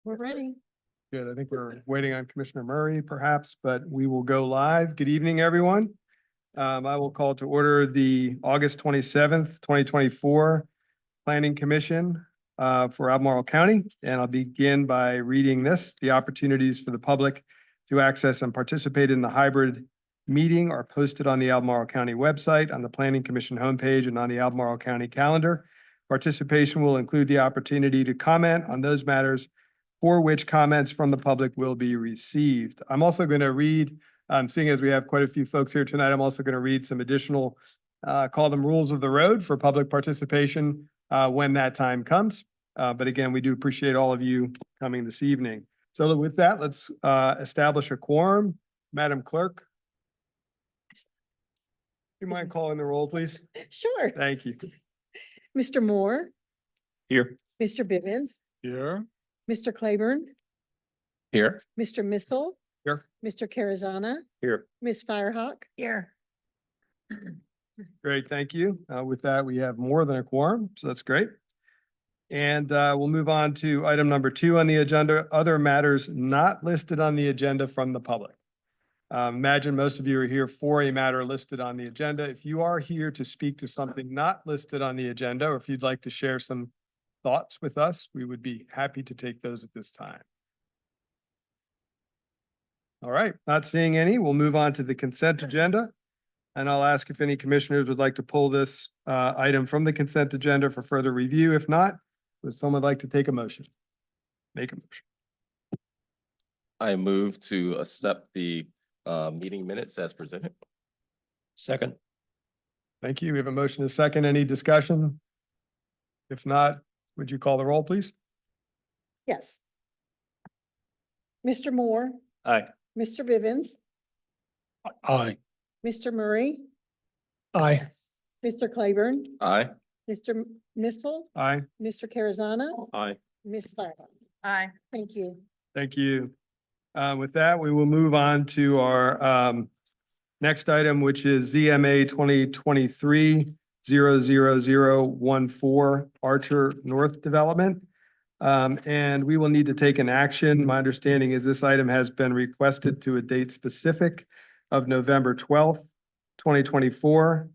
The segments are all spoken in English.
We're ready. Good. I think we're waiting on Commissioner Murray perhaps, but we will go live. Good evening, everyone. I will call to order the August 27th, 2024 Planning Commission for Albemarle County. And I'll begin by reading this. The opportunities for the public to access and participate in the hybrid meeting are posted on the Albemarle County website, on the Planning Commission homepage, and on the Albemarle County calendar. Participation will include the opportunity to comment on those matters for which comments from the public will be received. I'm also going to read, seeing as we have quite a few folks here tonight, I'm also going to read some additional, call them rules of the road for public participation when that time comes. But again, we do appreciate all of you coming this evening. So with that, let's establish a quorum. Madam Clerk, do you mind calling the roll, please? Sure. Thank you. Mr. Moore, Here. Mr. Bivens, Here. Mr. Claiborne, Here. Mr. Missile. Here. Mr. Carazana, Here. Ms. Firehawk. Here. Great, thank you. With that, we have more than a quorum, so that's great. And we'll move on to item number 2 on the agenda, other matters not listed on the agenda from the public. Imagine most of you are here for a matter listed on the agenda. If you are here to speak to something not listed on the agenda, or if you'd like to share some thoughts with us, we would be happy to take those at this time. All right, not seeing any, we'll move on to the consent agenda. And I'll ask if any commissioners would like to pull this item from the consent agenda for further review. If not, would someone like to take a motion? Make a motion. I move to accept the meeting minutes as presented. Second. Thank you. We have a motion and a second. Any discussion? If not, would you call the roll, please? Yes. Mr. Moore, Aye. Mr. Bivens, Aye. Mr. Murray, Aye. Mr. Claiborne, Aye. Mr. Missile, Aye. Mr. Carazana, Aye. Ms. Firehawk. Aye. Thank you. Thank you. With that, we will move on to our next item, which is ZMA 2023-00014 Archer North Development. And we will need to take an action. My understanding is this item has been requested to a date specific of November 12th, 2024.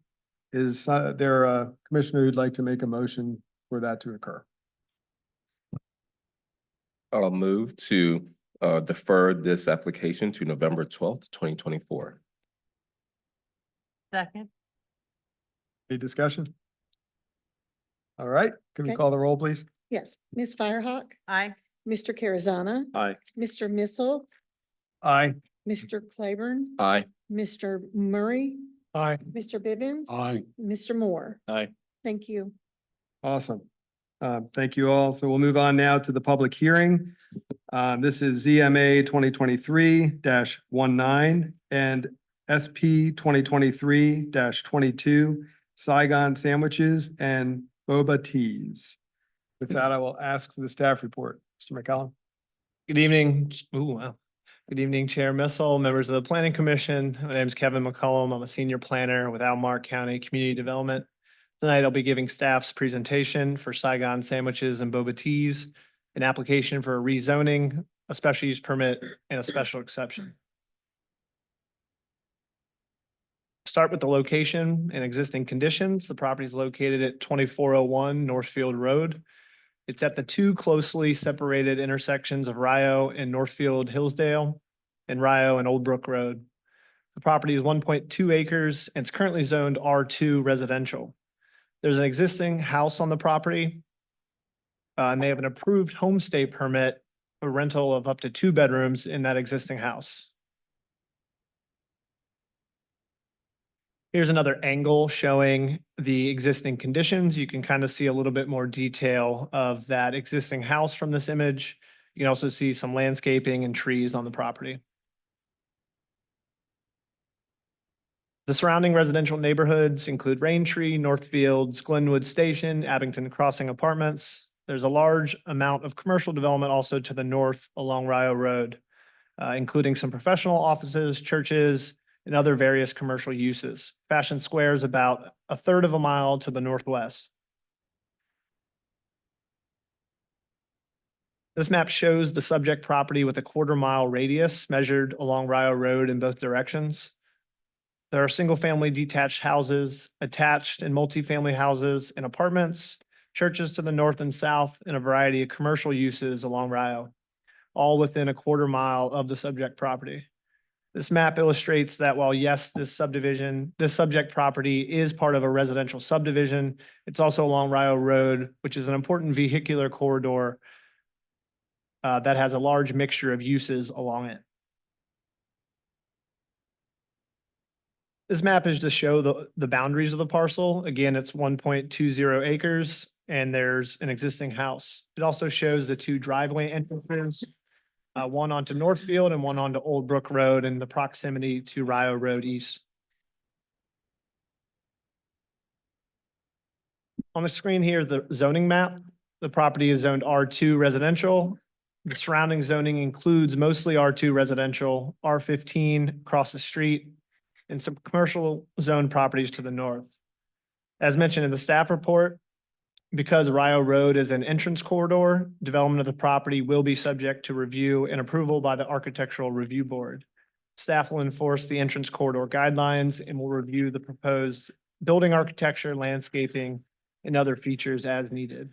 Is there a commissioner who'd like to make a motion for that to occur? I'll move to defer this application to November 12th, 2024. Second. Any discussion? All right, can we Okay. call the roll, please? Yes. Ms. Firehawk. Aye. Mr. Carazana, Aye. Mr. Missile, Aye. Mr. Claiborne, Aye. Mr. Murray, Aye. Mr. Bivens, Aye. Mr. Moore. Aye. Thank you. Awesome. Thank you all. So we'll move on now to the public hearing. This is ZMA 2023-19 and SP 2023-22 Saigon Sandwiches and Boba Teas. With that, I will ask for the staff report. Mr. McCollum. Good evening. Ooh, wow. Good evening, Chair Missile, members of the Planning Commission. My name is Kevin McCollum. I'm a senior planner with Albemarle County Community Development. Tonight, I'll be giving staff's presentation for Saigon Sandwiches and Boba Teas, an application for a rezoning, a special use permit, and a special exception. Start with the location and existing conditions. The property is located at 2401 Northfield Road. It's at the two closely separated intersections of Rio and Northfield Hillsdale and Rio and Old Brook Road. The property is 1.2 acres and it's currently zoned R2 residential. There's an existing house on the property. And they have an approved homestay permit for rental of up to 2 bedrooms in that existing house. Here's another angle showing the existing conditions. You can kind of see a little bit more detail of that existing house from this image. You can also see some landscaping and trees on the property. The surrounding residential neighborhoods include Raintree, Northfields, Glenwood Station, Abington Crossing Apartments. There's a large amount of commercial development also to the north along Rio Road, including some professional offices, churches, and other various commercial uses. Fashion Square is about 1/3 of a mile to the northwest. This map shows the subject property with a 1/4 mile radius measured along Rio Road in both directions. There are single-family detached houses, attached and multifamily houses and apartments, churches to the north and south, and a variety of commercial uses along Rio, all within a 1/4 mile of the subject property. This map illustrates that while yes, this subject property is part of a residential subdivision, it's also along Rio Road, which is an important vehicular corridor that has a large mixture of uses along it. This map is to show the boundaries of the parcel. Again, it's 1.20 acres and there's an existing house. It also shows the 2 driveway entrances, one onto Northfield and one onto Old Brook Road in the proximity to Rio Road East. On the screen here, the zoning map. The property is zoned R2 residential. The surrounding zoning includes mostly R2 residential, R15 across the street, and some commercial zone properties to the north. As mentioned in the staff report, because Rio Road is an entrance corridor, development of the property will be subject to review and approval by the Architectural Review Board. Staff will enforce the entrance corridor guidelines and will review the proposed building architecture, landscaping, and other features as needed.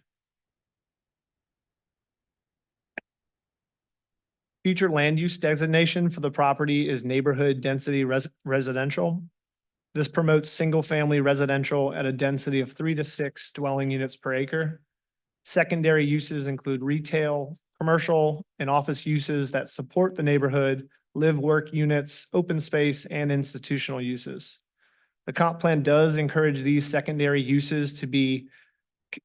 Future land use designation for the property is neighborhood density residential. This promotes single-family residential at a density of 3 to 6 dwelling units per acre. Secondary uses include retail, commercial, and office uses that support the neighborhood, live-work units, open space, and institutional uses. The comp plan does encourage these secondary uses to be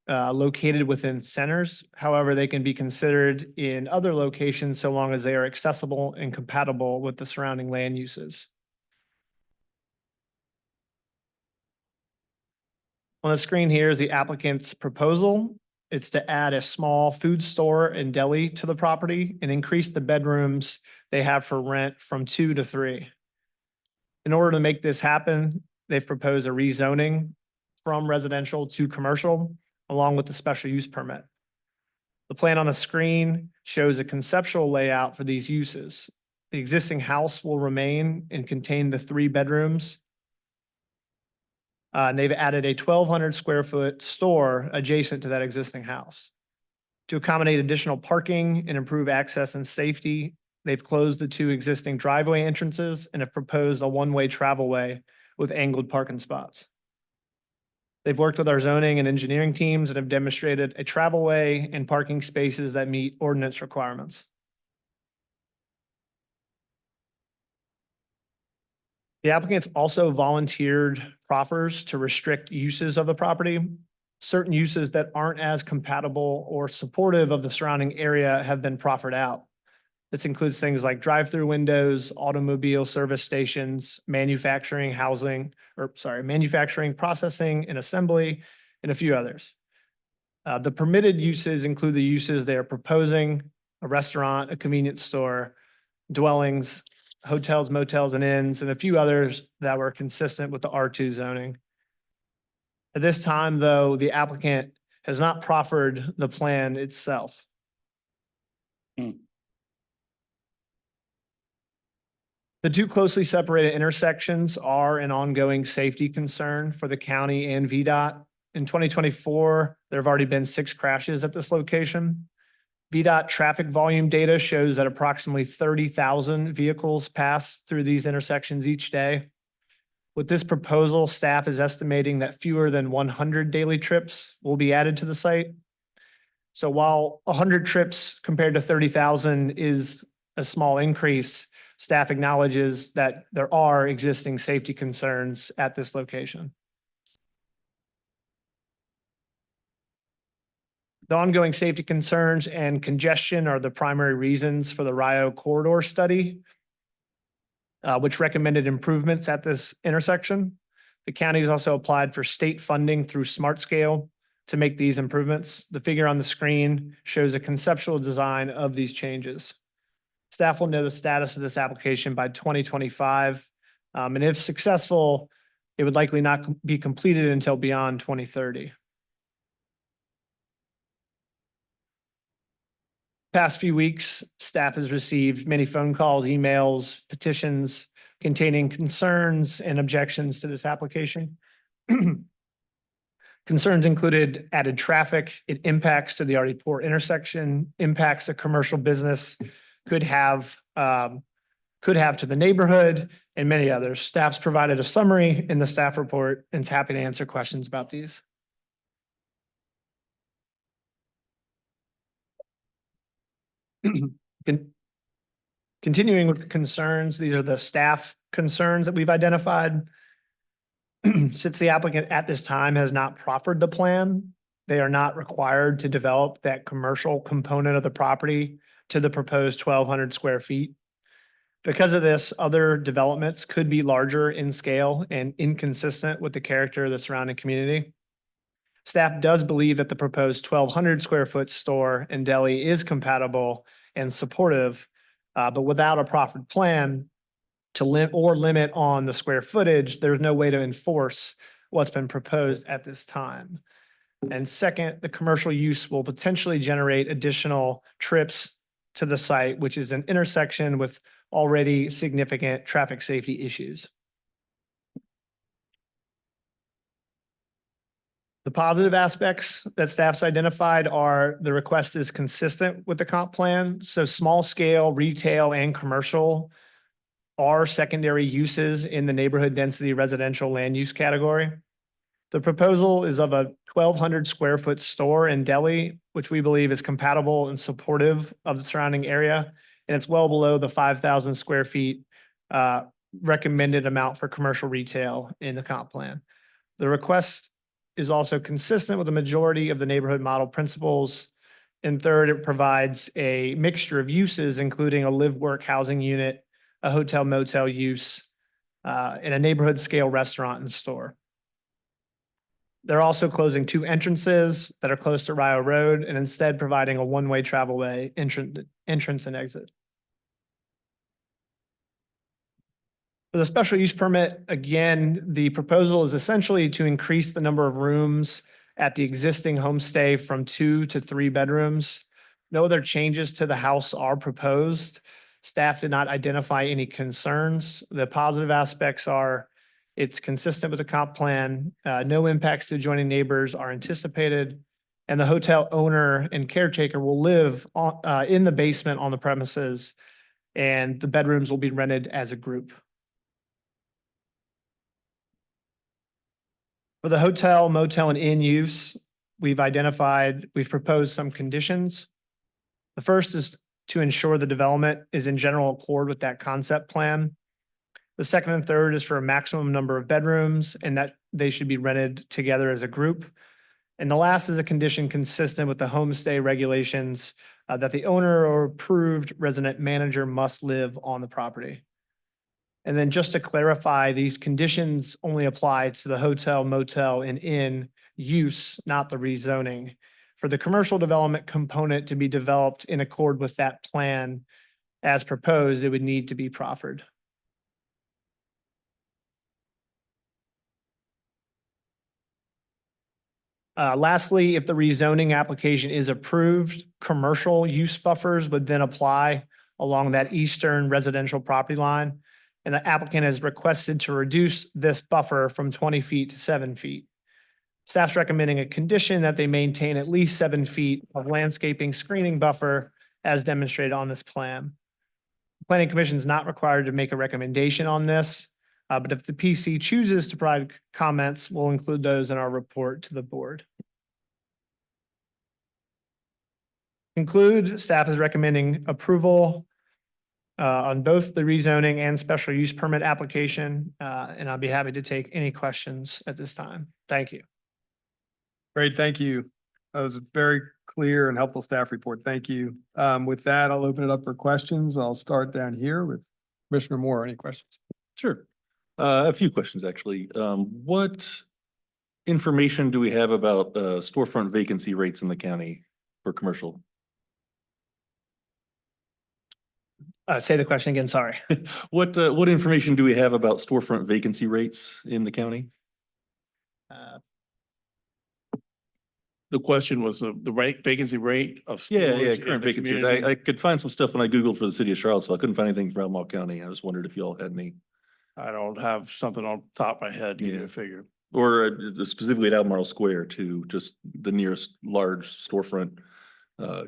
located within centers. However, they can be considered in other locations so long as they are accessible and compatible with the surrounding land uses. On the screen here is the applicant's proposal. It's to add a small food store and deli to the property and increase the bedrooms they have for rent from 2 to 3. In order to make this happen, they've proposed a rezoning from residential to commercial, along with the special use permit. The plan on the screen shows a conceptual layout for these uses. The existing house will remain and contain the 3 bedrooms. And they've added a 1,200 square foot store adjacent to that existing house. To accommodate additional parking and improve access and safety, they've closed the 2 existing driveway entrances and have proposed a one-way travelway with angled parking spots. They've worked with our zoning and engineering teams and have demonstrated a travelway and parking spaces that meet ordinance requirements. The applicants also volunteered proffers to restrict uses of the property. Certain uses that aren't as compatible or supportive of the surrounding area have been proffered out. This includes things like drive-through windows, automobile service stations, manufacturing, processing and assembly, and a few others. The permitted uses include the uses they are proposing: a restaurant, a convenience store, dwellings, hotels, motels, and inns, and a few others that were consistent with the R2 zoning. At this time, though, the applicant has not proffered the plan itself. The 2 closely separated intersections are an ongoing safety concern for the county and VDOT. In 2024, there have already been 6 crashes at this location. VDOT traffic volume data shows that approximately 30,000 vehicles pass through these intersections each day. With this proposal, staff is estimating that fewer than 100 daily trips will be added to the site. So while 100 trips compared to 30,000 is a small increase, staff acknowledges that there are existing safety concerns at this location. The ongoing safety concerns and congestion are the primary reasons for the Rio corridor study, which recommended improvements at this intersection. The county has also applied for state funding through Smart Scale to make these improvements. The figure on the screen shows a conceptual design of these changes. Staff will know the status of this application by 2025. And if successful, it would likely not be completed until beyond 2030. Past few weeks, staff has received many phone calls, emails, petitions containing concerns and objections to this application. Concerns included added traffic, it impacts to the already poor intersection, impacts a commercial business could have to the neighborhood, and many others. Staff's provided a summary in the staff report and is happy to answer questions about these. Continuing with the concerns, these are the staff concerns that we've identified. Since the applicant at this time has not proffered the plan, they are not required to develop that commercial component of the property to the proposed 1,200 square feet. Because of this, other developments could be larger in scale and inconsistent with the character of the surrounding community. Staff does believe that the proposed 1,200 square foot store and deli is compatible and supportive, but without a proffered plan to limit on the square footage, there's no way to enforce what's been proposed at this time. And second, the commercial use will potentially generate additional trips to the site, which is an intersection with already significant traffic safety issues. The positive aspects that staff's identified are the request is consistent with the comp plan. So small scale retail and commercial are secondary uses in the neighborhood density residential land use category. The proposal is of a 1,200 square foot store and deli, which we believe is compatible and supportive of the surrounding area. And it's well below the 5,000 square feet recommended amount for commercial retail in the comp plan. The request is also consistent with the majority of the neighborhood model principles. And third, it provides a mixture of uses, including a live-work housing unit, a hotel motel use, and a neighborhood scale restaurant and store. They're also closing 2 entrances that are close to Rio Road and instead providing a one-way travel way entrance and exit. For the special use permit, again, the proposal is essentially to increase the number of rooms at the existing homestay from 2 to 3 bedrooms. No other changes to the house are proposed. Staff did not identify any concerns. The positive aspects are it's consistent with the comp plan. No impacts to adjoining neighbors are anticipated. And the hotel owner and caretaker will live in the basement on the premises, and the bedrooms will be rented as a group. For the hotel, motel, and inn use, we've proposed some conditions. The first is to ensure the development is in general accord with that concept plan. The second and third is for a maximum number of bedrooms and that they should be rented together as a group. And the last is a condition consistent with the homestay regulations that the owner or approved resident manager must live on the property. And then just to clarify, these conditions only apply to the hotel, motel, and inn use, not the rezoning. For the commercial development component to be developed in accord with that plan as proposed, it would need to be proffered. Lastly, if the rezoning application is approved, commercial use buffers would then apply along that eastern residential property line. And the applicant has requested to reduce this buffer from 20 feet to 7 feet. Staff's recommending a condition that they maintain at least 7 feet of landscaping screening buffer as demonstrated on this plan. The Planning Commission is not required to make a recommendation on this, but if the PC chooses to provide comments, we'll include those in our report to the board. Conclude, staff is recommending approval on both the rezoning and special use permit application, and I'll be happy to take any questions at this time. Thank you. Great, thank you. That was a very clear and helpful staff report. Thank you. With that, I'll open it up for questions. I'll start down here with Commissioner Moore. Any questions? Sure. A few questions, actually. What information do we have about storefront vacancy rates in the county for commercial? Say the question again, sorry. What information do we have about storefront vacancy rates in the county? The question was the rate, vacancy rate of. Yeah, storage in current the vacancy. community. I could find some stuff when I Googled for the city of Charlottesville. I couldn't find anything for Albemarle County. I just wondered if you all had any, I don't have something on top of my head, to give you Yeah. a figure. or specifically at Albemarle Square too, just the nearest large storefront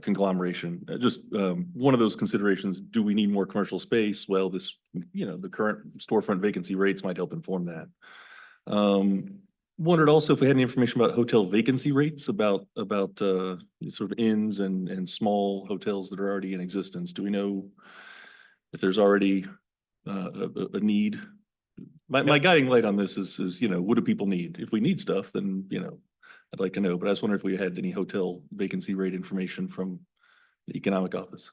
conglomeration. Just one of those considerations, do we need more commercial space? Well, this, the current storefront vacancy rates might help inform that. Wondered also if we had any information about hotel vacancy rates, about sort of inns and small hotels that are already in existence. Do we know if there's already a need? My guiding light on this is, what do people need? If we need stuff, then, I'd like to know, but I was wondering if we had any hotel vacancy rate information from the economic office.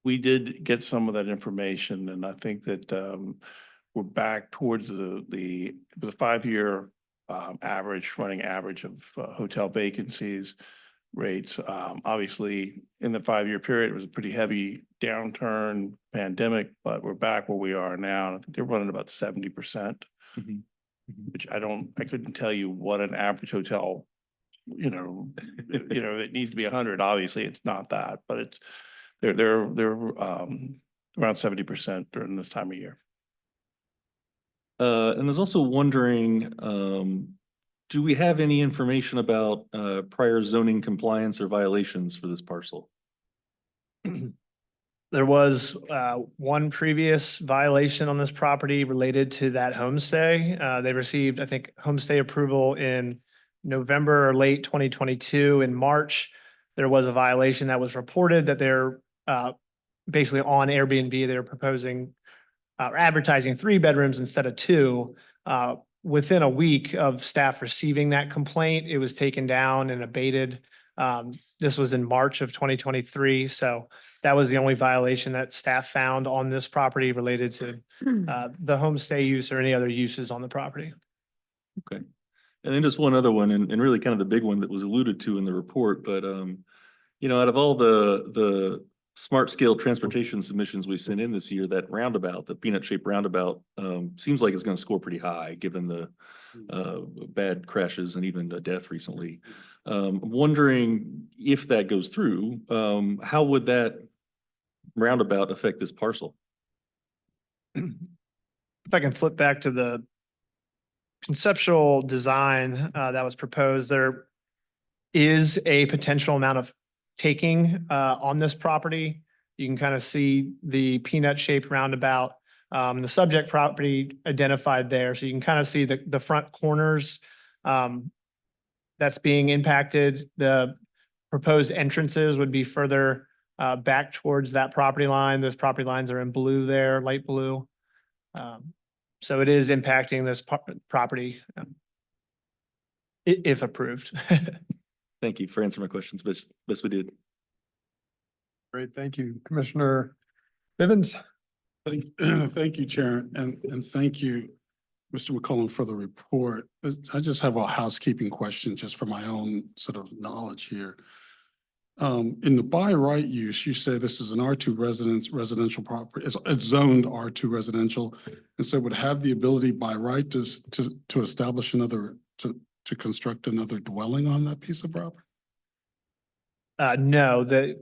We did get some of that information, and I think that we're back towards the 5-year running average of hotel vacancies rates. Obviously, in the 5-year period, it was a pretty heavy downturn, pandemic, but we're back where we are now. And I think they're running about 70%, which I couldn't tell you what an average hotel, it needs to be 100. Obviously, it's not that, but they're around 70% during this time of year. And I was also wondering, do we have any information about prior zoning compliance or violations for this parcel? There was one previous violation on this property related to that homestay. They received, I think, homestay approval in November or late 2022. In March, there was a violation that was reported that they're basically on Airbnb. They're proposing or advertising 3 bedrooms instead of 2. Within a week of staff receiving that complaint, it was taken down and abated. This was in March of 2023. So that was the only violation that staff found on this property related to the homestay use or any other uses on the property. Okay. And then just one other one, and really kind of the big one that was alluded to in the report, but out of all the smart scale transportation submissions we sent in this year, that roundabout, the peanut shaped roundabout, seems like it's going to score pretty high given the bad crashes and even a death recently. Wondering if that goes through, how would that roundabout affect this parcel? If I can flip back to the conceptual design that was proposed, there is a potential amount of taking on this property. You can kind of see the peanut shaped roundabout, the subject property identified there. So you can kind of see the front corners that's being impacted. The proposed entrances would be further back towards that property line. Those property lines are in blue there, light blue. So it is impacting this property if approved. Thank you for answering my questions. Best we did. Great, thank you. Commissioner Bivens? Thank you, Chair, and thank you, Mr. McCollum, for the report. I just have a housekeeping question just for my own sort of knowledge here. In the by right use, you say this is an R2 residential property. It's zoned R2 residential, and so it would have the ability by right to establish another, to construct another dwelling on that piece of property? No,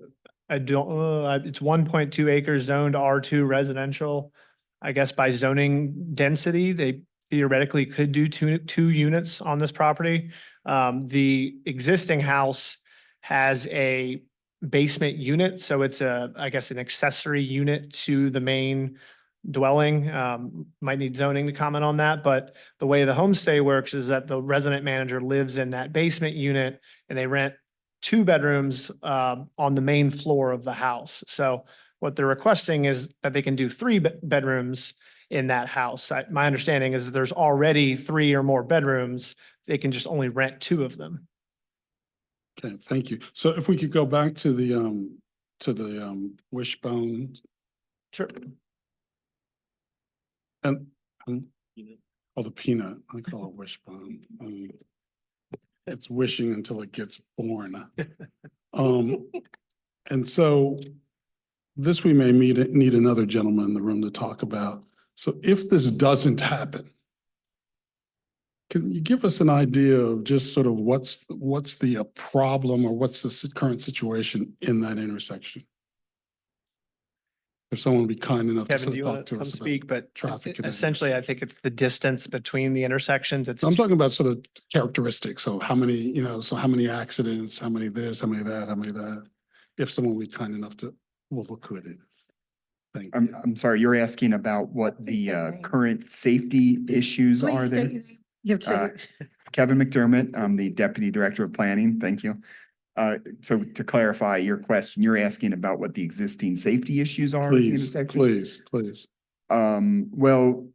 I don't, it's 1.2 acres zoned R2 residential. I guess by zoning density, they theoretically could do two units on this property. The existing house has a basement unit, so it's I guess an accessory unit to the main dwelling. Might need zoning to comment on that, but the way the homestay works is that the resident manager lives in that basement unit and they rent 2 bedrooms on the main floor of the house. So what they're requesting is that they can do 3 bedrooms in that house. My understanding is that there's already 3 or more bedrooms. They can just only rent 2 of them. Okay, thank you. So if we could go back to the wishbone. Sure. And, the peanut, I call it wishbone. It's wishing until it gets born. And so this we may need another gentleman in the room to talk about. So if this doesn't happen, Can you give us an idea of just sort of what's the problem or what's the current situation in that intersection? If someone would be kind enough to Kevin, sort do of you talk want to to come us about. speak? But traffic in that essentially, I intersection. think it's the distance between the intersections. It's I'm talking about sort of characteristics. So how many, so how many accidents, how many this, how many that, how many that? If someone would be kind enough to, well, look who it is. Thank you. I'm sorry, you're asking about what Please the state your name. current safety issues Please are state there? your name. You have to say Uh, your. Kevin McDermott, I'm the Deputy Director of Planning. Thank you. So to clarify your question, you're asking about what the existing safety issues are? at the Please, intersection? please. Well,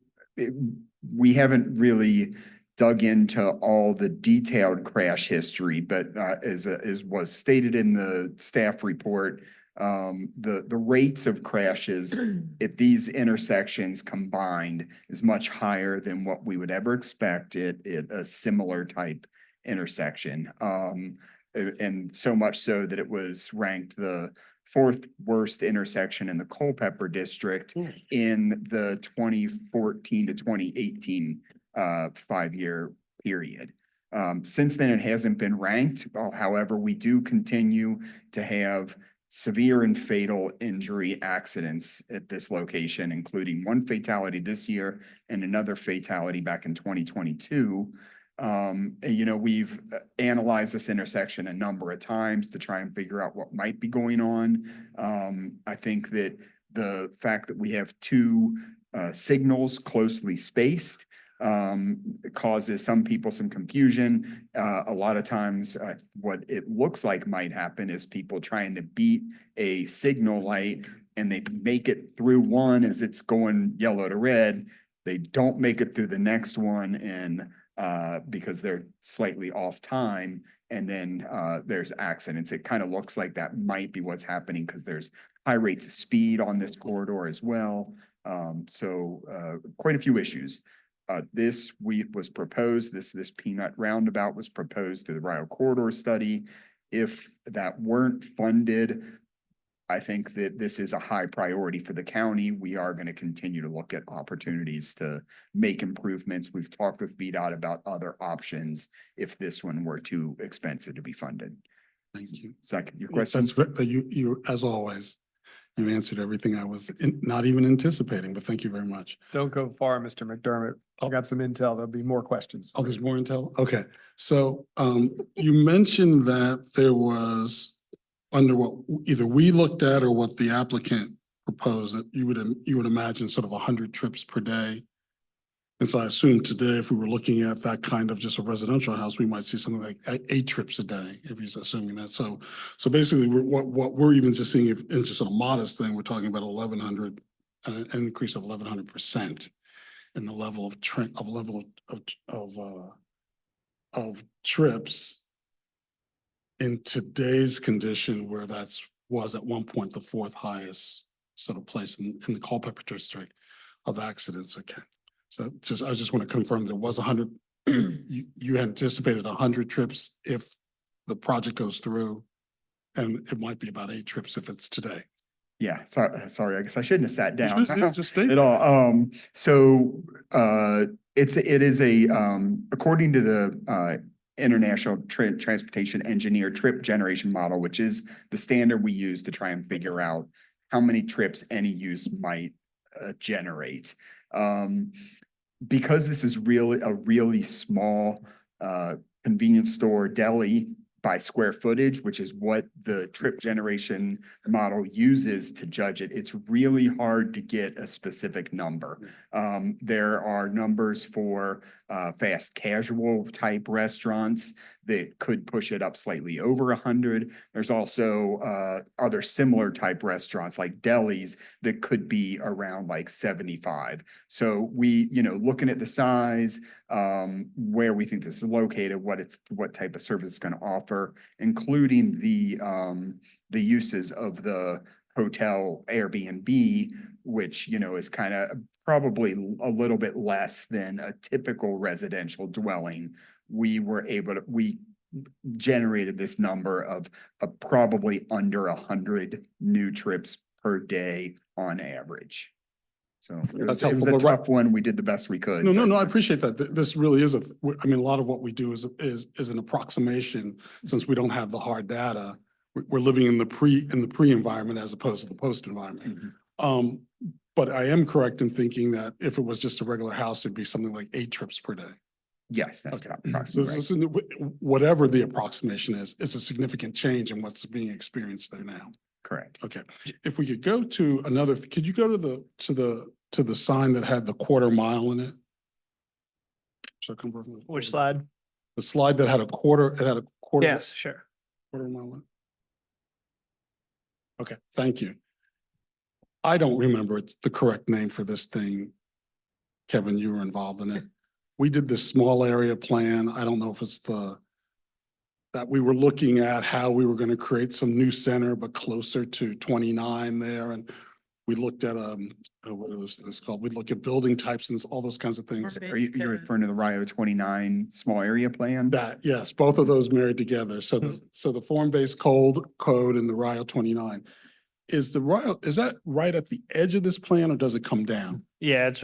we haven't really dug into all the detailed crash history, but as was stated in the staff report, the rates of crashes at these intersections combined is much higher than what we would ever expect at a similar type intersection. And so much so that it was ranked the fourth worst intersection in the Culpeper district in the 2014 to 2018 5-year period. Since then, it hasn't been ranked. However, we do continue to have severe and fatal injury accidents at this location, including one fatality this year and another fatality back in 2022. We've analyzed this intersection a number of times to try and figure out what might be going on. I think that the fact that we have two signals closely spaced causes some people some confusion. A lot of times, what it looks like might happen is people trying to beat a signal light and they make it through one as it's going yellow to red. They don't make it through the next one and because they're slightly off time, and then there's accidents. It kind of looks like that might be what's happening because there's high rates of speed on this corridor as well. So quite a few issues. This was proposed, this peanut roundabout was proposed through the Rio Corridor Study. If that weren't funded, I think that this is a high priority for the county. We are going to continue to look at opportunities to make improvements. We've talked with VDOT about other options if this one were too expensive to be funded. Thank you. Second, your Yes, question? You, as always, you answered everything I was not even anticipating, but thank you very much. Don't go far, Mr. McDermott. I got some intel. There'll be more questions. Oh, there's more intel? Okay. So you mentioned that there was under what either we looked at or what the applicant proposed that you would imagine sort of 100 trips per day. And so I assume today, if we were looking at that kind of just a residential house, we might see something like 8 trips a day, if he's assuming that. So basically what we're even just seeing, if it's just a modest thing, we're talking about 1,100, an increase of 1,100% in the level of trips in today's condition, where was at one point the fourth highest sort of place in the Culpeper district of accidents. Okay. So I just want to confirm there was 100, you anticipated 100 trips if the project goes through, and it might be about 8 trips if it's today. Yeah, sorry, I guess I shouldn't have sat down. Just state At all. It is according to the International Transportation Engineer Trip Generation Model, which is the standard we use to try and figure out how many trips any use might generate. Because this is really a really small convenience store deli by square footage, which is what the trip generation model uses to judge it, it's really hard to get a specific number. There are numbers for fast casual type restaurants that could push it up slightly over 100. There's also other similar type restaurants like delis that could be around like 75. So we, looking at the size, where we think this is located, what type of service it's going to offer, including the uses of the hotel Airbnb, which, is kind of probably a little bit less than a typical residential dwelling. We generated this number of probably under 100 new trips per day on average. So That's it was helpful, a but right- tough one. We did the best we could. No, but- I appreciate that. This really is I mean, a lot of what we do is an approximation, since we don't have the hard data. We're living in the pre environment as opposed to the post environment. Mhm. But I am correct in thinking that if it was just a regular house, it'd be something like 8 trips per day. Yes, that's Okay. So approximately this right. is, whatever the approximation is, it's a significant change in what's being experienced there now. Correct. Okay, if we could go to another, could you go to the sign that had the 1/4 mile in it? Should I come over from the Which quarter? slide? The slide that had a quarter, it had a quarter. Yes, sure. 1/4 mile in it. Okay, thank you. I don't remember it's the correct name for this thing. Kevin, you were involved in it. We did this small area plan. I don't know if it's that we were looking at how we were going to create some new center, but closer to 29 there. And we looked at, what are those things called? We look at building types and all those kinds of things. You're referring to the Rio 29 small area plan? That, yes, both of those married together. So the form-based code and the Rio 29. Is that right at the edge of this plan, or does it come down? Yeah, it's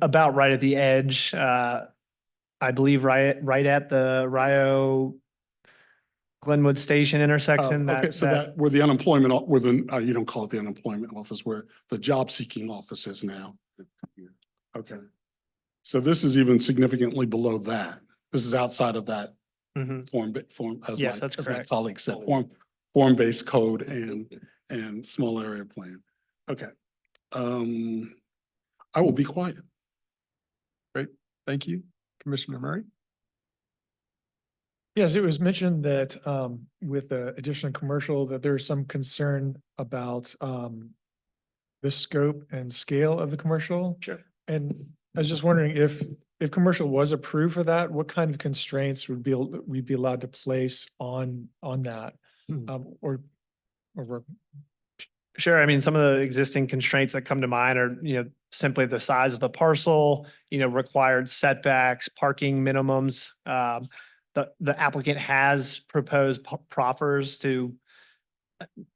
about right at the edge. I believe right at the Rio Glenwood Station intersection. Okay, so that where the unemployment, you don't call it the unemployment office, where the job seeking office is now. Okay. So this is even significantly below that. This is outside of that Mhm. form, as Yes, my, that's as my correct. colleague said, form-based code and small area plan. Okay. I will be quiet. Thank you. Commissioner Murray? Yes, it was mentioned that with the additional commercial, that there's some concern about the scope and scale of the commercial. Sure. And I was just wondering if commercial was approved for that, what kind of constraints we'd be allowed to place on that? Or Sure. I mean, some of the existing constraints that come to mind are, simply the size of the parcel, required setbacks, parking minimums. The applicant has proposed proffers to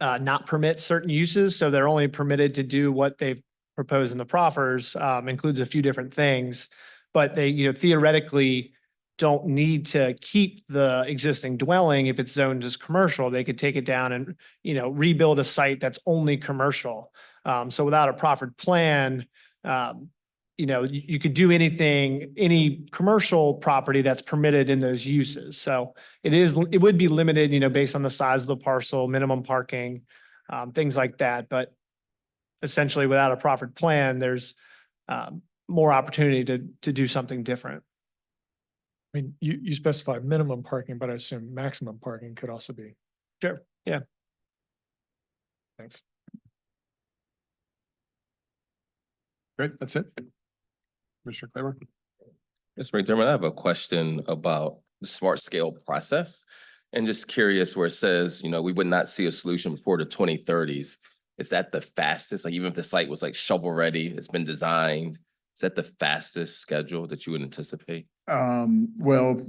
not permit certain uses, so they're only permitted to do what they've proposed in the proffers, includes a few different things. But they, theoretically don't need to keep the existing dwelling if it's zoned as commercial. They could take it down and, rebuild a site that's only commercial. So without a proffered plan, you could do anything, any commercial property that's permitted in those uses. So it would be limited, based on the size of the parcel, minimum parking, things like that. But essentially, without a proffered plan, there's more opportunity to do something different. I mean, you specify minimum parking, but I assume maximum parking could also be. Sure. Yeah. Thanks. Great, that's it. Commissioner Claiborne? Mr. McDermott, I have a question about the smart scale process. And just curious where it says, we would not see a solution before the 2030s. Is that the fastest? Like even if the site was like shovel ready, it's been designed, is that the fastest schedule that you would anticipate? Well,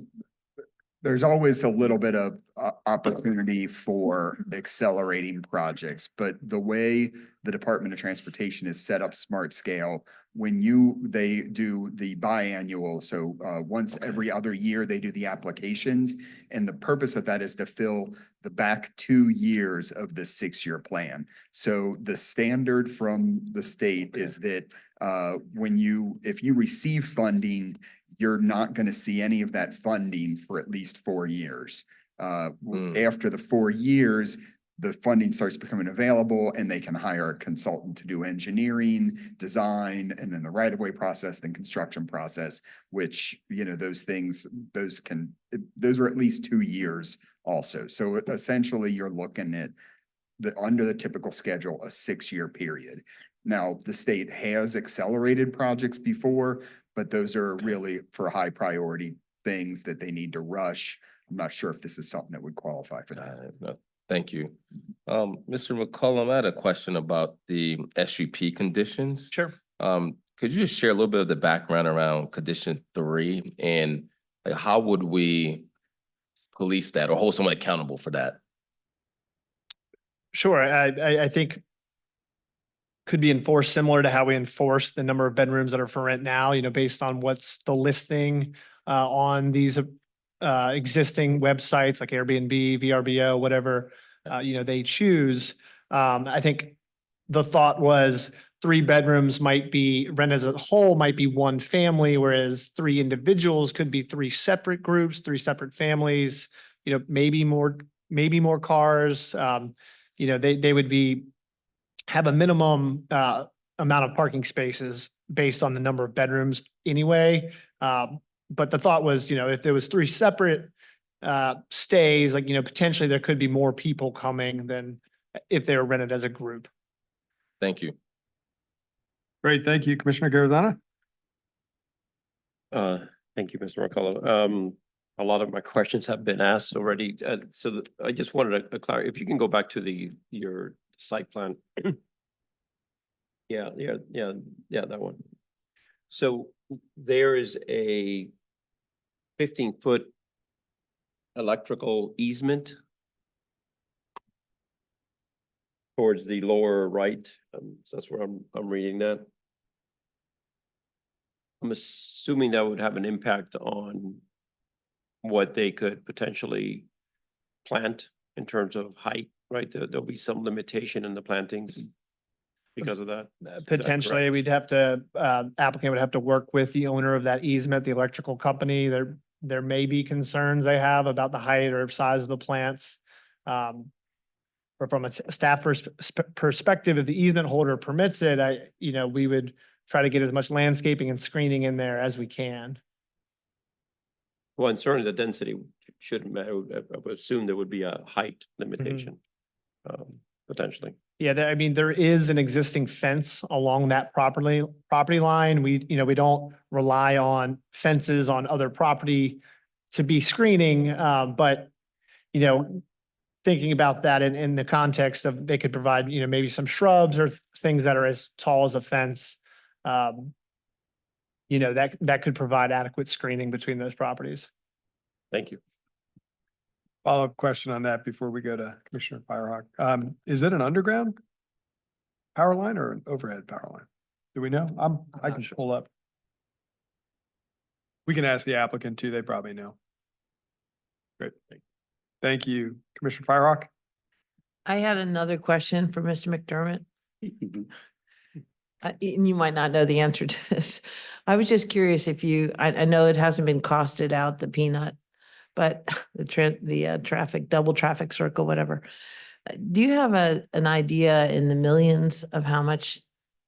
there's always a little bit of opportunity for accelerating projects, but the way the Department of Transportation is set up smart scale, when they do the biannual, so once every other year, they do the applications. And the purpose of that is to fill the back 2 years of the 6-year plan. So the standard from the state is that if you receive funding, you're not going to see any of that funding for at least 4 years. After the 4 years, the funding starts becoming available and they can hire a consultant to do engineering, design, and then the right-of-way process, then construction process, which, those are at least 2 years also. So essentially you're looking at under the typical schedule, a 6-year period. Now, the state has accelerated projects before, but those are really for high priority things that they need to rush. I'm not sure if this is something that would qualify for that. No, thank you. Mr. McCollum, I had a question about the SUP conditions. Sure. Could you just share a little bit of the background around condition 3 and like, how would we police that or hold someone accountable for that? Sure. I think could be enforced similar to how we enforce the number of bedrooms that are for rent now, based on what's the listing on these existing websites like Airbnb, VRBO, whatever, they choose. I think the thought was 3 bedrooms might be rent as a whole might be one family, whereas 3 individuals could be 3 separate groups, 3 separate families, maybe more cars. They would have a minimum amount of parking spaces based on the number of bedrooms anyway. But the thought was, if there was 3 separate stays, like, potentially there could be more people coming than if they were rented as a group. Thank you. Great, thank you, Commissioner Garazana. Thank you, Mr. McCullough. A lot of my questions have been asked already. I just wanted to clarify, if you can go back to your site plan. Yeah, that one. So there is a 15-foot electrical easement towards the lower right. So that's where I'm reading that. I'm assuming that would have an impact on what they could potentially plant in terms of height, right? There'll be some limitation in the plantings because of that. Potentially, we'd have to, applicant would have to work with the owner of that easement, the electrical company. There may be concerns they have about the height or size of the plants. But from a staff perspective, if the easement holder permits it, we would try to get as much landscaping and screening in there as we can. Well, and certainly the density shouldn't matter. I would assume there would be a height limitation, potentially. Yeah, there is an existing fence along that property line. We don't rely on fences on other property to be screening, but, thinking about that in the context of they could provide, maybe some shrubs or things that are as tall as a fence. That could provide adequate screening between those properties. Thank you. Follow-up question on that before we go to Commissioner Firehawk. Is it an underground power line or an overhead power line? Do we know? I can pull up. We can ask the applicant too. They probably know. Great. Thank you. Commissioner Firehawk? I had another question for Mr. McDermott. And you might not know the answer to this. I was just curious if I know it hasn't been costed out, the peanut, but the traffic, double traffic circle, whatever. Do you have an idea in the millions of how much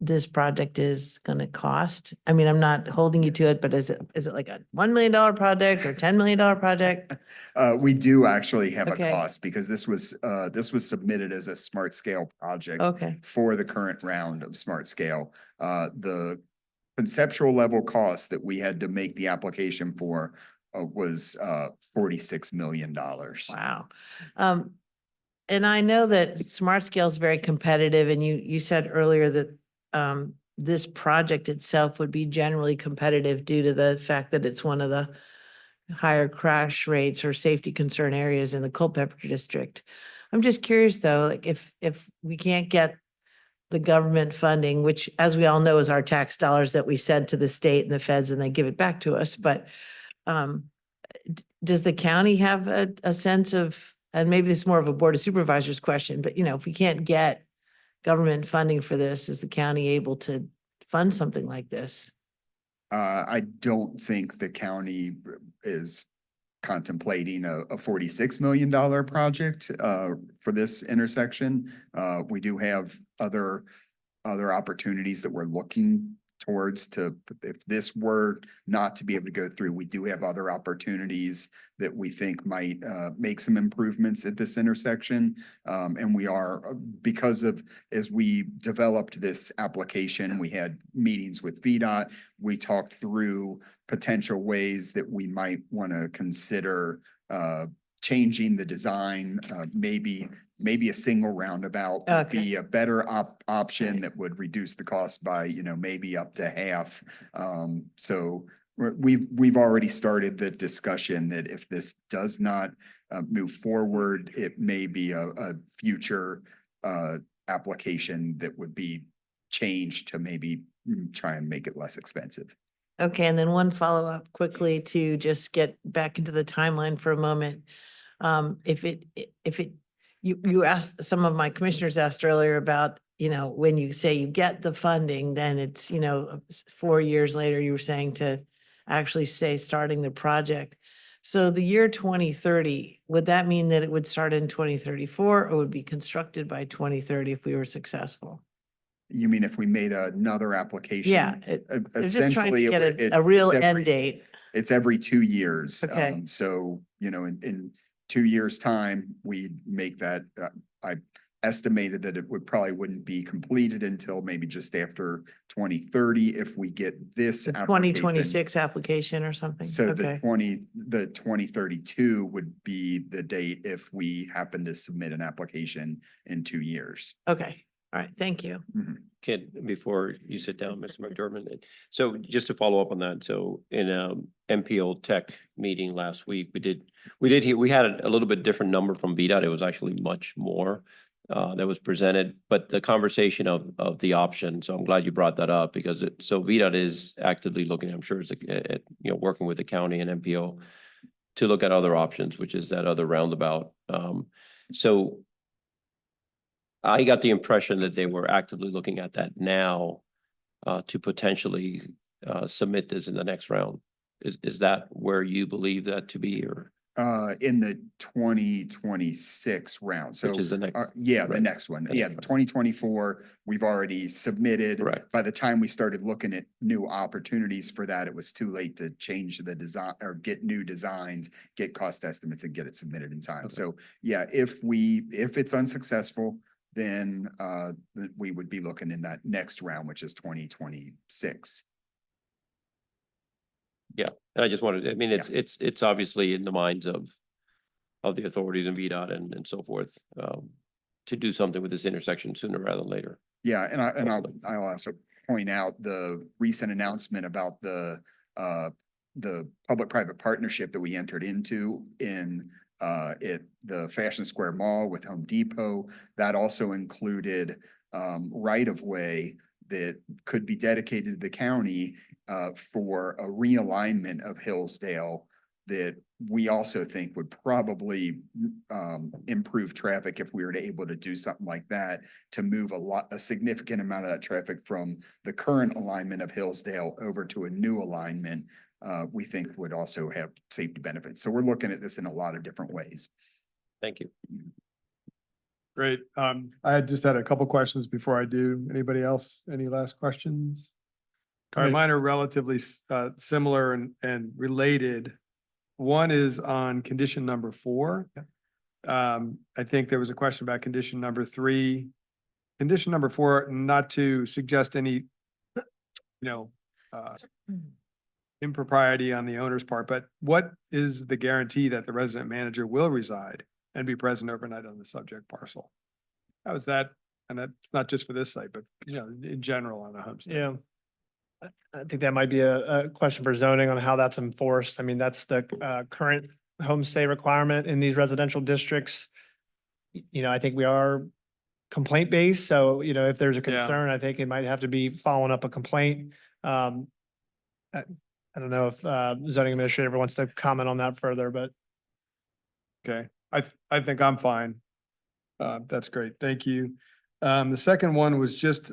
this project is going to cost? I mean, I'm not holding you to it, but is it like a $1 million project or $10 million project? We do actually have a Okay. cost because this was submitted as a smart scale project Okay. for the current round of smart scale. The conceptual level cost that we had to make the application for was $46 million. Wow. And I know that smart scale is very competitive, and you said earlier that this project itself would be generally competitive due to the fact that it's one of the higher crash rates or safety concern areas in the Culpeper district. I'm just curious though, like if we can't get the government funding, which as we all know is our tax dollars that we send to the state and the feds and they give it back to us, but does the county have a sense of, and maybe this is more of a board of supervisors question, but if we can't get government funding for this, is the county able to fund something like this? I don't think the county is contemplating a $46 million project for this intersection. We do have other opportunities that we're looking towards if this were not to be able to go through, we do have other opportunities that we think might make some improvements at this intersection. And we are, because of, as we developed this application, we had meetings with VDOT. We talked through potential ways that we might want to consider changing the design, maybe a single roundabout would be a better option that would reduce the cost by, maybe up to half. So we've already started the discussion that if this does not move forward, it may be a future application that would be change to maybe try and make it less expensive. Okay, and then one follow-up quickly to just get back into the timeline for a moment. You asked, some of my commissioners asked earlier about, when you say you get the funding, then it's, 4 years later, you were saying to actually say starting the project. So the year 2030, would that mean that it would start in 2034 or would be constructed by 2030 if we were successful? You mean if we made another application? Yeah, I'm just trying to get a real end date. It's every 2 years. Okay. So, in 2 years' time, we make that, I estimated that it wouldn't be completed until maybe just after 2030 if we get this. The application. 2026 application or something? So Okay. the 2032 would be the date if we happen to submit an application in 2 years. Okay, all right, thank you. Kid, before you sit down, Mr. McDermott, so just to follow up on that, so in MPO Tech meeting last week, we had a little bit different number from VDOT. It was actually much more that was presented, but the conversation of the option, so I'm glad you brought that up because so VDOT is actively looking, I'm sure it's at, working with the county and MPO to look at other options, which is that other roundabout. So I got the impression that they were actively looking at that now to potentially submit this in the next round. Is that where you believe that to be, or? In the 2026 round. So, Which is the next. yeah, the right. next one. The Yeah, next the 2024, we've already submitted. Right. By the time we started looking at new opportunities for that, it was too late to change the design or get new designs, get cost estimates and get it submitted in time. Okay. So yeah, if it's unsuccessful, then we would be looking in that next round, which is 2026. Yeah, and I just wanted, I mean, it's obviously in the minds of the authorities and VDOT and so forth, to do something with this intersection sooner rather than later. Yeah, Hopefully. I'll also point out the recent announcement about the public-private partnership that we entered into in the Fashion Square Mall with Home Depot. That also included right-of-way that could be dedicated to the county for a realignment of Hillsdale that we also think would probably improve traffic if we were able to do something like that to move a significant amount of that traffic from the current alignment of Hillsdale over to a new alignment. We think would also have safety benefits. So we're looking at this in a lot of different ways. Thank you. Great. I just had a couple questions before I do. Anybody else? Any last questions? All right, mine are relatively similar and related. One is on condition number 4. I think there was a question about condition number 3. Condition number 4, not to suggest any, impropriety on the owner's part, but what is the guarantee that the resident manager will reside and be present overnight on the subject parcel? How is that? And that's not just for this site, but in general on a homestead. Yeah. I think that might be a question for zoning on how that's enforced. I mean, that's the current homestay requirement in these residential districts. I think we are complaint based. So, if there's a Yeah. concern, I think it might have to be following up a complaint. I don't know if zoning administrator wants to comment on that further, but. Okay, I think I'm fine. That's great. Thank you. The second one was just,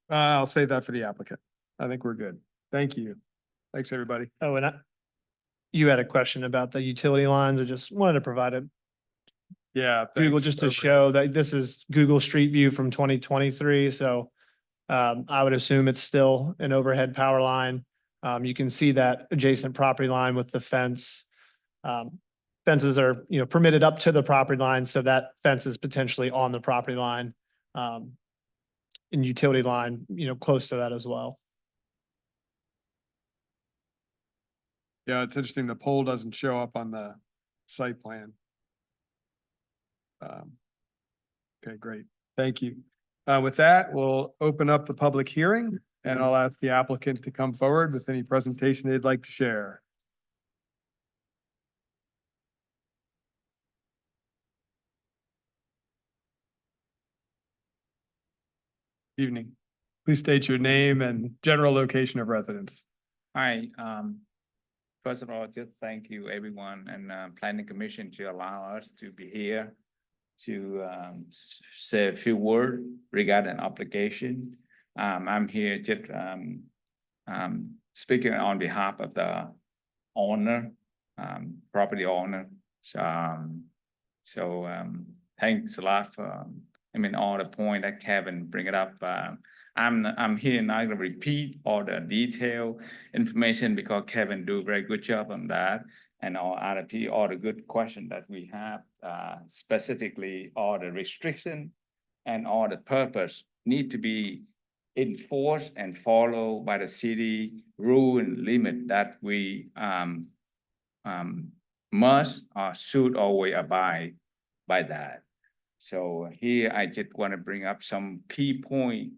I'll save that for the applicant. I think we're good. Thank you. Thanks, everybody. Oh, and you had a question about the utility lines. I just wanted to provide a Yeah. Google thanks. just to Over. show that this is Google Street View from 2023. So I would assume it's still an overhead power line. You can see that adjacent property line with the fence. Fences are, permitted up to the property line, so that fence is potentially on the property line. And utility line, close to that as well. Yeah, it's interesting. The pole doesn't show up on the site plan. Okay, great. Thank you. With that, we'll open up the public hearing and I'll ask the applicant to come forward with any presentation they'd like to share. Evening. Please state your name and general location of residence. Hi, first of all, just thank you everyone and planning commission to allow us to be here to say a few words regarding application. I'm here just speaking on behalf of the owner, property owner. So thanks a lot for all the point that Kevin bring it up. I'm here not gonna repeat all the detail information because Kevin do a very good job on that. And all the good questions that we have, specifically all the restriction and all the purpose need to be enforced and followed by the city rule and limit that we must or should always abide by that. So here I just want to bring up some key point.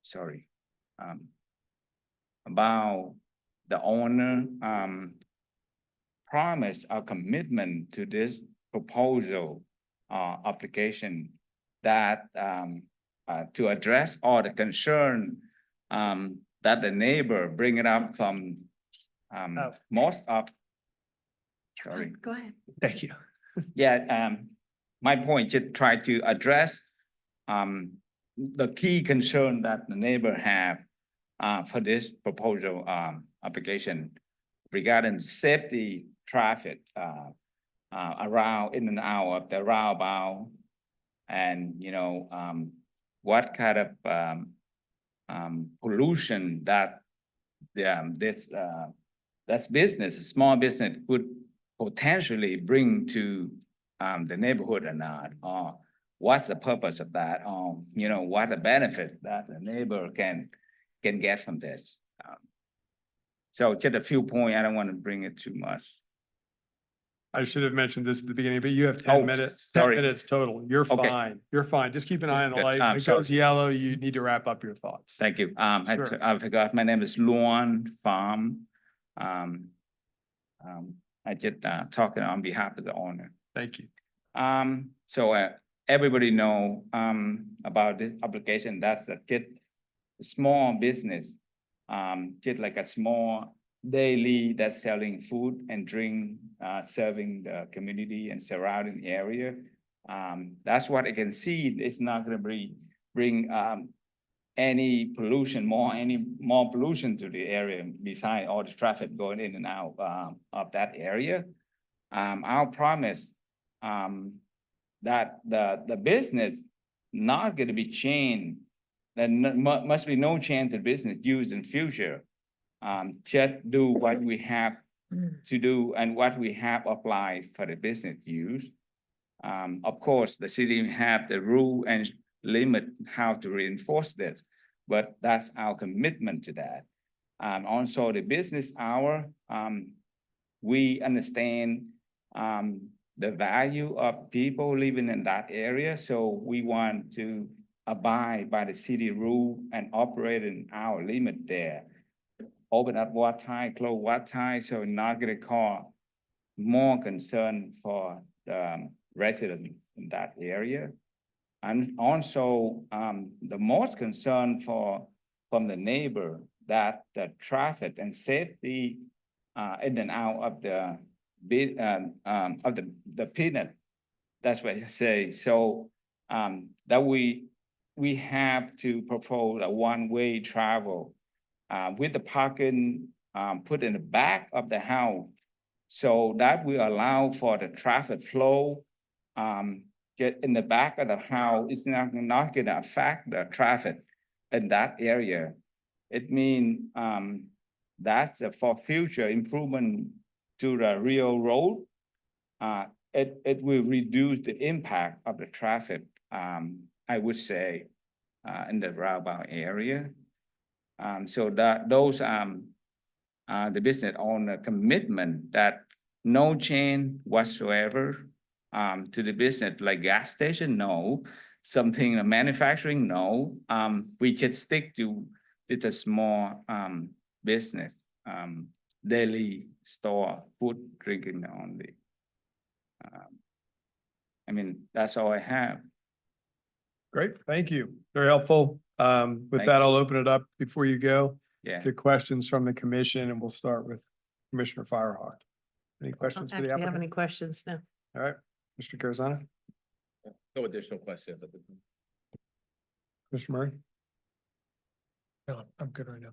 Sorry, about the owner promise or commitment to this proposal application that to address all the concern that the neighbor bring it up from most of. Sorry. Go ahead. Thank you. Yeah, my point should try to address the key concern that the neighbor have for this proposal application regarding safety traffic around in and out of the roundabout, and what kind of pollution that that's business, small business could potentially bring to the neighborhood or not, or what's the purpose of that, what the benefit that the neighbor can get from this. So just a few points, I don't want to bring it too much. I should have mentioned this at the beginning, but you have Oh, 10 minutes, 10 sorry. minutes total. You're Okay. fine. You're fine. Just keep an eye on the Good. light. When it Sorry. goes yellow, you need to wrap up your thoughts. Thank you. Sure. I forgot, my name is Luan Pham. I just talking on behalf of the owner. Thank you. So everybody know about this application. That's a kid, small business, just like a small daily that's selling food and drink, serving the community and surrounding area. That's what I can see. It's not gonna bring any pollution, any more pollution to the area beside all the traffic going in and out of that area. I'll promise that the business not gonna be changed. There must be no change to business used in future. Just do what we have to do and what we have applied for the business use. Of course, the city have the rule and limit how to reinforce this, but that's our commitment to that. Also the business hour, we understand the value of people living in that area. So we want to abide by the city rule and operate in our limit there. Open at what time, close what time, so not gonna cause more concern for the residents in that area. And also, the most concern from the neighbor that the traffic and safety in and out of the peanut. That's what I say. So that we have to propose a one-way travel with the parking put in the back of the house, so that will allow for the traffic flow. Get in the back of the house, it's not gonna affect the traffic in that area. It means that's for future improvement to the real road. It will reduce the impact of the traffic, I would say, in the roundabout area. So that those the business owner commitment that no change whatsoever to the business, like gas station, no. Something manufacturing, no. We just stick to a small business, daily store, food, drinking only. That's all I have. Great. Thank you. Very helpful. With Thank that, you. I'll open it up before you go Yeah. to questions from the commission, and we'll start with Commissioner Firehawk. Any Don't questions for the actually have applicant? any questions now. All right, Mr. Carazana, No additional questions at this time. Mr. Murray, No, I'm good right now.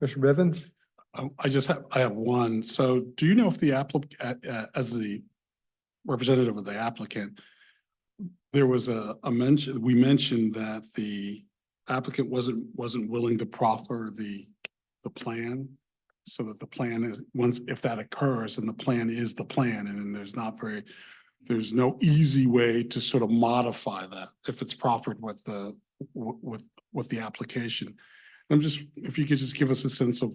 Mr. Bivens? I have one. So do you know if the applicant, as the representative of the applicant, there was a mention, we mentioned that the applicant wasn't willing to proffer the plan, so that the plan is, once, if that occurs, and the plan is the plan, and then there's no easy way to sort of modify that if it's proffered with the application. I'm just, if you could just give us a sense of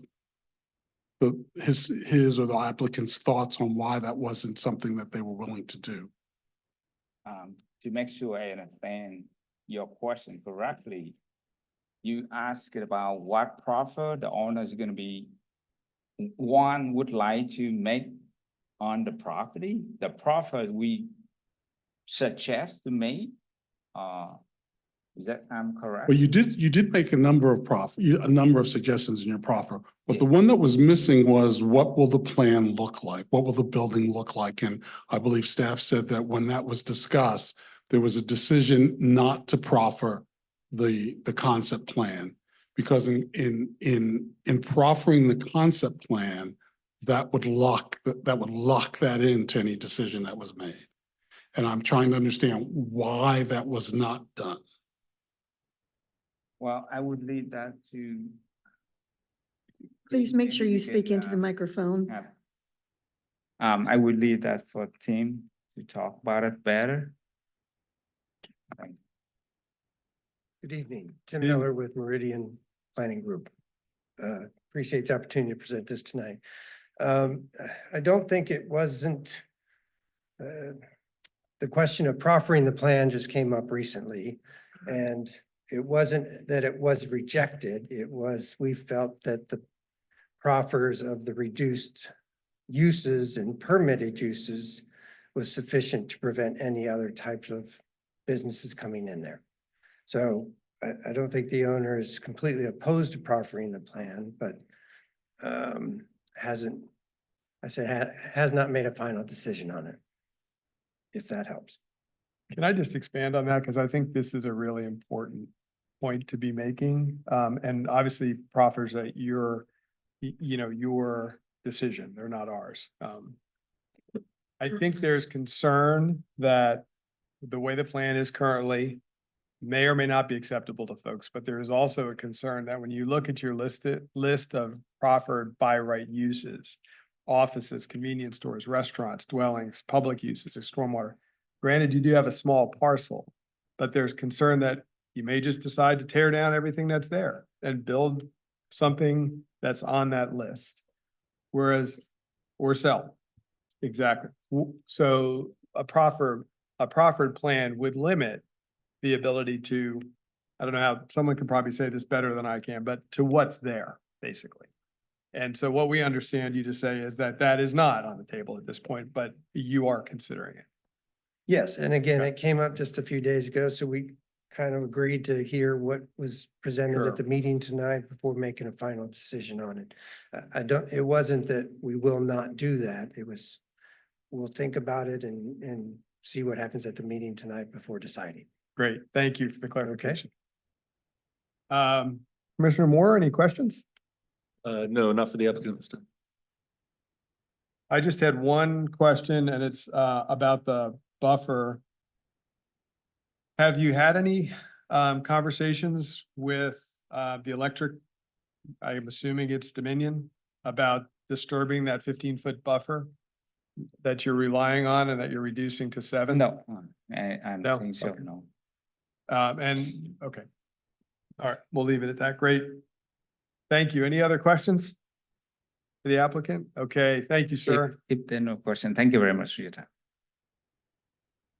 his or the applicant's thoughts on why that wasn't something that they were willing to do. To make sure I understand your question correctly, you asked about what profit the owner is gonna be, one would like to make on the property, the profit we suggest to make, is that I'm correct? Well, you did make a number of suggestions in your proffer, but the one that was missing was, what will the plan look like? What will the building look like? And I believe staff said that when that was discussed, there was a decision not to proffer the concept plan. Because in proffering the concept plan, that would lock that into any decision that was made. And I'm trying to understand why that was not done. Well, I would leave that to. Please make sure you Because, speak into the microphone. I would leave that for Tim to talk about it better. Good evening. Tim Good evening. Miller with Meridian Planning Group. Appreciate the opportunity to present this tonight. I don't think it wasn't, the question of proffering the plan just came up recently. And it wasn't that it was rejected. It was, we felt that the proffers of the reduced uses and permitted uses was sufficient to prevent any other types of businesses coming in there. So I don't think the owner is completely opposed to proffering the plan, but has not made a final decision on it, if that helps. Can I just expand on that? Because I think this is a really important point to be making. And obviously proffers at your decision, they're not ours. I think there's concern that the way the plan is currently may or may not be acceptable to folks, but there is also a concern that when you look at your list of proffered by right uses, offices, convenience stores, restaurants, dwellings, public uses, and stormwater. Granted, you do have a small parcel, but there's concern that you may just decide to tear down everything that's there and build something that's on that list. Whereas, or sell. Exactly. So a proffered plan would limit the ability to, I don't know how, someone could probably say this better than I can, but to what's there, basically. And so what we understand you to say is that that is not on the table at this point, but you are considering it. Yes, and again, Okay. it came up just a few days ago, so we kind of agreed to hear what was presented Sure. at the meeting tonight before making a final decision on it. It wasn't that we will not do that. It was, we'll think about it and see what happens at the meeting tonight before deciding. Great. Thank you for the clarification. Commissioner Moore, any questions? No, not for the applicant this time. I just had one question, and it's about the buffer. Have you had any conversations with the electric, I'm assuming it's Dominion, about disturbing that 15-foot buffer that you're relying on and that you're reducing to 7? No, I'm No? saying so, Okay. no. Okay. All right, we'll leave it at that. Great. Thank you. Any other questions for the applicant? Okay, thank you, sir. If there are no question, thank you very much for your time.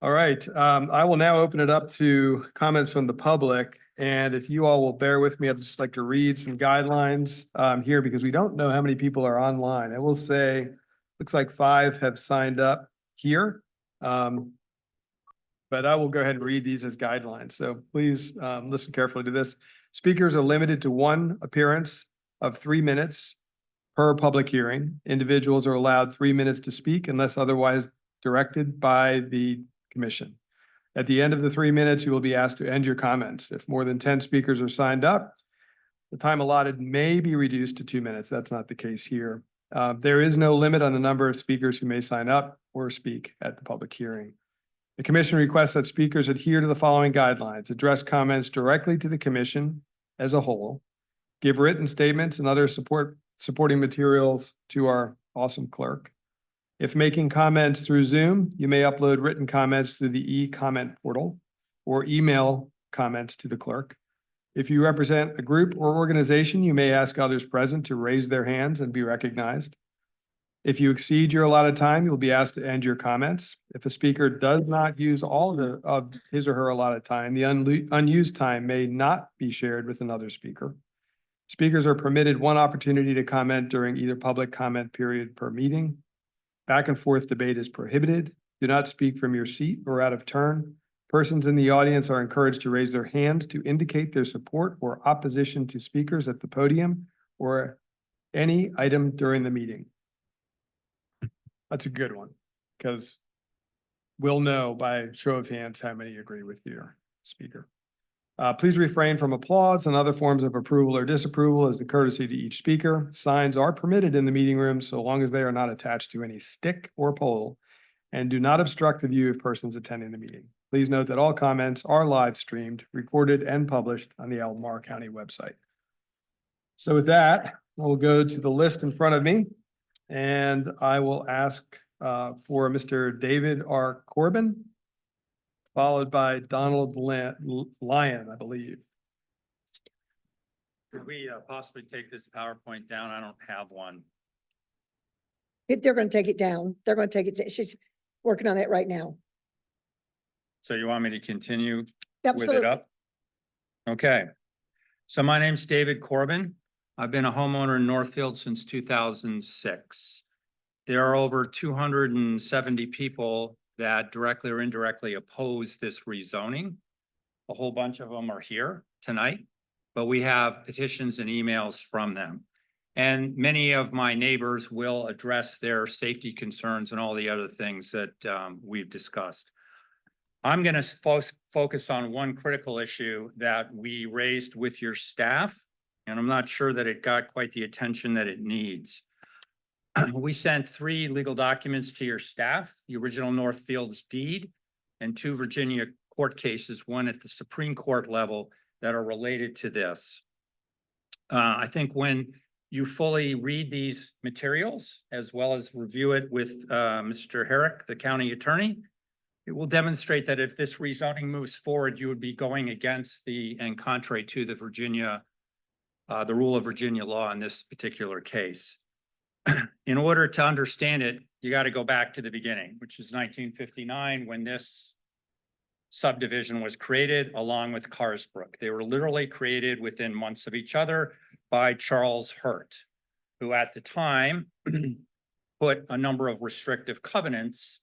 All right, I will now open it up to comments from the public. And if you all will bear with me, I'd just like to read some guidelines here because we don't know how many people are online. I will say, looks like 5 have signed up here. But but I will go ahead and read these as guidelines. So please listen carefully to this. Speakers are limited to one appearance of 3 minutes per public hearing. Individuals are allowed 3 minutes to speak unless otherwise directed by the commission. At the end of the 3 minutes, you will be asked to end your comments. If more than 10 speakers are signed up, the time allotted may be reduced to 2 minutes. That's not the case here. There is no limit on the number of speakers who may sign up or speak at the public hearing. The commission requests that speakers adhere to the following guidelines: address comments directly to the commission as a whole, give written statements and other supporting materials to our awesome clerk. If making comments through Zoom, you may upload written comments through the e-comment portal or email comments to the clerk. If you represent a group or organization, you may ask others present to raise their hands and be recognized. If you exceed your allotted time, you'll be asked to end your comments. If a speaker does not use all of his or her allotted time, the unused time may not be shared with another speaker. Speakers are permitted one opportunity to comment during either public comment period per meeting. Back and forth debate is prohibited. Do not speak from your seat or out of turn. Persons in the audience are encouraged to raise their hands to indicate their support or opposition to speakers at the podium or any item during the meeting. That's a good one, because we'll know by show of hands how many agree with your speaker. Please refrain from applause and other forms of approval or disapproval as the courtesy to each speaker. Signs are permitted in the meeting room so long as they are not attached to any stick or pole and do not obstruct the view of persons attending the meeting. Please note that all comments are live streamed, recorded, and published on the Albemarle County website. So with that, we'll go to the list in front of me, and I will ask for Mr. David R. Corbin, followed by Donald Lyon, I believe. Could we possibly take this PowerPoint down? I don't have one. They're going to take it down. They're going to take it. She's working on that right now. So you want me to continue with it Absolutely. up? Okay. So my name's David Corbin. I've been a homeowner in Northfield since 2006. There are over 270 people that directly or indirectly oppose this rezoning. A whole bunch of them are here tonight, but we have petitions and emails from them. And many of my neighbors will address their safety concerns and all the other things that we've discussed. I'm going to focus on one critical issue that we raised with your staff, and I'm not sure that it got quite the attention that it needs. We sent 3 legal documents to your staff, the original Northfield's deed and 2 Virginia court cases, one at the Supreme Court level, that are related to this. I think when you fully read these materials, as well as review it with Mr. Herrick, the county attorney, it will demonstrate that if this rezoning moves forward, you would be going against and contrary to the the rule of Virginia law in this particular case. In order to understand it, you got to go back to the beginning, which is 1959, when this subdivision was created along with Carsbrook. They were literally created within months of each other by Charles Hurt, who at the time put a number of restrictive covenants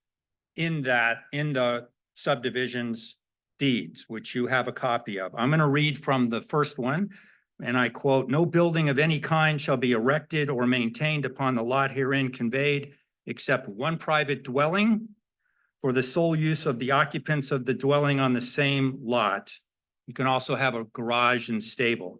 in the subdivision's deeds, which you have a copy of. I'm going to read from the first one, and I quote, "No building of any kind shall be erected or maintained upon the lot herein conveyed, except one private dwelling for the sole use of the occupants of the dwelling on the same lot. You can also have a garage and stable."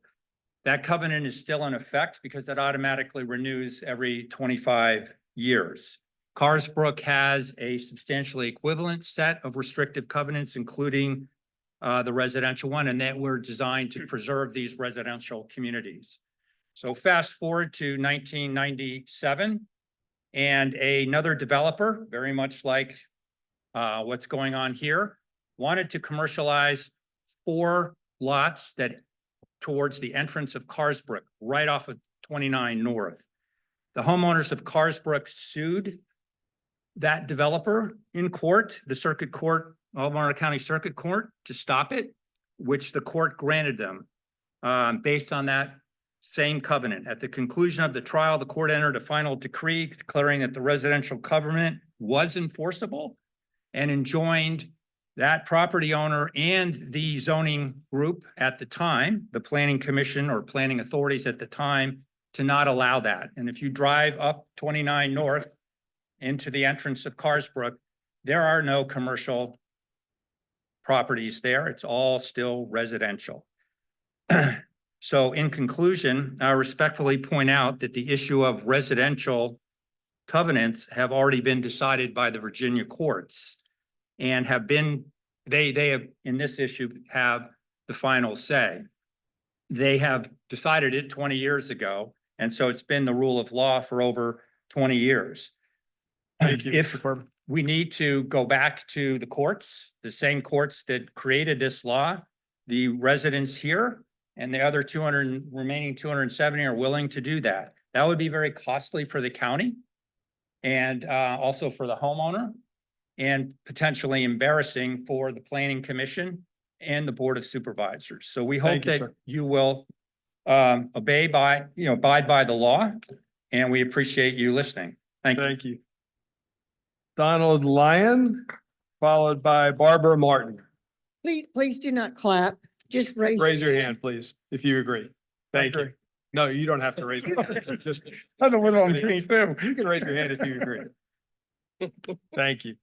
That covenant is still in effect because it automatically renews every 25 years. Carsbrook has a substantially equivalent set of restrictive covenants, including the residential one, and that were designed to preserve these residential communities. So fast forward to 1997, and another developer, very much like what's going on here, wanted to commercialize 4 lots that towards the entrance of Carsbrook, right off of 29 North. The homeowners of Carsbrook sued that developer in court, the circuit court, Albemarle County Circuit Court, to stop it, which the court granted them based on that same covenant. At the conclusion of the trial, the court entered a final decree declaring that the residential covenant was enforceable and enjoined that property owner and the zoning group at the time, the planning commission or planning authorities at the time, to not allow that. And if you drive up 29 North into the entrance of Carsbrook, there are no commercial properties there. It's all still residential. So in conclusion, I respectfully point out that the issue of residential covenants have already been decided by the Virginia courts and have been, they have, in this issue, have the final say. They have decided it 20 years ago, and so it's been the rule of law for over 20 years. Thank you, Mr. If Corbin. we need to go back to the courts, the same courts that created this law, the residents here and the other remaining 270 are willing to do that. That would be very costly for the county and also for the homeowner, and potentially embarrassing for the planning commission and the board of supervisors. So we hope Thank you, that sir. you will abide by the law, and we appreciate you listening. Thank you. Thank you. Donald Lyon, followed by Barbara Martin. Please do not clap. Just raise. Raise your hand, please, if you agree. Thank you. No, you don't have to raise your hand. Just, I don't know what I'm doing too. you can raise your hand if you agree. Thank you.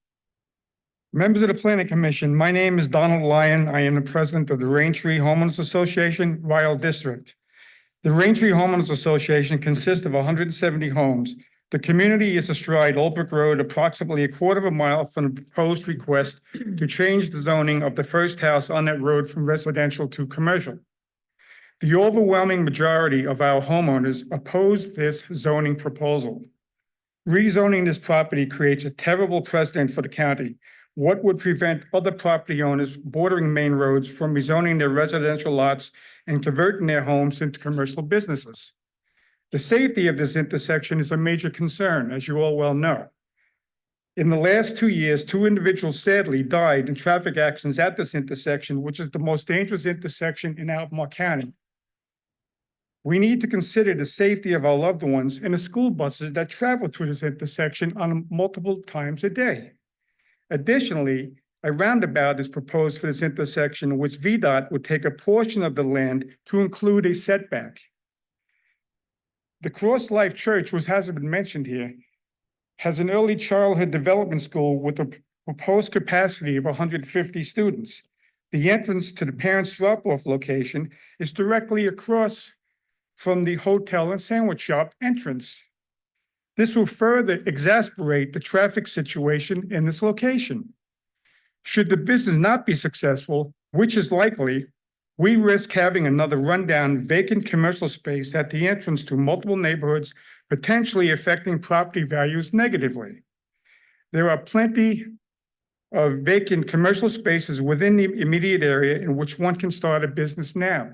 Members of the Planning Commission, my name is Donald Lyon. I am the president of the Raintree Homeowners Association, Ryle District. The Raintree Homeowners Association consists of 170 homes. The community is astride Old Brick Road, approximately a quarter of a mile from the proposed request to change the zoning of the first house on that road from residential to commercial. The overwhelming majority of our homeowners oppose this zoning proposal. Rezoning this property creates a terrible precedent for the county. What would prevent other property owners bordering main roads from rezoning their residential lots and converting their homes into commercial businesses? The safety of this intersection is a major concern, as you all well know. In the last 2 years, 2 individuals sadly died in traffic accidents at this intersection, which is the most dangerous intersection in Albemarle County. We need to consider the safety of our loved ones and the school buses that travel through this intersection on multiple times a day. Additionally, a roundabout is proposed for this intersection, which VDOT would take a portion of the land to include a setback. The Cross Life Church, which hasn't been mentioned here, has an early childhood development school with a proposed capacity of 150 students. The entrance to the parents' drop-off location is directly across from the hotel and sandwich shop entrance. This will further exacerbate the traffic situation in this location. Should the business not be successful, which is likely, we risk having another rundown vacant commercial space at the entrance to multiple neighborhoods, potentially affecting property values negatively. There are plenty of vacant commercial spaces within the immediate area in which one can start a business now.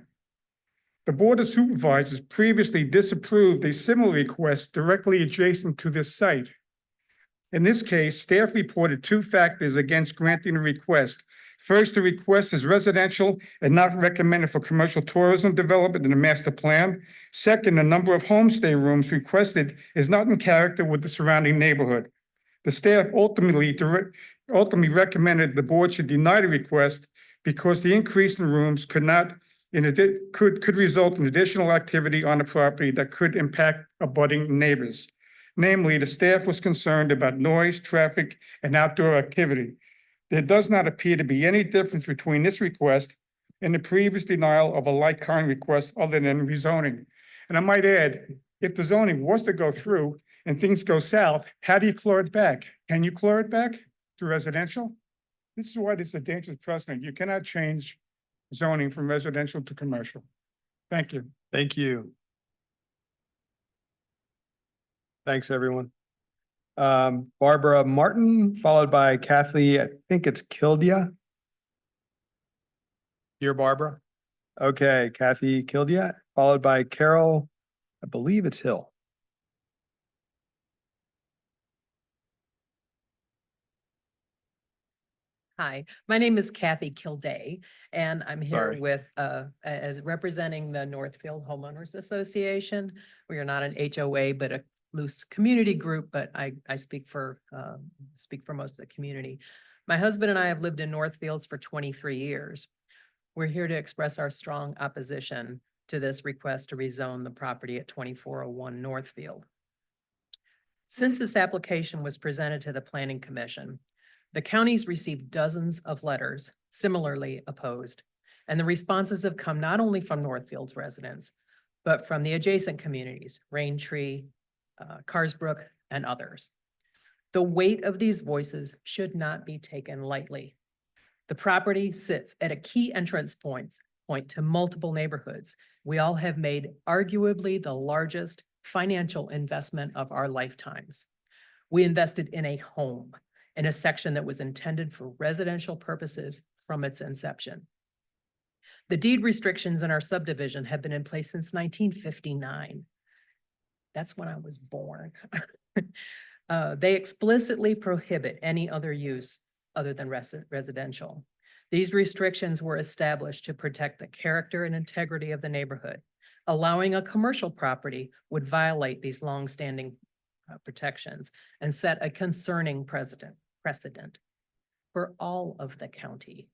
The Board of Supervisors previously disapproved a similar request directly adjacent to this site. In this case, staff reported 2 factors against granting the request. First, the request is residential and not recommended for commercial tourism development in the master plan. Second, the number of homestay rooms requested is not in character with the surrounding neighborhood. The staff ultimately recommended the board should deny the request because the increase in rooms could result in additional activity on the property that could impact abutting neighbors. Namely, the staff was concerned about noise, traffic, and outdoor activity. There does not appear to be any difference between this request and the previous denial of a like-kind request other than rezoning. And I might add, if the zoning was to go through and things go south, how do you claw it back? Can you claw it back to residential? This is why this is a dangerous precedent. You cannot change zoning from residential to commercial. Thank you. Thank you. Thanks, everyone. Barbara Martin, followed by Kathy, I think it's Kildia. Here, Barbara. Okay, Kathy Kildia, followed by Carol, I believe it's Hill. Hi, my name is Kathy Kilday, and I'm here Sorry. with, as representing the Northfield Homeowners Association. We are not an HOA, but a loose community group, but I speak for most of the community. My husband and I have lived in Northfields for 23 years. We're here to express our strong opposition to this request to rezone the property at 2401 Northfield. Since this application was presented to the Planning Commission, the counties received dozens of letters similarly opposed, and the responses have come not only from Northfield's residents, but from the adjacent communities, Raintree, Carsbrook, and others. The weight of these voices should not be taken lightly. The property sits at a key entrance point to multiple neighborhoods. We all have made arguably the largest financial investment of our lifetimes. We invested in a home in a section that was intended for residential purposes from its inception. The deed restrictions in our subdivision have been in place since 1959. That's when I was born. They explicitly prohibit any other use other than residential. These restrictions were established to protect the character and integrity of the neighborhood. Allowing a commercial property would violate these longstanding protections and set a concerning precedent for all of the county.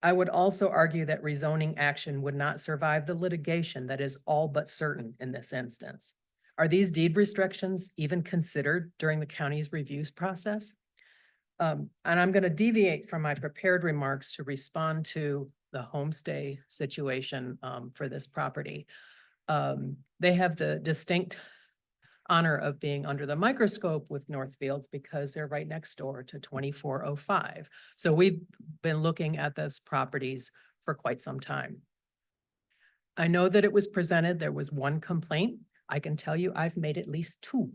I would also argue that rezoning action would not survive the litigation that is all but certain in this instance. Are these deed restrictions even considered during the county's reviews process? And I'm going to deviate from my prepared remarks to respond to the homestay situation for this property. They have the distinct honor of being under the microscope with Northfields because they're right next door to 2405. So we've been looking at those properties for quite some time. I know that it was presented, there was one complaint. I can tell you I've made at least two.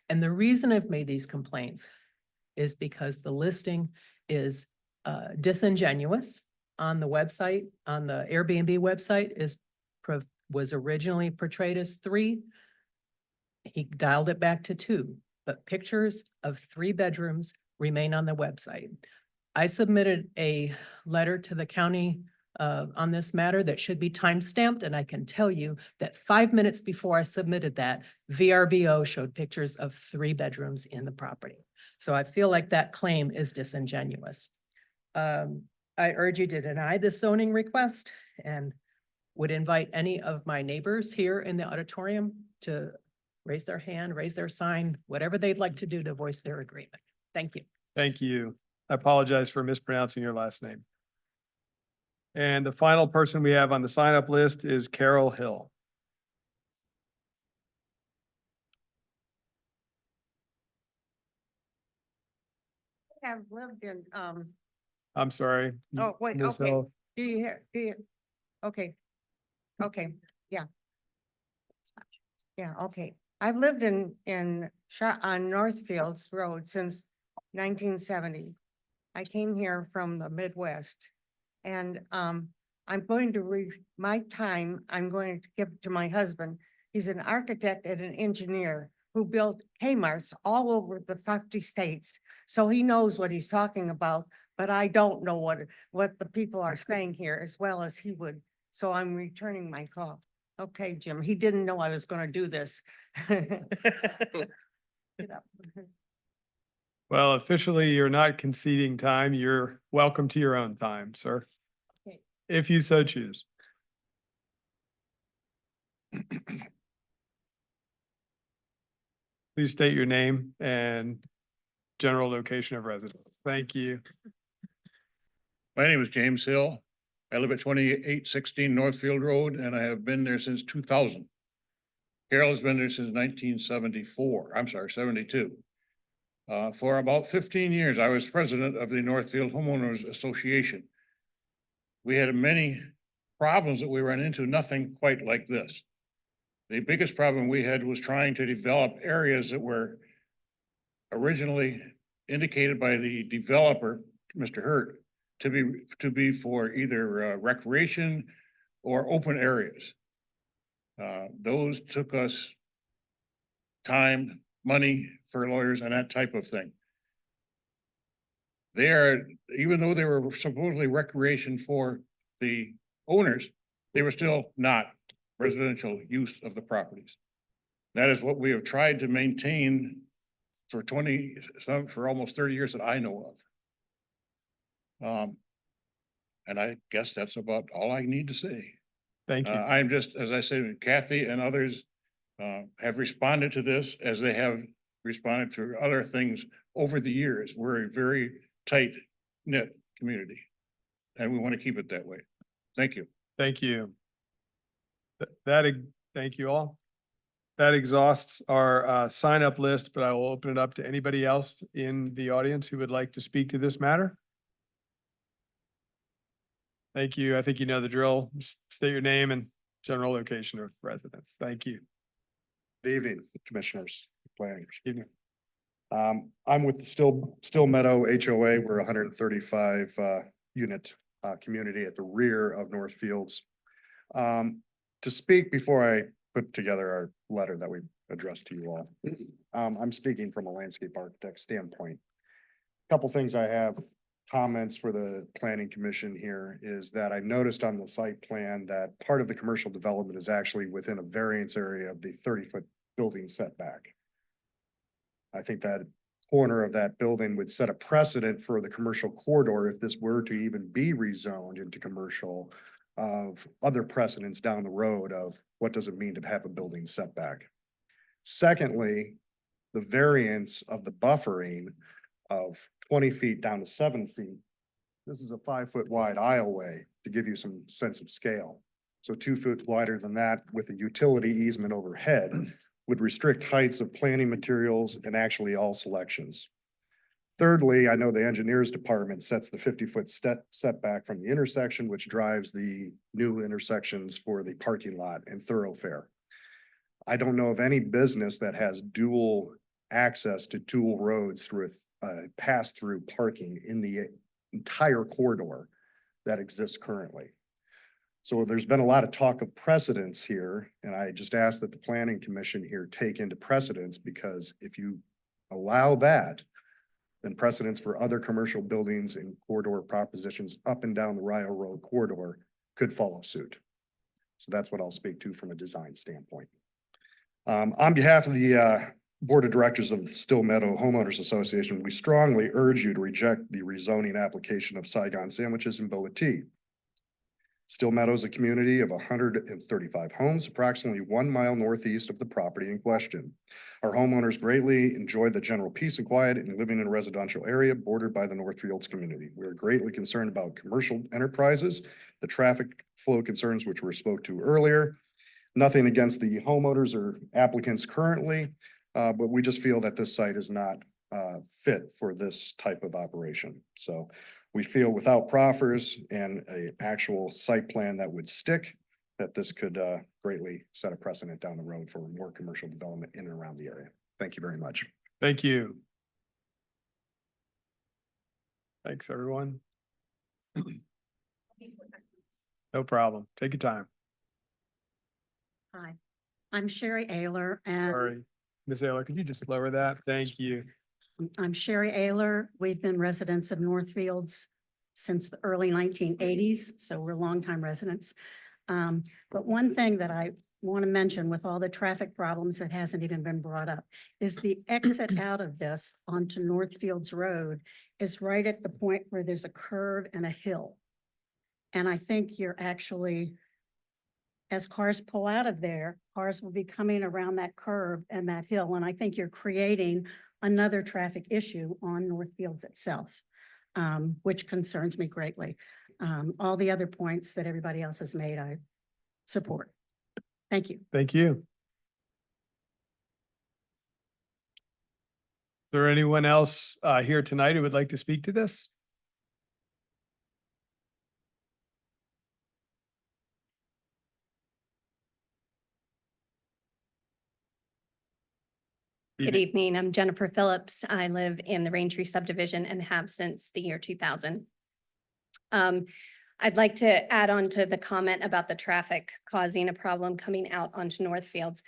And the reason I've made these complaints is because the listing is disingenuous on the website, on the Airbnb website was originally portrayed as 3. He dialed it back to 2, but pictures of 3 bedrooms remain on the website. I submitted a letter to the county on this matter that should be time-stamped, and I can tell you that 5 minutes before I submitted that, VRBO showed pictures of 3 bedrooms in the property. So I feel like that claim is disingenuous. I urge you to deny this zoning request and would invite any of my neighbors here in the auditorium to raise their hand, raise their sign, whatever they'd like to do to voice their agreement. Thank you. Thank you. I apologize for mispronouncing your last name. And the final person we have on the sign-up list is Carol Hill. I've lived in, I'm sorry. oh, wait, Ms. okay. Hill. Do you hear, okay. Okay, yeah. Yeah, okay. I've lived on Northfields Road since 1970. I came here from the Midwest. And, I'm going to my time, I'm going to give to my husband. He's an architect and an engineer who built Kmart's all over the 50 states. So he knows what he's talking about, but I don't know what the people are saying here as well as he would. So I'm returning my call. Okay, Jim, he didn't know I was going to do this. Get up. Well, officially, you're not conceding time. You're welcome to your own time, sir. Okay. If you so choose. Please state your name and general location of residence. Thank you. My name is James Hill. I live at 2816 Northfield Road, and I have been there since 2000. Carol has been there since 72. For about 15 years, I was president of the Northfield Homeowners Association. We had many problems that we ran into, nothing quite like this. The biggest problem we had was trying to develop areas that were originally indicated by the developer, Mr. Hurt, to be for either recreation or open areas. Those took us time, money for lawyers and that type of thing. They are, even though they were supposedly recreation for the owners, they were still not residential use of the properties. That is what we have tried to maintain for for almost 30 years that I know of. And I guess that's about all I need to say. Thank you. I'm just, as I said, Kathy and others have responded to this as they have responded to other things over the years. We're a very tight knit community. And we want to keep it that way. Thank you. Thank you. Thank you all. That exhausts our sign up list, but I will open it up to anybody else in the audience who would like to speak to this matter. Thank you. I think you know the drill. Just state your name and general location of residence. Thank you. Good evening, commissioners, planners. Evening. I'm with the Still Meadow HOA. We're a 135 unit community at the rear of Northfields. To speak before I put together our letter that we addressed to you all, I'm speaking from a landscape architect standpoint. Couple things I have comments for the planning commission here is that I noticed on the site plan that part of the commercial development is actually within a variance area of the 30-foot building setback. I think that corner of that building would set a precedent for the commercial corridor if this were to even be rezoned into commercial, of other precedents down the road of what does it mean to have a building setback. Secondly, the variance of the buffering of 20 feet down to 7 feet. This is a 5-foot wide aisleway to give you some sense of scale. So 2 foot wider than that with a utility easement overhead would restrict heights of planting materials and actually all selections. Thirdly, I know the engineers department sets the 50-foot setback from the intersection, which drives the new intersections for the parking lot and thoroughfare. I don't know of any business that has dual access to dual roads through a pass-through parking in the entire corridor that exists currently. So there's been a lot of talk of precedents here, and I just ask that the planning commission here take into precedence, because if you allow that, then precedents for other commercial buildings and corridor propositions up and down the Rio Road corridor could follow suit. So that's what I'll speak to from a design standpoint. On behalf of the Board of Directors of the Still Meadow Homeowners Association, we strongly urge you to reject the rezoning application of Saigon Sandwiches and Boa Tea. Still Meadow is a community of 135 homes, approximately 1 mile northeast of the property in question. Our homeowners greatly enjoy the general peace and quiet in living in a residential area bordered by the Northfields community. We are greatly concerned about commercial enterprises, the traffic flow concerns which were spoke to earlier. Nothing against the homeowners or applicants currently, but we just feel that this site is not fit for this type of operation. So we feel without proffers and an actual site plan that would stick, that this could greatly set a precedent down the road for more commercial development in and around the area. Thank you very much. Thank you. Thanks, everyone. No problem. Take your time. Hi, I'm Sherry Ayler, and Sorry. Ms. Ayler, could you just lower that? Thank you. I'm Sherry Ayler. We've been residents of Northfields since the early 1980s, so we're longtime residents. But one thing that I want to mention with all the traffic problems that hasn't even been brought up is the exit out of this onto Northfields Road is right at the point where there's a curve and a hill. And I think you're actually, as cars pull out of there, cars will be coming around that curve and that hill. And I think you're creating another traffic issue on Northfields itself, which concerns me greatly. All the other points that everybody else has made, I support. Thank you. Thank you. Is there anyone else here tonight who would like to speak to this? Good evening. I'm Jennifer Phillips. I live in the Raintree subdivision and have since the year 2000. I'd like to add on to the comment about the traffic causing a problem coming out onto Northfields.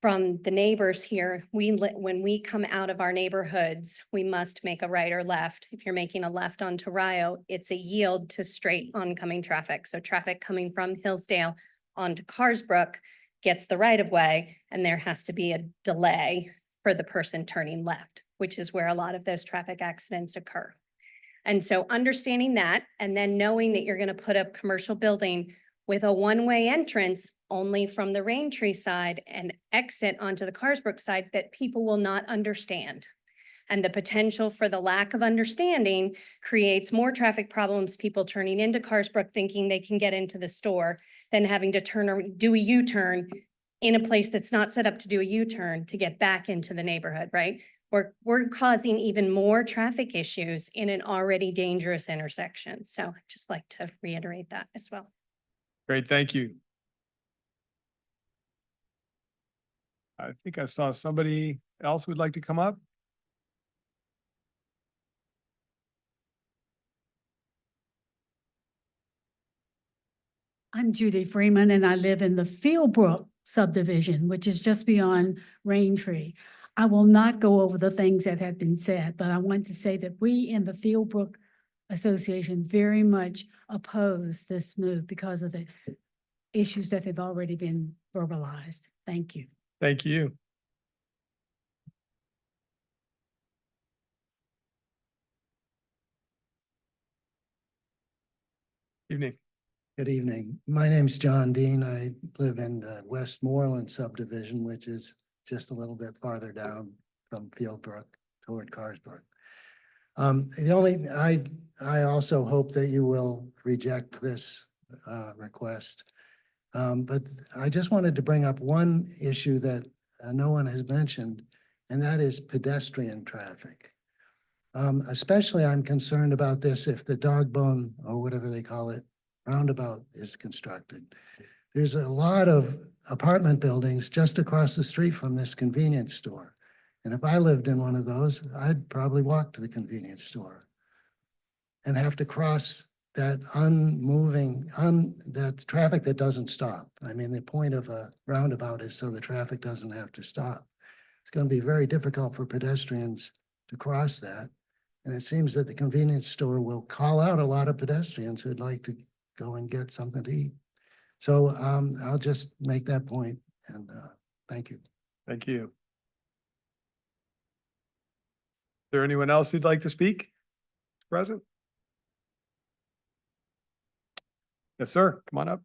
From the neighbors here, when we come out of our neighborhoods, we must make a right or left. If you're making a left onto Rio, it's a yield to straight oncoming traffic. So traffic coming from Hillsdale onto Carsbrook gets the right of way, and there has to be a delay for the person turning left, which is where a lot of those traffic accidents occur. And so understanding that, and then knowing that you're gonna put a commercial building with a one-way entrance only from the Raintree side and exit onto the Carsbrook side, that people will not understand. And the potential for the lack of understanding creates more traffic problems, people turning into Carsbrook thinking they can get into the store, than having to do a U-turn in a place that's not set up to do a U-turn to get back into the neighborhood, right? We're causing even more traffic issues in an already dangerous intersection. So I'd just like to reiterate that as well. Great, thank you. I think I saw somebody else who'd like to come up. I'm Judy Freeman and I live in the Fieldbrook subdivision, which is just beyond Raintree. I will not go over the things that have been said, but I want to say that we in the Fieldbrook Association very much oppose this move because of the issues that have already been verbalized. Thank you. Thank you. Evening. Good evening. My name's John Dean. I live in the Westmoreland subdivision, which is just a little bit farther down from Fieldbrook toward Carsbrook. I also hope that you will reject this request. But I just wanted to bring up one issue that no one has mentioned, and that is pedestrian traffic. Especially I'm concerned about this if the dog bone or whatever they call it, roundabout is constructed. There's a lot of apartment buildings just across the street from this convenience store. And if I lived in one of those, I'd probably walk to the convenience store and have to cross that that traffic that doesn't stop. I mean, the point of a roundabout is so the traffic doesn't have to stop. It's going to be very difficult for pedestrians to cross that. And it seems that the convenience store will call out a lot of pedestrians who'd like to go and get something to eat. So I'll just make that point and thank you. Thank you. Is there anyone else who'd like to speak? Present? Yes, sir. Come on up.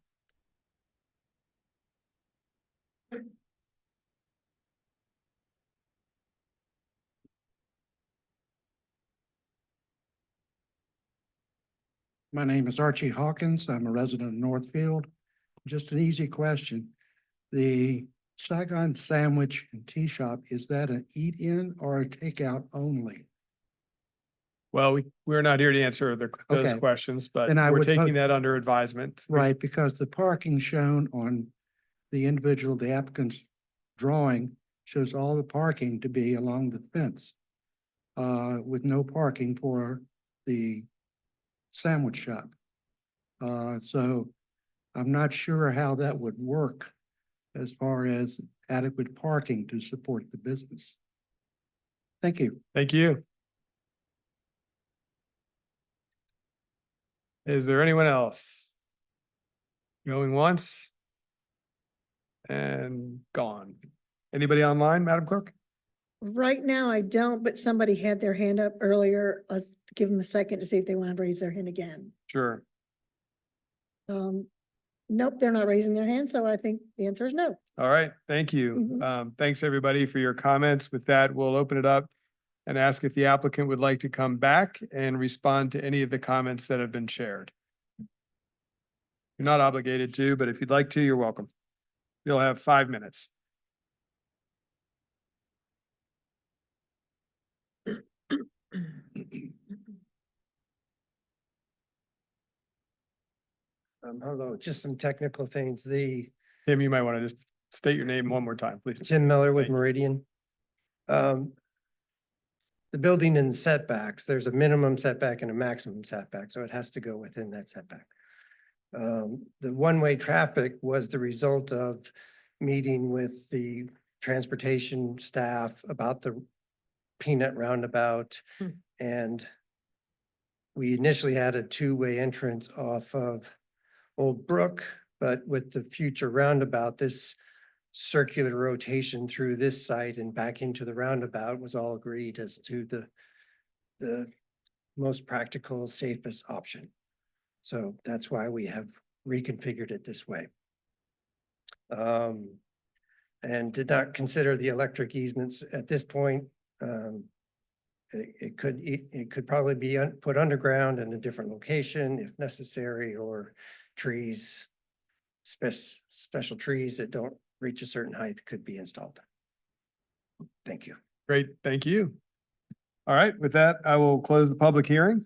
My name is Archie Hawkins. I'm a resident of Northfield. Just an easy question. The Saigon Sandwich and Tea Shop, is that an eat-in or a takeout only? Well, we're not here to answer those Okay. questions, but Then I we're would taking vote- that under advisement. Right, because the parking shown on the applicant's drawing shows all the parking to be along the fence with no parking for the sandwich shop. So I'm not sure how that would work as far as adequate parking to support the business. Thank you. Thank you. Is there anyone else? Going once? And gone. Anybody online, Madam Clerk? Right now, I don't, but somebody had their hand up earlier. Let's give them a second to see if they want to raise their hand again. Sure. Nope, they're not raising their hand, so I think the answer is no. All right, thank you. Thanks, everybody, for your comments. With that, we'll open it up and ask if the applicant would like to come back and respond to any of the comments that have been shared. You're not obligated to, but if you'd like to, you're welcome. You'll have 5 minutes. Hello, just some technical things. Tim, you might want to just state your name one more time, please. Tim Miller with Thank you. Meridian. The building and setbacks, there's a minimum setback and a maximum setback, so it has to go within that setback. The one-way traffic was the result of meeting with the transportation staff about the peanut roundabout. And we initially had a two-way entrance off of Old Brook, but with the future roundabout, this circular rotation through this site and back into the roundabout was all agreed as to the most practical, safest option. So that's why we have reconfigured it this way. And did not consider the electric easements at this point. It could probably be put underground in a different location if necessary, or trees, special trees that don't reach a certain height could be installed. Thank you. Great, thank you. All right, with that, I will close the public hearing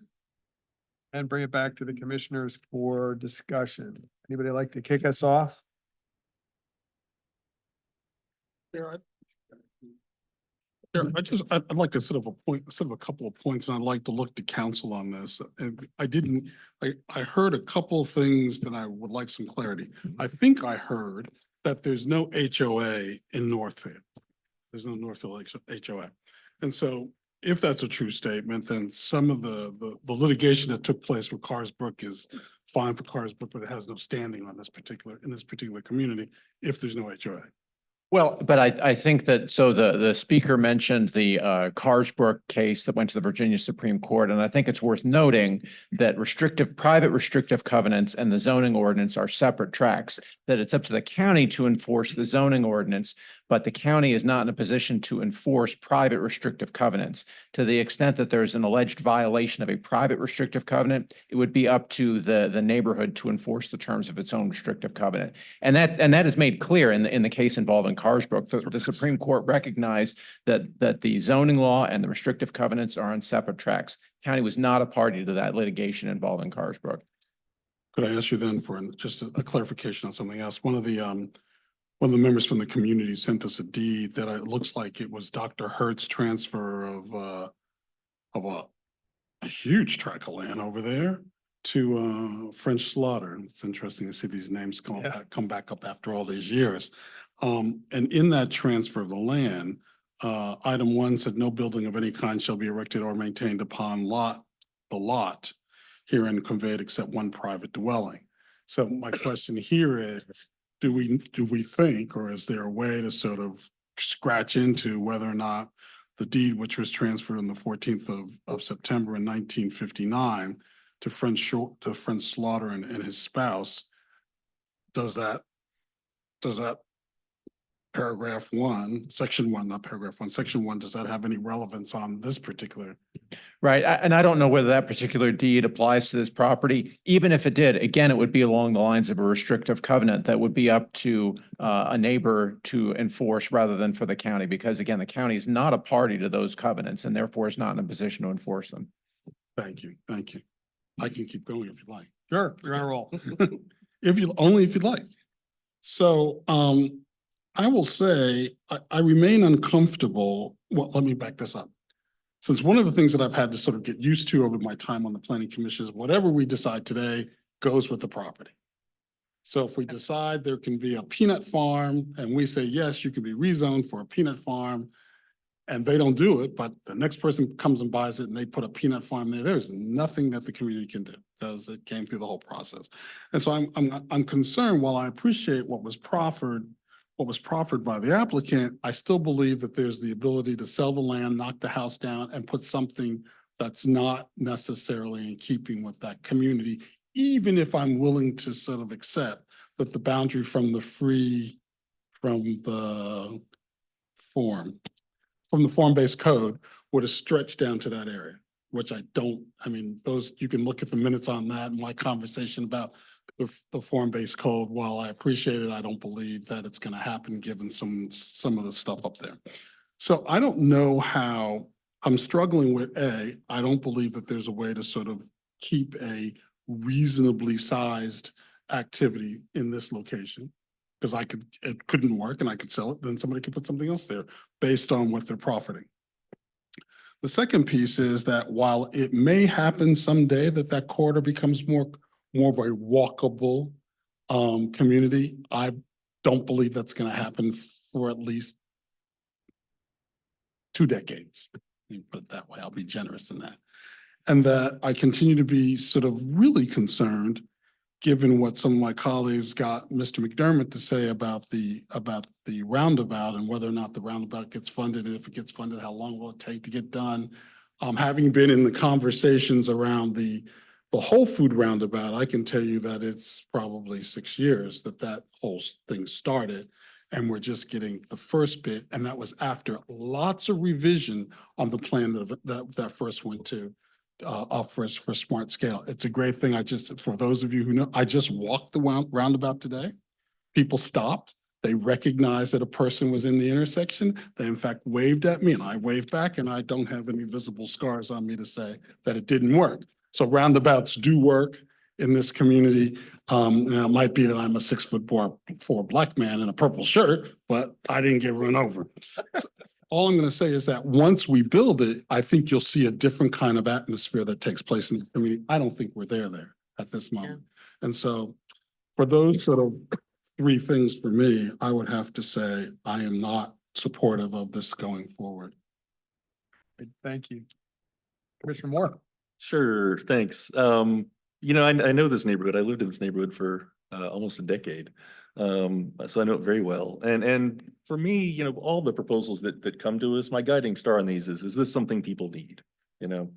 and bring it back to the commissioners for discussion. Anybody like to kick us off? I'd like to sort of a couple of points, and I'd like to look to council on this. And I heard a couple of things that I would like some clarity. I think I heard that there's no HOA in Northfield. There's no Northfield HOA. And so if that's a true statement, then some of the litigation that took place with Carsbrook is fine for Carsbrook, but it has no standing on in this particular community if there's no HOA. Well, but I think that, so the speaker mentioned the Carsbrook case that went to the Virginia Supreme Court, and I think it's worth noting that private restrictive covenants and the zoning ordinance are separate tracks, that it's up to the county to enforce the zoning ordinance, but the county is not in a position to enforce private restrictive covenants. To the extent that there's an alleged violation of a private restrictive covenant, it would be up to the neighborhood to enforce the terms of its own restrictive covenant. And that is made clear in the case involving Carsbrook. The Supreme Court recognized that the zoning law and the restrictive covenants are on separate tracks. County was not a party to that litigation involving Carsbrook. Could I ask you then for just a clarification on something else? One of the members from the community sent us a deed that it looks like it was Dr. Hurt's transfer of a huge tract of land over there to French Slaughter. And it's interesting to see these names come back up after all these years. And in that transfer of the land, item 1 said no building of any kind shall be erected or maintained upon the lot herein conveyed except one private dwelling. So my question here is, do we think, or is there a way to sort of scratch into whether or not the deed, which was transferred on the 14th of September in 1959 to French Slaughter and his spouse, does that paragraph 1, section 1, not paragraph 1, section 1, does that have any relevance on this particular? Right. And I don't know whether that particular deed applies to this property. Even if it did, again, it would be along the lines of a restrictive covenant that would be up to a neighbor to enforce rather than for the county, because again, the county is not a party to those covenants and therefore is not in a position to enforce them. Thank you. Thank you. I can keep going if you like. Sure, you're on a roll. If you'd like. So, I will say, I remain uncomfortable. Well, let me back this up. Since one of the things that I've had to sort of get used to over my time on the planning commission is whatever we decide today goes with the property. So if we decide there can be a peanut farm and we say, yes, you can be rezoned for a peanut farm, and they don't do it, but the next person comes and buys it and they put a peanut farm there, there's nothing that the community can do because it came through the whole process. And so I'm concerned, while I appreciate what was proffered by the applicant, I still believe that there's the ability to sell the land, knock the house down, and put something that's not necessarily in keeping with that community, even if I'm willing to sort of accept that the boundary from the form-based code would have stretched down to that area, which you can look at the minutes on that, my conversation about the form-based code. While I appreciate it, I don't believe that it's going to happen given some of the stuff up there. So I don't know how. I'm struggling with I don't believe that there's a way to sort of keep a reasonably sized activity in this location, because it couldn't work and I could sell it, then somebody could put something else there based on what they're profiting. The second piece is that while it may happen someday that corridor becomes more of a walkable community, I don't believe that's going to happen for at least 2 decades. Let me put it that way. I'll be generous in that. And that I continue to be sort of really concerned, given what some of my colleagues got Mr. McDermott to say about the roundabout and whether or not the roundabout gets funded, and if it gets funded, how long will it take to get done? Having been in the conversations around the whole food roundabout, I can tell you that it's probably 6 years that whole thing started. And we're just getting the first bit, and that was after lots of revision on the plan that first went to for smart scale. It's a great thing. For those of you who know, I just walked the roundabout today. People stopped. They recognized that a person was in the intersection. They in fact waved at me and I waved back, and I don't have any visible scars on me to say that it didn't work. So roundabouts do work in this community. Now it might be that I'm a 6'4" black man in a purple shirt, but I didn't get run over. So all I'm going to say is that once we build it, I think you'll see a different kind of atmosphere that takes place in the community. I don't think we're there at this moment. And so for those sort of 3 things for me, I would have to say I am not supportive of this going forward. Thank you. Commissioner Moore. Sure, thanks. You know, I know this neighborhood. I lived in this neighborhood for almost a decade. So I know it very well. And for me, you know, all the proposals that come to us, my guiding star on these is this something people need? You know,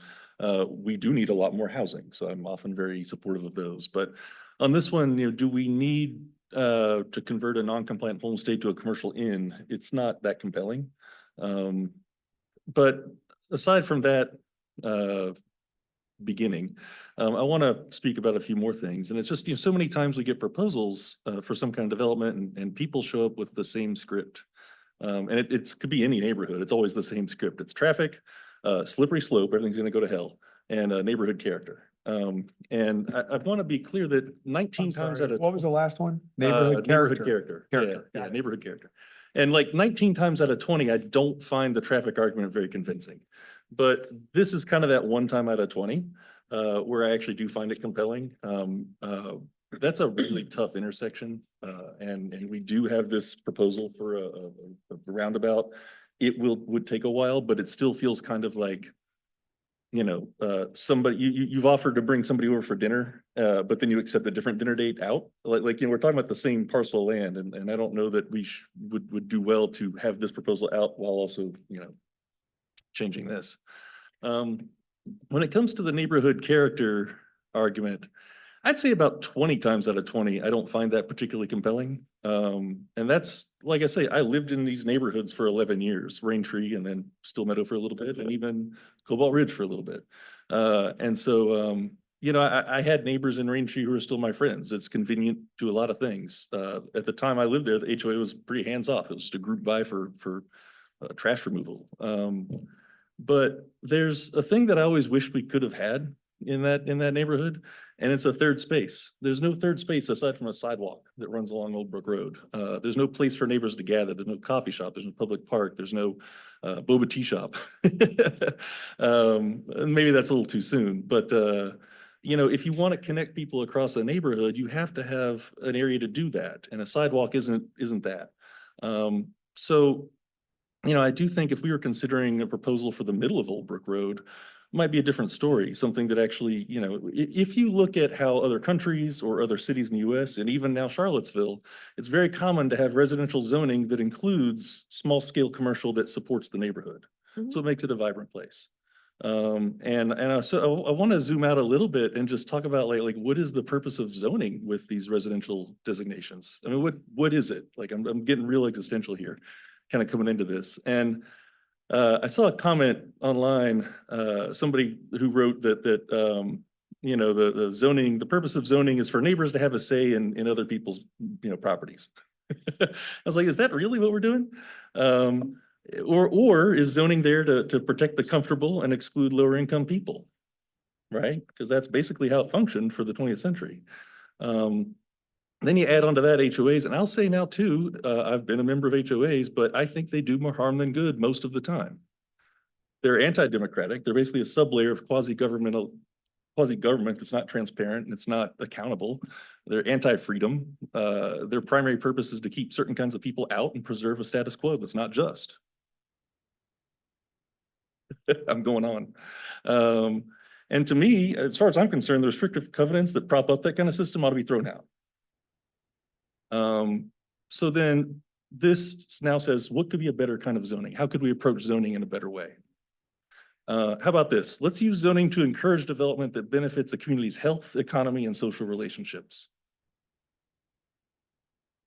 we do need a lot more housing, so I'm often very supportive of those. But on this one, you know, do we need to convert a non-compliant homestay to a commercial inn? It's not that compelling. But aside from that, beginning. I want to speak about a few more things, and it's just, you know, so many times we get proposals for some kind of development, and people show up with the same script. And it could be any neighborhood. It's always the same script. It's traffic, slippery slope, everything's going to go to hell, and a neighborhood character. And I want to be clear that 19 times out of What was the last one? Neighborhood character. Yeah, neighborhood character. And like 19 times out of 20, I don't find the traffic argument very convincing. But this is kind of that 1 time out of 20 where I actually do find it compelling. That's a really tough intersection. And we do have this proposal for a roundabout. It would take a while, but it still feels kind of like, you know, somebody, you've offered to bring somebody over for dinner, but then you accept a different dinner date out. Like, you know, we're talking about the same parcel of land, and I don't know that we would do well to have this proposal out while also, you know, changing this. When it comes to the neighborhood character argument, I'd say about 20 times out of 20, I don't find that particularly compelling. And that's, like I say, I lived in these neighborhoods for 11 years, Raintree, and then Still Meadow for a little bit, and even Cobalt Ridge for a little bit. And so, you know, I had neighbors in Raintree who are still my friends. It's convenient to a lot of things. At the time I lived there, the HOA was pretty hands-off. It was just a group buy for trash removal. But there's a thing that I always wished we could have had in that neighborhood, and it's a third space. There's no third space aside from a sidewalk that runs along Old Brook Road. There's no place for neighbors to gather. There's no coffee shop. There's no public park. There's no boba tea shop. Maybe that's a little too soon, but you know, if you want to connect people across a neighborhood, you have to have an area to do that, and a sidewalk isn't that. So, you know, I do think if we were considering a proposal for the middle of Old Brook Road, might be a different story, something that actually, you know, if you look at how other countries or other cities in the US and even now Charlottesville, it's very common to have residential zoning that includes small scale commercial that supports the neighborhood. So it makes it a vibrant place. So I want to zoom out a little bit and just talk about like what is the purpose of zoning with these residential designations? I mean, what is it? Like I'm getting real existential here, kind of coming into this. And I saw a comment online, somebody who wrote that you know, the purpose of zoning is for neighbors to have a say in other people's, you know, properties. I was like, is that really what we're doing? Or is zoning there to protect the comfortable and exclude lower income people? Right? Because that's basically how it functioned for the 20th century. Then you add on to that HOAs, and I'll say now too, I've been a member of HOAs, but I think they do more harm than good most of the time. They're anti-democratic. They're basically a sub-layer of quasi-government that's not transparent and it's not accountable. They're anti-freedom. Their primary purpose is to keep certain kinds of people out and preserve a status quo that's not just. I'm going on. And to me, as far as I'm concerned, the restrictive covenants that prop up that kind of system ought to be thrown out. So then this now says, what could be a better kind of zoning? How could we approach zoning in a better way? How about this? Let's use zoning to encourage development that benefits a community's health, economy, and social relationships.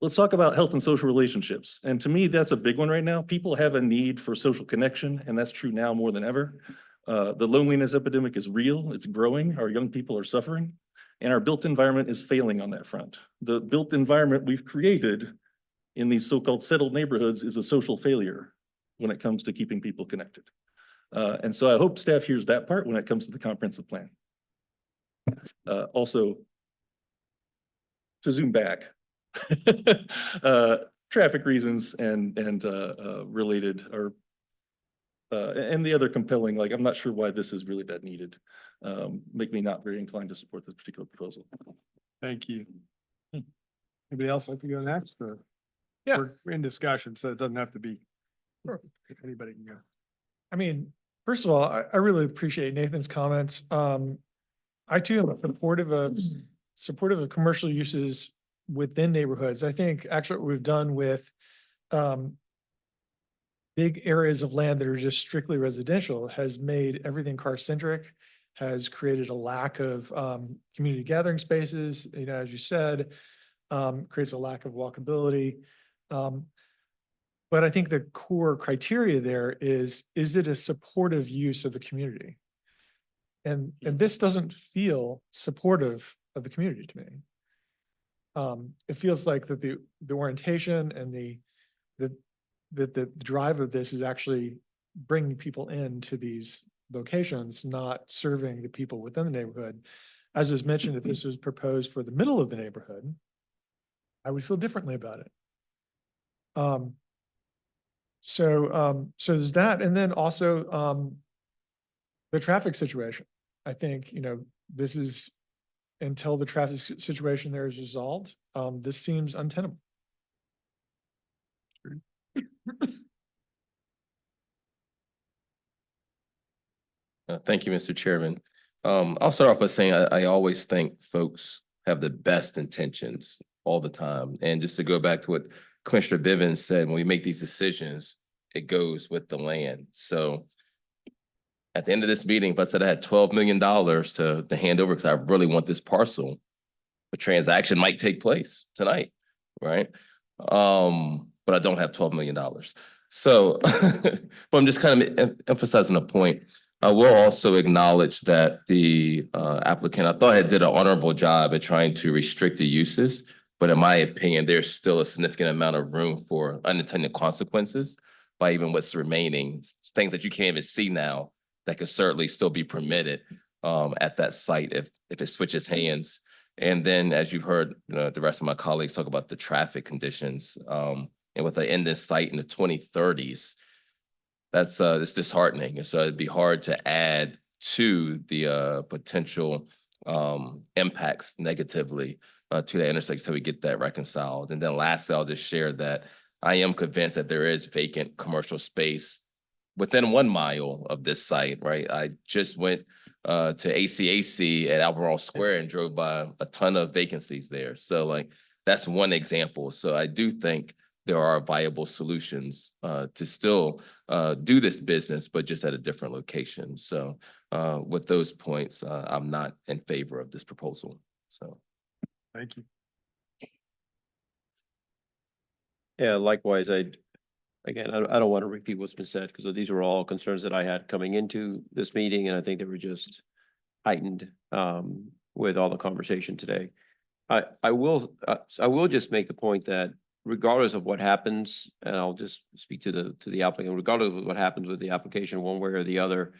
Let's talk about health and social relationships. And to me, that's a big one right now. People have a need for social connection, and that's true now more than ever. The loneliness epidemic is real, it's growing, our young people are suffering, and our built environment is failing on that front. The built environment we've created in these so-called settled neighborhoods is a social failure when it comes to keeping people connected. And so I hope staff hears that part when it comes to the comprehensive plan. Also, to zoom back, traffic reasons and related are and the other compelling, like, I'm not sure why this is really that needed, make me not very inclined to support this particular proposal. Thank you. Anybody else like to go next, or? Yeah. We're in discussion, so it doesn't have to be. If anybody can go. I mean, first of all, I really appreciate Nathan's comments. I too am supportive of commercial uses within neighborhoods. I think actually what we've done with big areas of land that are just strictly residential has made everything car-centric, has created a lack of community gathering spaces, you know, as you said, creates a lack of walkability. But I think the core criteria there is it a supportive use of the community? And this doesn't feel supportive of the community to me. It feels like that the orientation and the drive of this is actually bringing people into these locations, not serving the people within the neighborhood. As was mentioned, if this was proposed for the middle of the neighborhood, I would feel differently about it. So there's that. And then also the traffic situation. I think, you know, this is until the traffic situation there is resolved, this seems untenable. Thank you, Mr. Chairman. I'll start off by saying I always think folks have the best intentions all the time. And just to go back to what Commissioner Bivens said, when we make these decisions, it goes with the land. So at the end of this meeting, if I said I had $12 million to hand over because I really want this parcel, a transaction might take place tonight, right? But I don't have $12 million. So, but I'm just kind of emphasizing a point. I will also acknowledge that the applicant, I thought I did an honorable job at trying to restrict the uses, but in my opinion, there's still a significant amount of room for unintended consequences by even what's remaining, things that you can't even see now that could certainly still be permitted at that site if it switches hands. And then, as you've heard, the rest of my colleagues talk about the traffic conditions, and with the end this site in the 2030s, that's it's disheartening. And so it'd be hard to add to the potential impacts negatively to that intersection so we get that reconciled. And then lastly, I'll just share that I am convinced that there is vacant commercial space within 1 mile of this site, right? I just went to ACAC at Albemarle Square and drove by a ton of vacancies there. So like, that's one example. So I do think there are viable solutions to still do this business, but just at a different location. So with those points, I'm not in favor of this proposal. So. Thank you. Yeah, likewise, I don't want to repeat what's been said because these were all concerns that I had coming into this meeting, and I think they were just heightened with all the conversation today. I will just make the point that regardless of what happens, and I'll just speak to the applicant, regardless of what happens with the application one way or the other,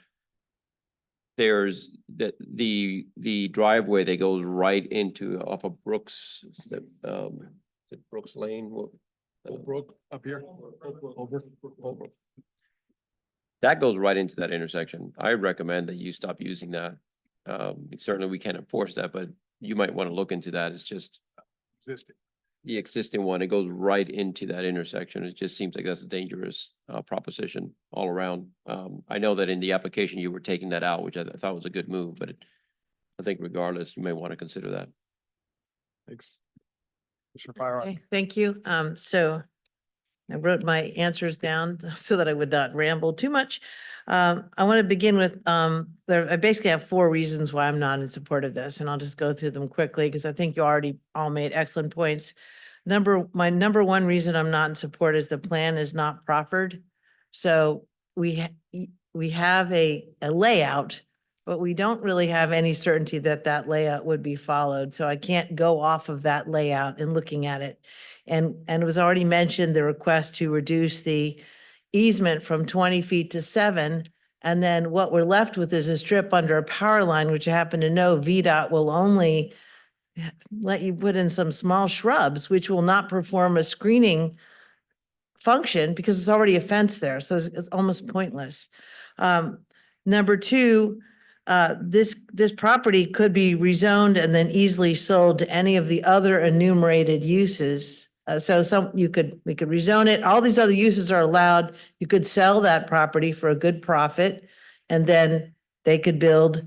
there's the driveway that goes right into off of Brooks, is it Brooks Lane? Brook up here. Over. That goes right into that intersection. I recommend that you stop using that. Certainly we can't enforce that, but you might want to look into that. It's just Existing. the existing one. It goes right into that intersection. It just seems like that's a dangerous proposition all around. I know that in the application you were taking that out, which I thought was a good move, but I think regardless, you may want to consider that. Thanks. Fire on. Okay, thank you. So I wrote my answers down so that I would not ramble too much. I want to begin with, I basically have 4 reasons why I'm not in support of this, and I'll just go through them quickly because I think you already all made excellent points. My number 1 reason I'm not in support is the plan is not proffered. So we have a layout, but we don't really have any certainty that that layout would be followed. So I can't go off of that layout and looking at it. And it was already mentioned, the request to reduce the easement from 20 feet to 7. And then what we're left with is a strip under a power line, which I happen to know VDOT will only let you put in some small shrubs, which will not perform a screening function because it's already a fence there. So it's almost pointless. Number 2, this property could be rezoned and then easily sold to any of the other enumerated uses. So we could rezone it. All these other uses are allowed. You could sell that property for a good profit, and then they could build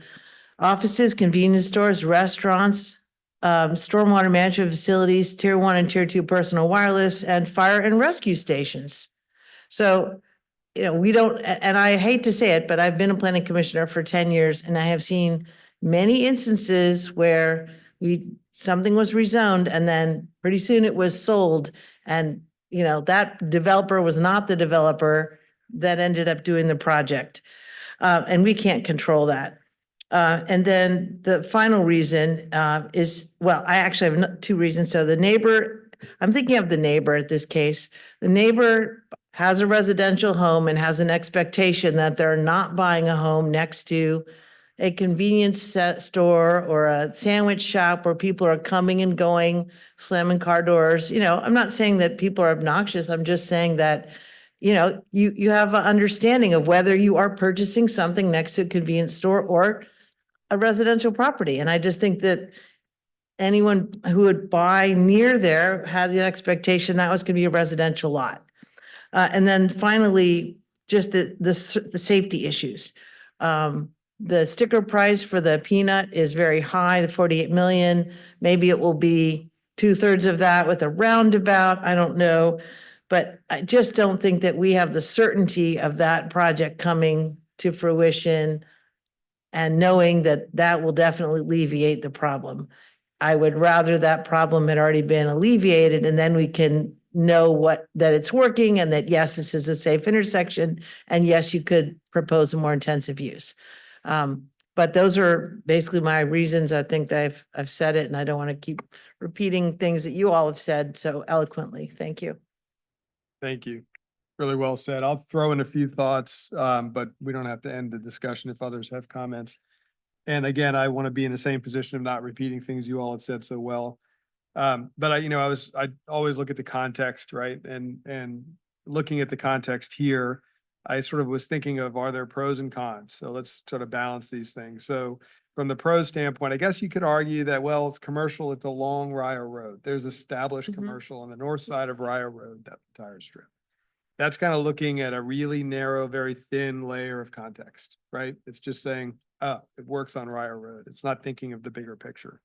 offices, convenience stores, restaurants, stormwater management facilities, tier 1 and tier 2 personal wireless, and fire and rescue stations. So, we don't, and I hate to say it, but I've been a planning commissioner for 10 years, and I have seen many instances where something was rezoned and then pretty soon it was sold. And, that developer was not the developer that ended up doing the project. And we can't control that. And then the final reason is, well, I actually have 2 reasons. So the neighbor, I'm thinking of the neighbor at this case. The neighbor has a residential home and has an expectation that they're not buying a home next to a convenience store or a sandwich shop where people are coming and going, slamming car doors. I'm not saying that people are obnoxious. I'm just saying that, you have an understanding of whether you are purchasing something next to a convenience store or a residential property. And I just think that anyone who would buy near there had the expectation that was going to be a residential lot. And then finally, just the safety issues. The sticker price for the peanut is very high, the 48 million. Maybe it will be 2/3 of that with a roundabout. I don't know. But I just don't think that we have the certainty of that project coming to fruition and knowing that that will definitely alleviate the problem. I would rather that problem had already been alleviated, and then we can know that it's working and that, yes, this is a safe intersection, and yes, you could propose a more intensive use. But those are basically my reasons. I think that I've said it, and I don't want to keep repeating things that you all have said so eloquently. Thank you. Thank you. Really well said. I'll throw in a few thoughts, but we don't have to end the discussion if others have comments. And again, I want to be in the same position of not repeating things you all had said so well. But I always look at the context, right? And looking at the context here, I sort of was thinking of, are there pros and cons? So let's sort of balance these things. So from the pros standpoint, I guess you could argue that, well, it's commercial, it's along Rio Road. There's established commercial on the north side of Rio Road, that entire strip. That's kind of looking at a really narrow, very thin layer of context, right? It's just saying, oh, it works on Rio Road. It's not thinking of the bigger picture.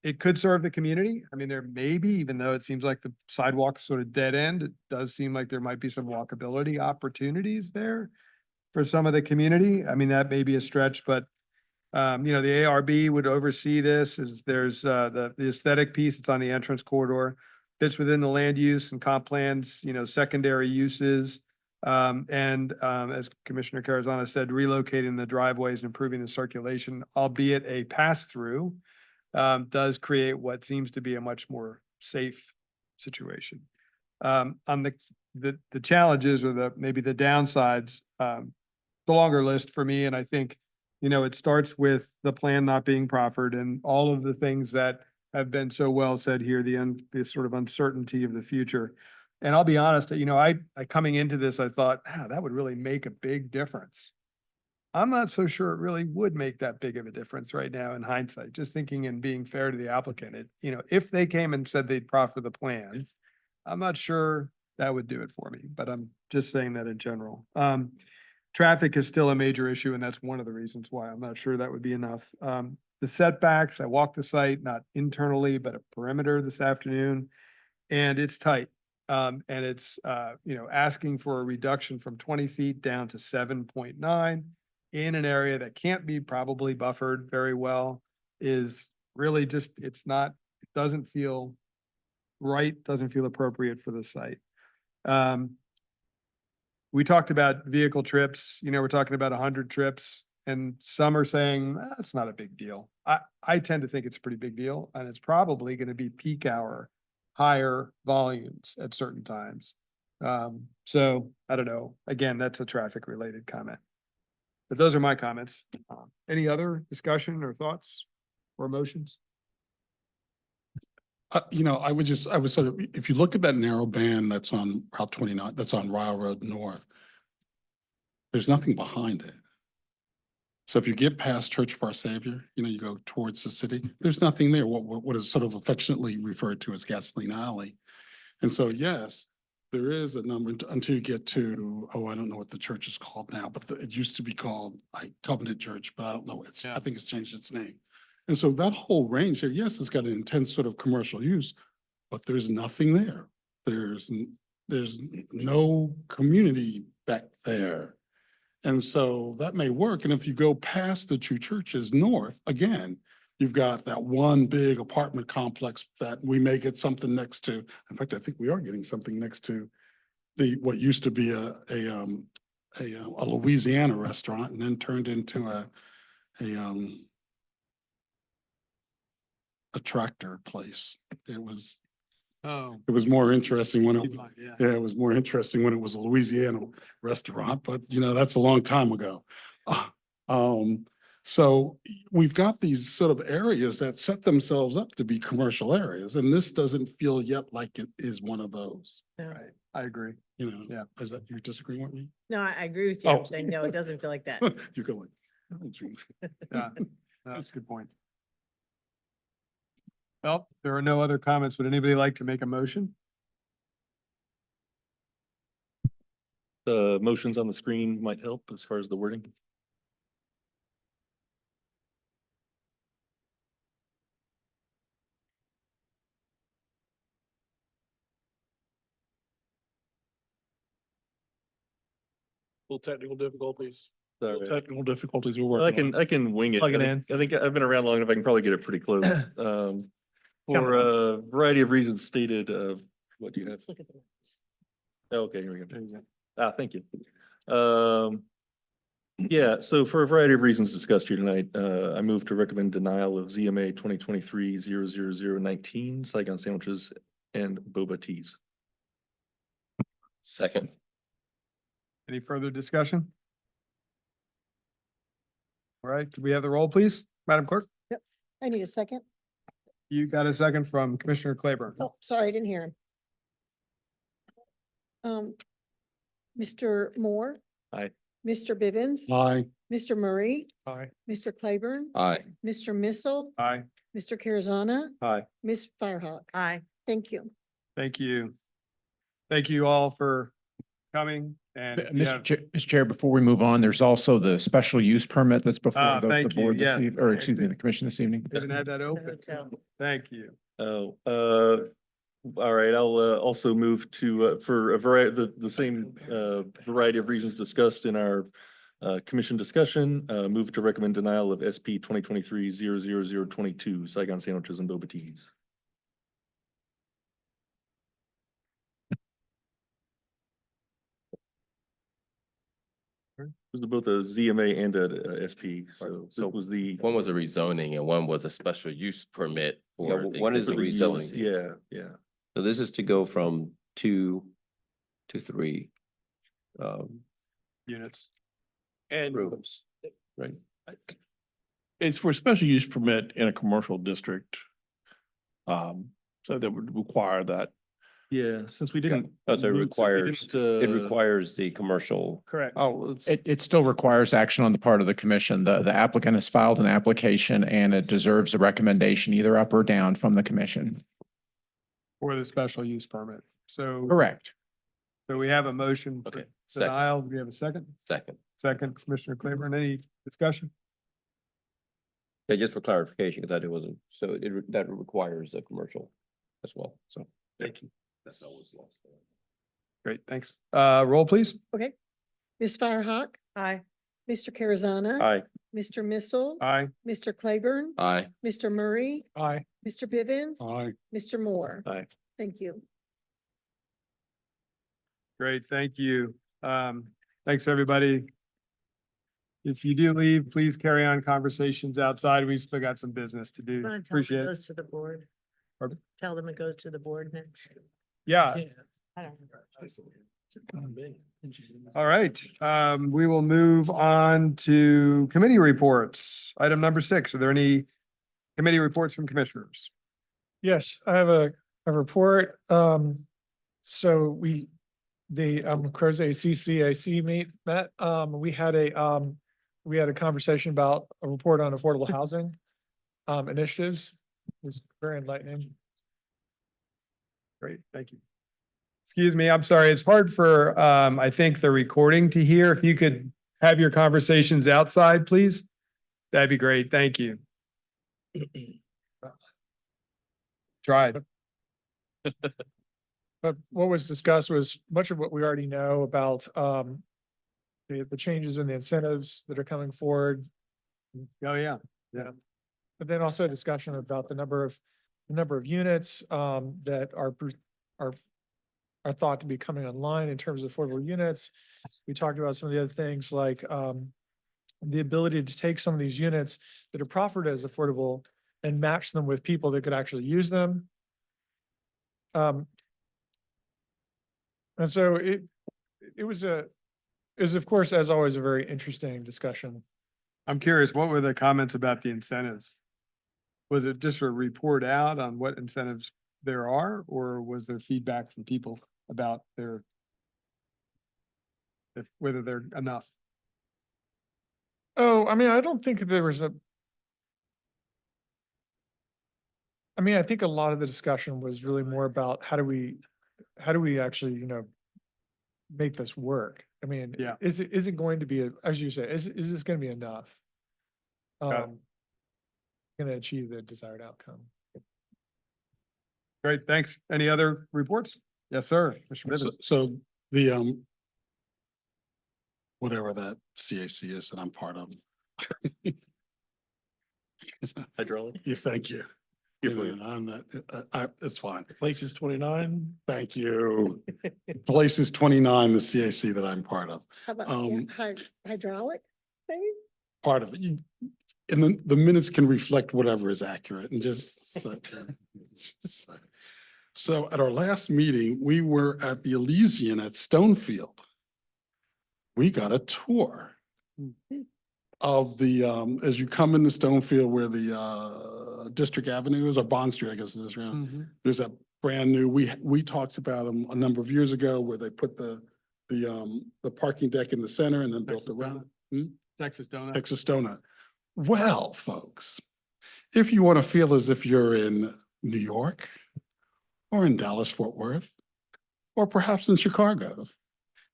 It could serve the community. I mean, there may be, even though it seems like the sidewalk's sort of dead end, it does seem like there might be some walkability opportunities there for some of the community. I mean, that may be a stretch, but the ARB would oversee this. There's the aesthetic piece. It's on the entrance corridor. Fits within the land use and comp plans, secondary uses. As Commissioner Carazana said, relocating the driveways and improving the circulation, albeit a pass-through, does create what seems to be a much more safe situation. On the challenges or maybe the downsides, the longer list for me, and I think, it starts with the plan not being proffered and all of the things that have been so well said here, the sort of uncertainty of the future. And I'll be honest, I coming into this, I thought, that would really make a big difference. I'm not so sure it really would make that big of a difference right now in hindsight, just thinking and being fair to the applicant. If they came and said they'd proffer the plan, I'm not sure that would do it for me, but I'm just saying that in general. Traffic is still a major issue, and that's one of the reasons why I'm not sure that would be enough. The setbacks, I walked the site, not internally, but a perimeter this afternoon, and it's tight. And it's, asking for a reduction from 20 feet down to 7.9 in an area that can't be probably buffered very well is really just, it doesn't feel right, doesn't feel appropriate for the site. We talked about vehicle trips, we're talking about 100 trips, and some are saying, it's not a big deal. I tend to think it's a pretty big deal, and it's probably gonna be peak hour, higher volumes at certain times. So I don't know. Again, that's a traffic related comment. But those are my comments. Any other discussion or thoughts or emotions? I would sort of, if you look at that narrow band that's on Route 29, that's on Ryle Road North, there's nothing behind it. So if you get past Church of Our Savior, you go towards the city, there's nothing there. What is sort of affectionately referred to as Gasoline Alley. And so, yes, there is a number until you get to, I don't know what the church is called now, but it used to be called Covenant Church, but I don't know. I think it's changed its name. And so that whole range here, yes, it's got an intense sort of commercial use, but there's nothing there. There's no community back there. And so that may work. And if you go past the two churches north, again, you've got that one big apartment complex that we may get something next to. In fact, I think we are getting something next to what used to be a Louisiana restaurant and then turned into a tractor place. It was more interesting when it was more interesting when it was a Louisiana restaurant, but that's a long time ago. So we've got these sort of areas that set themselves up to be commercial areas, and this doesn't feel yet like it is one of those. Right. I agree. Yeah. Is that, you disagreeing with me? No, I agree with you. I'm saying, no, it doesn't feel like that. You're going. Yeah, that's a good point. Well, if there are no other comments. Would anybody like to make a motion? The motions on the screen might help as far as the wording. Little technical difficulties. Sorry. Technical difficulties we're working on. I can wing it. Plug it I think I've been around long enough. I can probably get it pretty close. For a variety of reasons stated, what do you have? Okay, here we go. Thank you. Yeah, so for a variety of reasons discussed here tonight, I move to recommend denial of ZMA 2023-00019 Saigon sandwiches and boba teas. Second. Any further discussion? All right, could we have the roll, please, Madam Clerk? I need a second. You got a second from Commissioner Claiborne. Oh, sorry, I didn't hear him. Mr. Moore, Aye. Mr. Bivens. Aye. Mr. Murray, Aye. Mr. Claiborne, Aye. Mr. Missile, Aye. Mr. Carazana, Aye. Ms. Firehawk. Aye. Thank you. Thank you. Thank you all for coming and Mr. Chair, before we move on, there's also the special use permit that's before the thank you. board this Yeah. evening, or excuse me, the commission this evening. Didn't have that open. Hotel. Thank you. Oh, all right, I'll also move to for a variety, the same variety of reasons discussed in our commission discussion, move to recommend denial of SP 2023-00022 Saigon sandwiches and boba teas. It was both a ZMA and a SP, so it was the. One was a rezoning and one was a special use permit Yeah, for. one is the existing rezoning. uses. Yeah, yeah. So this is to go from 2 to 3 Units. And rooms, right? it's for a special use permit in a commercial district. So that would require that. Yeah, since we didn't. Oh, so it we requires, didn't, it requires the commercial. Correct. Oh, It still requires action on the part of the commission. The applicant has filed an application and it deserves a recommendation either up or down from the commission. For the special use permit. So. Correct. So we have a motion. Okay, For second. denial. Do we have a second? Second. Second, Commissioner Claiborne. Any discussion? Yeah, just for clarification, because I wasn't, so that requires a commercial as well, so. Thank you. That's always lost. Great, thanks. Roll, please. Okay. Ms. Firehawk, Aye. Mr. Carazana. Aye. Mr. Missile. Aye. Mr. Claiborne. Aye. Mr. Murray, Aye. Mr. Bivens. Aye. Mr. Moore. Aye. Thank you. Great, thank you. Thanks, everybody. If you do leave, please carry on conversations outside. We've still got some business to do. I'm gonna tell them Appreciate it it. goes to the board. Pardon? Tell them it goes to the board next. Yeah, I don't know. all right. We will move on to committee reports. Item number 6. Are there any committee reports from commissioners? Yes, I have a report. So the Crozet CCAC met, we had a conversation about a report on affordable housing initiatives. It was very enlightening. Great, thank you. Excuse me, I'm sorry. It's hard for, I think, the recording to hear. If you could have your conversations outside, please. That'd be great. Thank you. Tried. But what was discussed was much of what we already know about the changes in the incentives that are coming forward. Oh, yeah. Yeah. But then also a discussion about the number of units that are thought to be coming online in terms of affordable units. We talked about some of the other things like the ability to take some of these units that are proffered as affordable and match them with people that could actually use them. And so it was of course, as always, a very interesting discussion. I'm curious, what were the comments about the incentives? Was it just a report out on what incentives there are, or was there feedback from people about whether they're enough? Oh, I mean, I don't think there was I think a lot of the discussion was really more about how do we actually, make this work? I mean, Yeah. is it going to be, as you say, is this going to be enough? Got it. Going to achieve the desired outcome? Great, thanks. Any other reports? Yes, sir. Mr. Bivens. So the, whatever that CAC is that I'm part of. Hydraulic. Yeah, thank you. You're You know, fine. I'm not, it's fine. Places 29. Thank you. Places 29, the CAC that I'm part of. How about hydraulic maybe? Part of it. And the minutes can reflect whatever is accurate and just. So at our last meeting, we were at the Elysian at Stonefield. We got a tour of the, as you come into Stonefield where the District Avenue is, or Bond Street, I guess is around. There's a brand new, we talked about them a number of years ago where they put the parking deck in the center and then built around. Texas Donut. Texas Donut. Well, folks, if you want to feel as if you're in New York or in Dallas, Fort Worth, or perhaps in Chicago,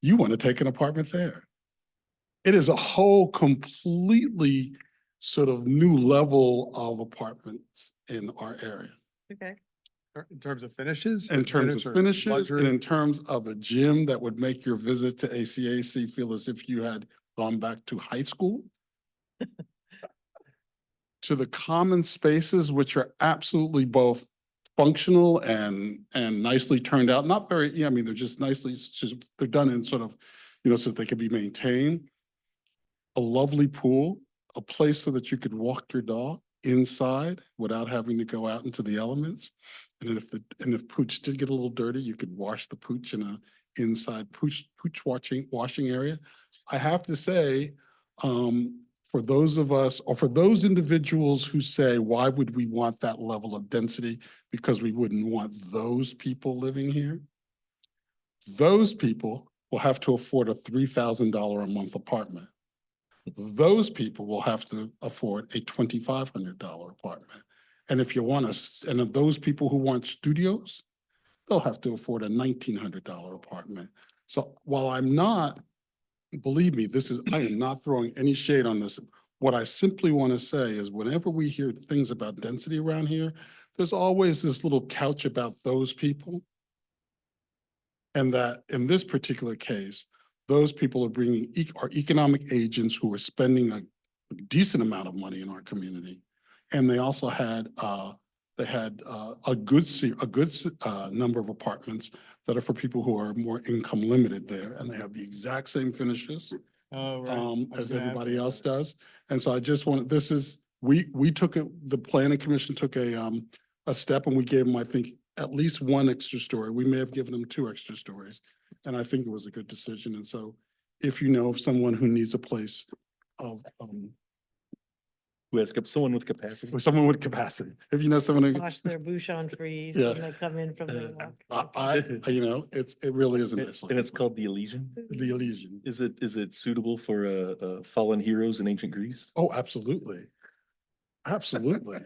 you want to take an apartment there. It is a whole completely sort of new level of apartments in our area. Okay. In terms of finishes? In terms of or finishes and luxury? in terms of a gym that would make your visit to ACAC feel as if you had gone back to high school. To the common spaces, which are absolutely both functional and nicely turned out. Not very, yeah, I mean, they're just nicely, they're done in sort of, so that they can be maintained. A lovely pool, a place so that you could walk your dog inside without having to go out into the elements. And then if pooch did get a little dirty, you could wash the pooch in a inside pooch washing area. I have to say, for those of us, or for those individuals who say, why would we want that level of density? Because we wouldn't want those people living here. Those people will have to afford a $3,000 a month apartment. Those people will have to afford a $2,500 apartment. And if you want to, and of those people who want studios, they'll have to afford a $1,900 apartment. So while I'm not, believe me, I am not throwing any shade on this. What I simply want to say is whenever we hear things about density around here, there's always this little couch about those people. And that in this particular case, those people are are economic agents who are spending a decent amount of money in our community. And they also had, a good number of apartments that are for people who are more income limited there. And they have the exact same finishes Oh, right. I was as gonna ask everybody about else that. does. And so I just want, we took it, the planning commission took a step and we gave them, I think, at least one extra story. We may have given them 2 extra stories. And I think it was a good decision. And so if you know of someone who needs a place of, Who has someone with capacity? or someone with capacity, if you know someone who, Wash their bouchon trees Yeah. when they come in from their walk. you know, it really is a And nice. and it's called the Elysian? The Elysian. Is it suitable for fallen heroes in ancient Greece? Oh, absolutely. Absolutely.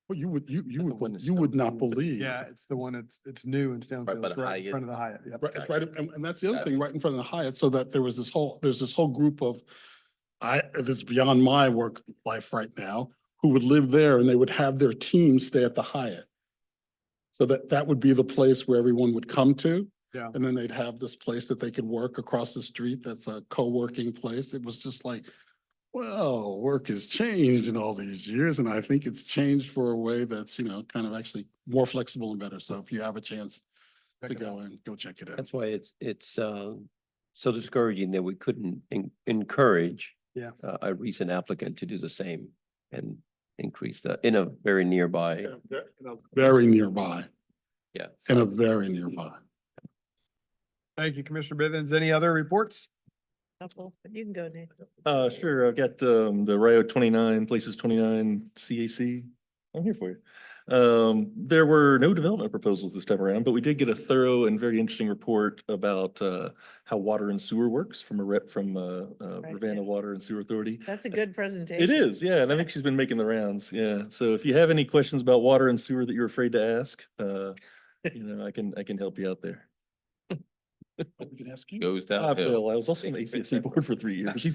Well, you would not believe. Yeah, it's the one, it's new in Right by Stonefield, the right in Hyatt. front of the Hyatt. Yep. Right, it's right, and that's the other Got thing, right in front of the Hyatt, so that there's this whole group of, this is beyond my work life right now, who would live there and they would have their team stay at the Hyatt. So that would be the place where everyone would come to. Yeah. And then they'd have this place that they could work across the street. That's a co-working place. It was just like, well, work has changed in all these years. And I think it's changed for a way that's, kind of actually more flexible and better. So if you have a chance to go in, go check it out. That's why it's so discouraging that we couldn't encourage Yeah. a recent applicant to do the same and increase in a very nearby. Very nearby, Yeah. in a very nearby. Thank you, Commissioner Bivens. Any other reports? Couple, but you can go, Nate. Sure. I've got the Rio 29, Places 29 CAC. I'm here for you. There were no development proposals this time around, but we did get a thorough and very interesting report about how water and sewer works from a rep from Ravenna Water and Sewer Authority. That's a good presentation. It is, yeah, and I think she's been making the rounds, yeah. So if you have any questions about water and sewer that you're afraid to ask, I can help you out there. We can ask you. Goes Bill, downhill. I was also on the ACC board for 3 years.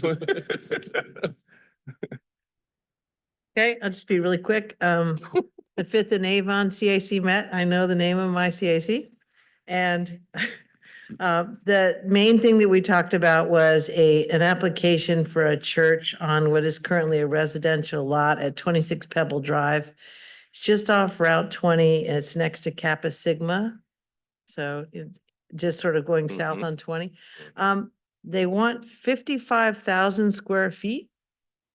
Okay, I'll just be really quick. The Fifth and Avon CAC met. I know the name of my CAC. And the main thing that we talked about was an application for a church on what is currently a residential lot at 26 Pebble Drive. It's just off Route 20 and it's next to Kappa Sigma. So it's just sort of going south on 20. They want 55,000 square feet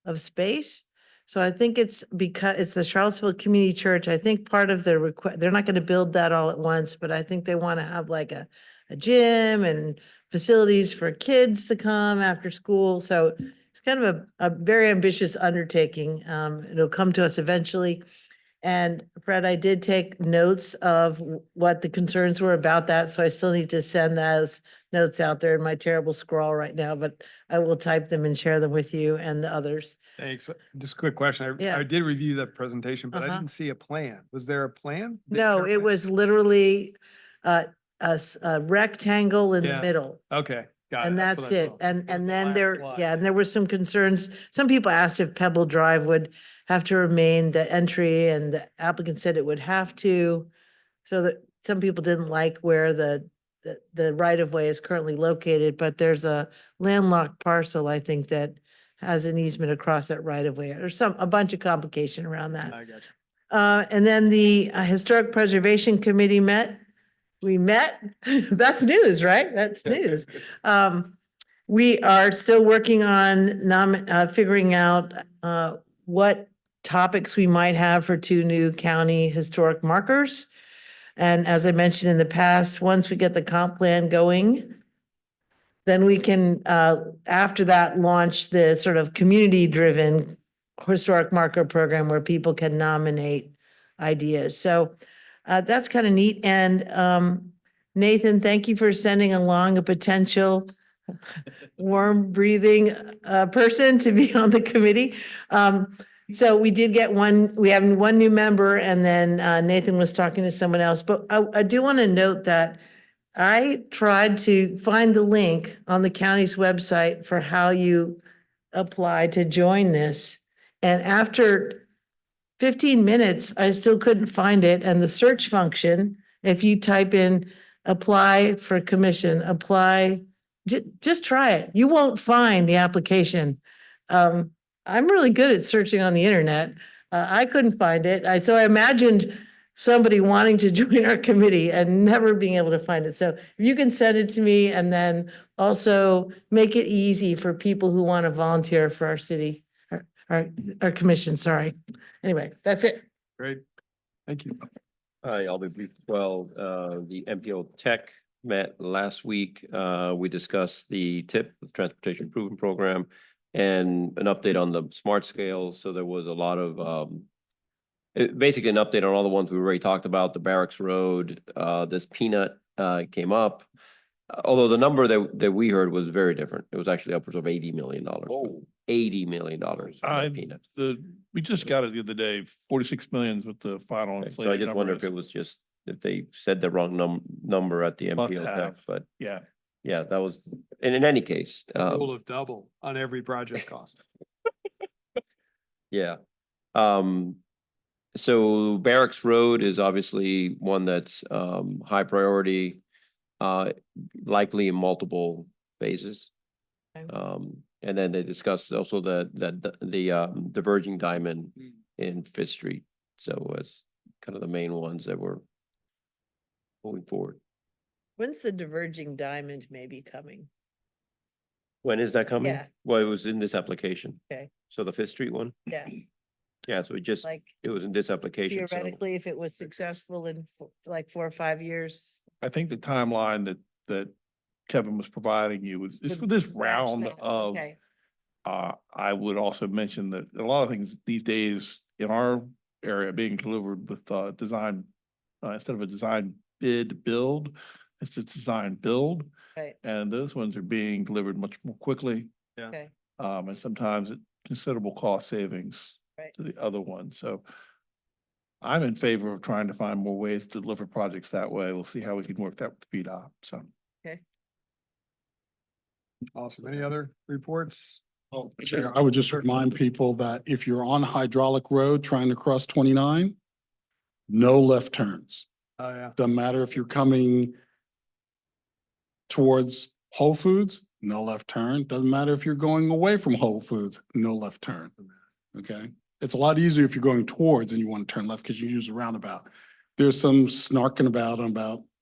of space. So I think it's because it's the Charlottesville Community Church. I think part of their request, they're not going to build that all at once, but I think they want to have like a gym and facilities for kids to come after school. So it's kind of a very ambitious undertaking. It'll come to us eventually. And Fred, I did take notes of what the concerns were about that. So I still need to send those notes out there in my terrible scrawl right now, but I will type them and share them with you and the others. Thanks. Just a quick question. Yeah. I did review that presentation, but I Uh-huh. didn't see a plan. Was there a plan? No, it was literally a rectangle in the Yeah. middle. Okay, got it. And that's what I it. saw. And the then last there, slide. yeah, and there were some concerns. Some people asked if Pebble Drive would have to remain the entry and the applicant said it would have to. So that some people didn't like where the right of way is currently located, but there's a landlocked parcel, I think, that has an easement across that right of way. There's a bunch of complication around that. I got you. And then the Historic Preservation Committee met. We met. That's news, right? That's news. We are still working on figuring out what topics we might have for 2 new county historic markers. And as I mentioned in the past, once we get the comp plan going, then we can, after that, launch the sort of community-driven historic marker program where people can nominate ideas. So that's kind of neat. And Nathan, thank you for sending along a potential warm breathing person to be on the committee. So we did get we have one new member and then Nathan was talking to someone else. But I do want to note that I tried to find the link on the county's website for how you apply to join this. And after 15 minutes, I still couldn't find it. And the search function, if you type in apply for commission, apply, just try it. You won't find the application. I'm really good at searching on the internet. I couldn't find it. So I imagined somebody wanting to join our committee and never being able to find it. So if you can send it to me and then also make it easy for people who want to volunteer for our city, our commission, sorry. Anyway, that's it. Great. Thank you. Hi, I'll be brief. Well, the MPO Tech met last week. We discussed the TIP, the Transportation Improvement Program, and an update on the smart scale. So there was a lot of basically an update on all the ones we already talked about. The Barracks Road, this peanut came up. Although the number that we heard was very different. It was actually upwards of $80 million. Oh, $80 million. Peanut. We just got it the other day, 46 million with the final Okay, inflated so I just wonder number if it was just, if they said the wrong number at the Must MPO Tech, have. but Yeah. yeah, that was, and in any case, Rule of double on every project cost. yeah. So Barracks Road is obviously one that's high priority, likely in multiple phases. Okay. And then they discussed also the diverging diamond in Fifth Street. So as kind of the main ones that were moving forward. When's the diverging diamond maybe coming? When is that coming? Yeah. Well, it was in this application. Okay. So the Fifth Street one? Yeah, Yeah, so like it was in this application. So theoretically, if it was successful in like 4 or 5 years. I think the timeline that Kevin was providing you is for this match round that. of, Okay. I would also mention that a lot of things these days in our area being delivered with design, instead of a design bid build, it's a design build. Right. And those ones are being delivered much more quickly. Yeah. Okay. And sometimes at considerable cost savings Right. to the other one. So I'm in favor of trying to find more ways to deliver projects that way. We'll see how we can work that with VDOT. So. Okay. Awesome. Any other reports? Oh, Chair, I would just remind people that if you're on Hydraulic Road trying to cross 29, no left turns. Oh, yeah. Doesn't matter if you're coming towards Whole Foods, no left turn. Doesn't matter if you're going away from Whole Foods, no left turn. Okay? It's a lot easier if you're going towards and you want to turn left because you use a roundabout. There's some snarking about,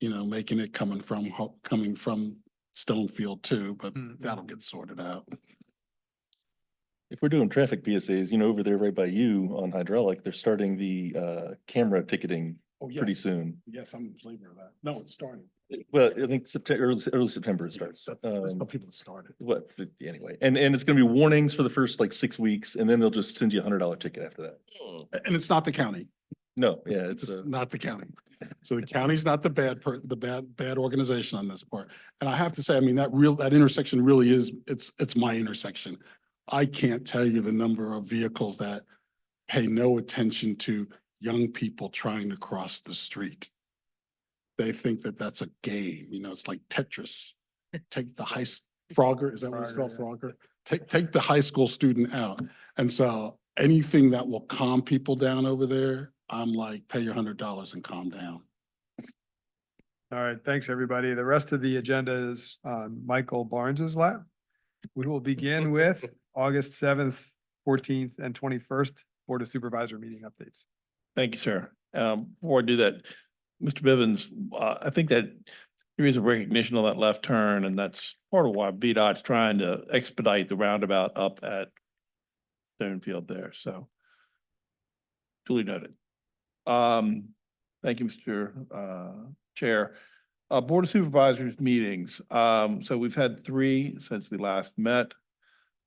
making it coming from Stonefield too, but that'll get sorted out. If we're doing traffic PSAs, over there right by you on Hydraulic, they're starting the camera ticketing pretty soon. Yes, I'm in flavor of that. No, it's starting. Well, I think September, early September it starts. That's the people that started. What, anyway, and it's gonna be warnings for the first like 6 weeks, and then they'll just send you $100 ticket after that. And it's not the county. No, yeah, It's it's not the county. So the county's not the bad organization on this part. And I have to say, I mean, that intersection really is, it's my intersection. I can't tell you the number of vehicles that pay no attention to young people trying to cross the street. They think that that's a game, it's like Tetris. Take the Frogger, is that what it's called, Frogger? Take the high school student out. And so anything that will calm people down over there, I'm like, pay your $100 and calm down. All right. Thanks, everybody. The rest of the agenda is on Michael Barnes's lap. We will begin with August 7th, 14th, and 21st Board of Supervisor meeting updates. Thank you, sir. Before I do that, Mr. Bivens, I think that there is a recognition of that left turn, and that's part of why VDOT's trying to expedite the roundabout up at Stonefield there. So duly noted. Thank you, Mr. Chair. Board of Supervisors meetings. So we've had 3 since we last met.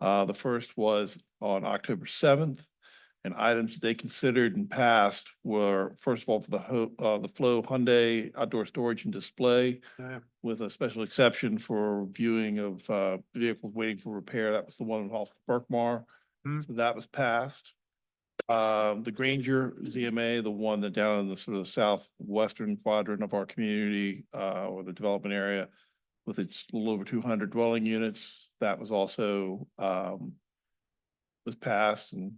The first was on October 7th. And items they considered and passed were, first of all, for the Flow Hyundai outdoor storage and display, with a special exception for viewing of vehicles waiting for repair. That was the one off Berkmar. So that was passed. The Granger ZMA, the one that down in the sort of southwestern quadrant of our community or the development area, with its little over 200 dwelling units, that was also was passed. And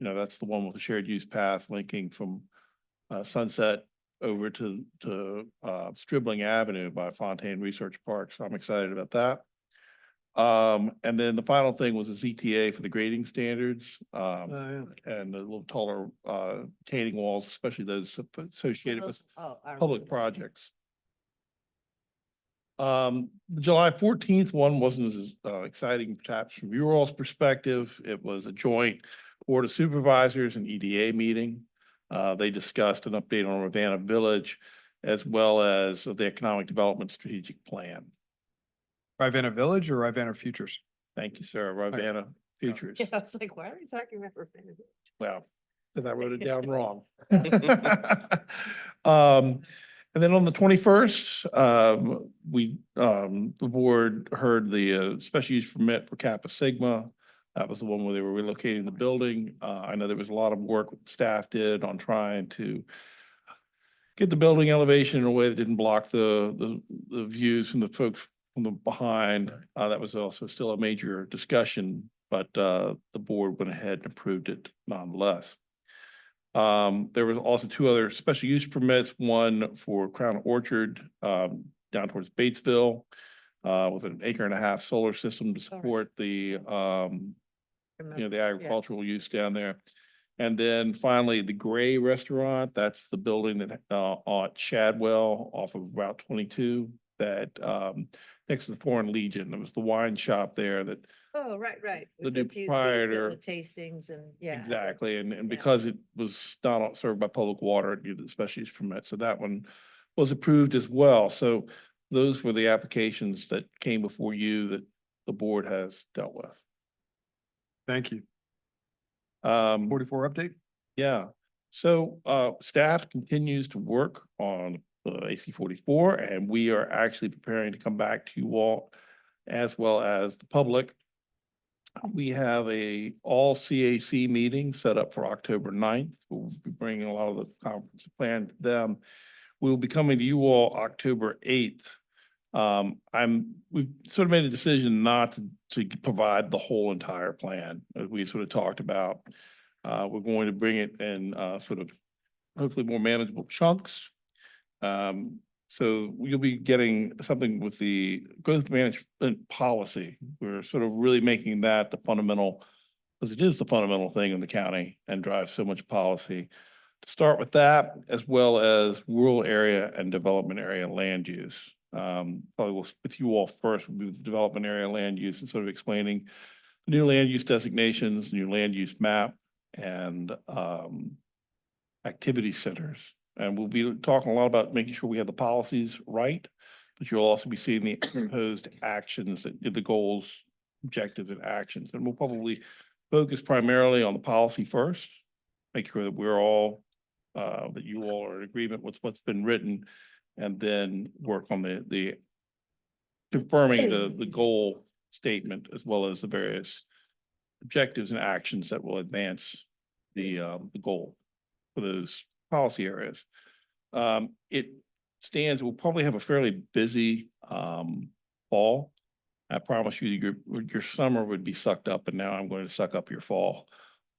that's the one with the shared use path linking from Sunset over to Stribling Avenue by Fontaine Research Park. So I'm excited about that. And then the final thing was a ZTA for the grading standards, and the little taller, retaining walls, especially those associated with public projects. The July 14th one wasn't as exciting, perhaps from your all's perspective. It was a joint Board of Supervisors and EDA meeting. They discussed an update on Ravenna Village, as well as the Economic Development Strategic Plan. Ravenna Village or Ravenna Futures? Thank you, sir. Ravenna Futures. Yeah, I was like, why are we talking about Ravenna? Well, because I wrote it down wrong. And then on the 21st, the board heard the special use permit for Kappa Sigma. That was the one where they were relocating the building. I know there was a lot of work staff did on trying to get the building elevation in a way that didn't block the views from the folks from the behind. That was also still a major discussion, but the board went ahead and approved it nonetheless. There was also two other special use permits, one for Crown Orchard down towards Batesville with an 1.5 acre solar system to support the the agricultural use down there. And then finally, the Gray Restaurant, that's the building that on Shadwell off of Route 22 that next to the Foreign Legion. It was the wine shop there that Oh, right. the With new fuse booths and proprietor. The tastings and, yeah. Exactly, and because it was not served by public water, it needed the special use permit, so that one was approved as well. So those were the applications that came before you that the board has dealt with. Thank you. 44 update? Yeah, so staff continues to work on AC 44, and we are actually preparing to come back to you all as well as the public. We have a all CAC meeting set up for October 9th. We'll be bringing a lot of the conference plan to them. We'll be coming to you all October 8th. We've sort of made a decision not to provide the whole entire plan, as we sort of talked about. We're going to bring it in sort of hopefully more manageable chunks. So you'll be getting something with the growth management policy. We're sort of really making that the fundamental, because it is the fundamental thing in the county and drives so much policy. To start with that, as well as rural area and development area land use. Probably we'll, with you all first, we'll do the development area land use and sort of explaining the new land use designations, new land use map, and activity centers. And we'll be talking a lot about making sure we have the policies right, but you'll also be seeing the proposed actions, the goals, objectives, and actions. And we'll probably focus primarily on the policy first, make sure that we're all, that you all are in agreement with what's been written, and then work on the confirming the goal statement as well as the various objectives and actions that will advance the goal for those policy areas. It stands, we'll probably have a fairly busy fall. I promise you, your summer would be sucked up, and now I'm going to suck up your fall.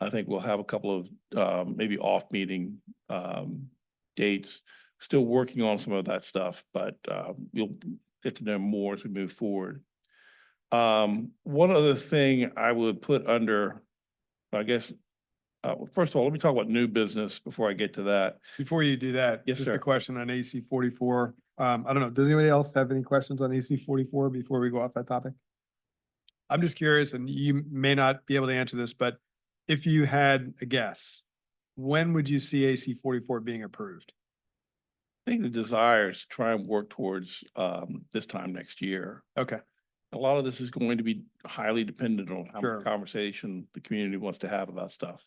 I think we'll have a couple of maybe off meeting dates. Still working on some of that stuff, but you'll get to know more as we move forward. One other thing I would put under, I guess, first of all, let me talk about new business before I get to that. Before you do that, Yes, just sir. a question on AC 44. I don't know, does anybody else have any questions on AC 44 before we go off that topic? I'm just curious, and you may not be able to answer this, but if you had a guess, when would you see AC 44 being approved? I think the desire is to try and work towards this time next year. Okay. A lot of this is going to be highly dependent on how Sure. much conversation the community wants to have about stuff.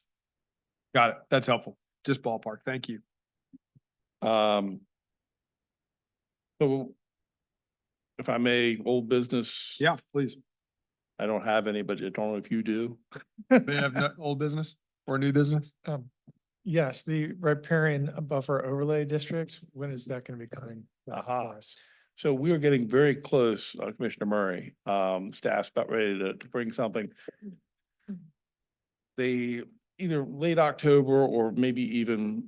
Got it. That's helpful. Just ballpark. Thank you. So if I may, old business. Yeah, please. I don't have any, but I don't know if you do. We have old business or new business? Yes, the riparian buffer overlay district, when is that going to be coming? Aha. For us? So we are getting very close, Commissioner Murray. Staff's about ready to bring something. either late October or maybe even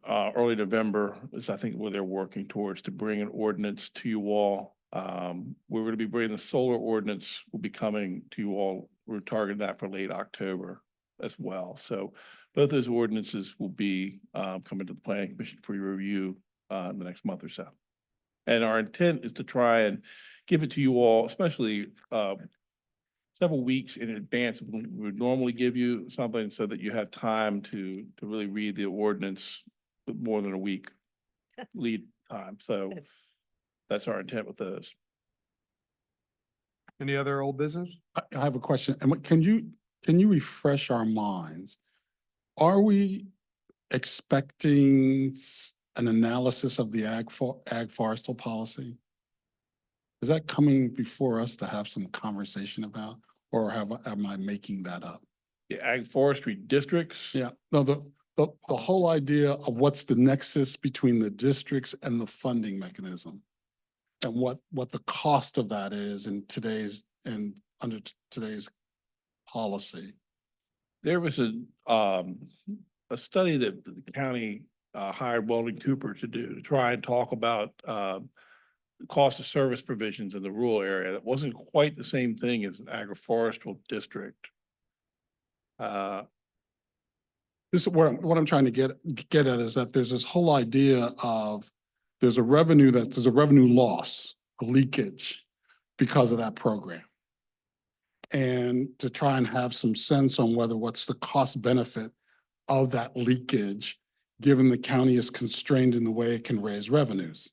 early November is I think where they're working towards to bring an ordinance to you all. We're going to be bringing the solar ordinance will be coming to you all. We're targeting that for late October as well. So both those ordinances will be coming to the Planning Commission for your review in the next month or so. And our intent is to try and give it to you all, especially several weeks in advance of when we would normally give you something so that you have time to really read the ordinance with more than a week lead time. So that's our intent with those. Any other old business? I have a question. And can you refresh our minds? Are we expecting an analysis of the ag forestal policy? Is that coming before us to have some conversation about, or am I making that up? The ag forestry districts. Yeah, no, the whole idea of what's the nexus between the districts and the funding mechanism. And what the cost of that is in today's, and under today's policy. There was a study that the county hired Weldon Cooper to do to try and talk about cost of service provisions in the rural area. That wasn't quite the same thing as an agroforestry district. This is what I'm trying to get at is that there's this whole idea of there's a revenue loss, a leakage because of that program. And to try and have some sense on what's the cost benefit of that leakage, given the county is constrained in the way it can raise revenues.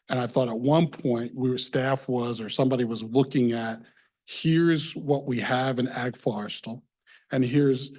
And I thought at one point staff was, or somebody was looking at, here's what we have in ag forestal, and here's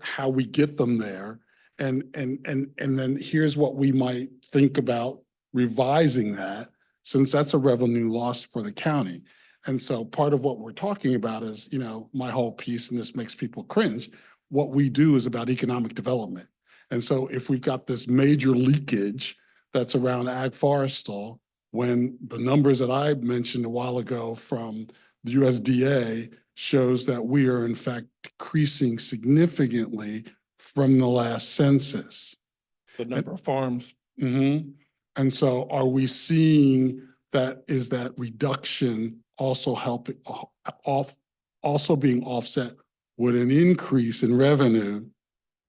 how we get them there. And then here's what we might think about revising that, since that's a revenue loss for the county. And so part of what we're talking about is, my whole piece, and this makes people cringe, what we do is about economic development. And so if we've got this major leakage that's around ag forestal, when the numbers that I mentioned a while ago from the USDA shows that we are in fact decreasing significantly from the last census. The number of farms. Mm-hmm. And so are we seeing that reduction also also being offset with an increase in revenue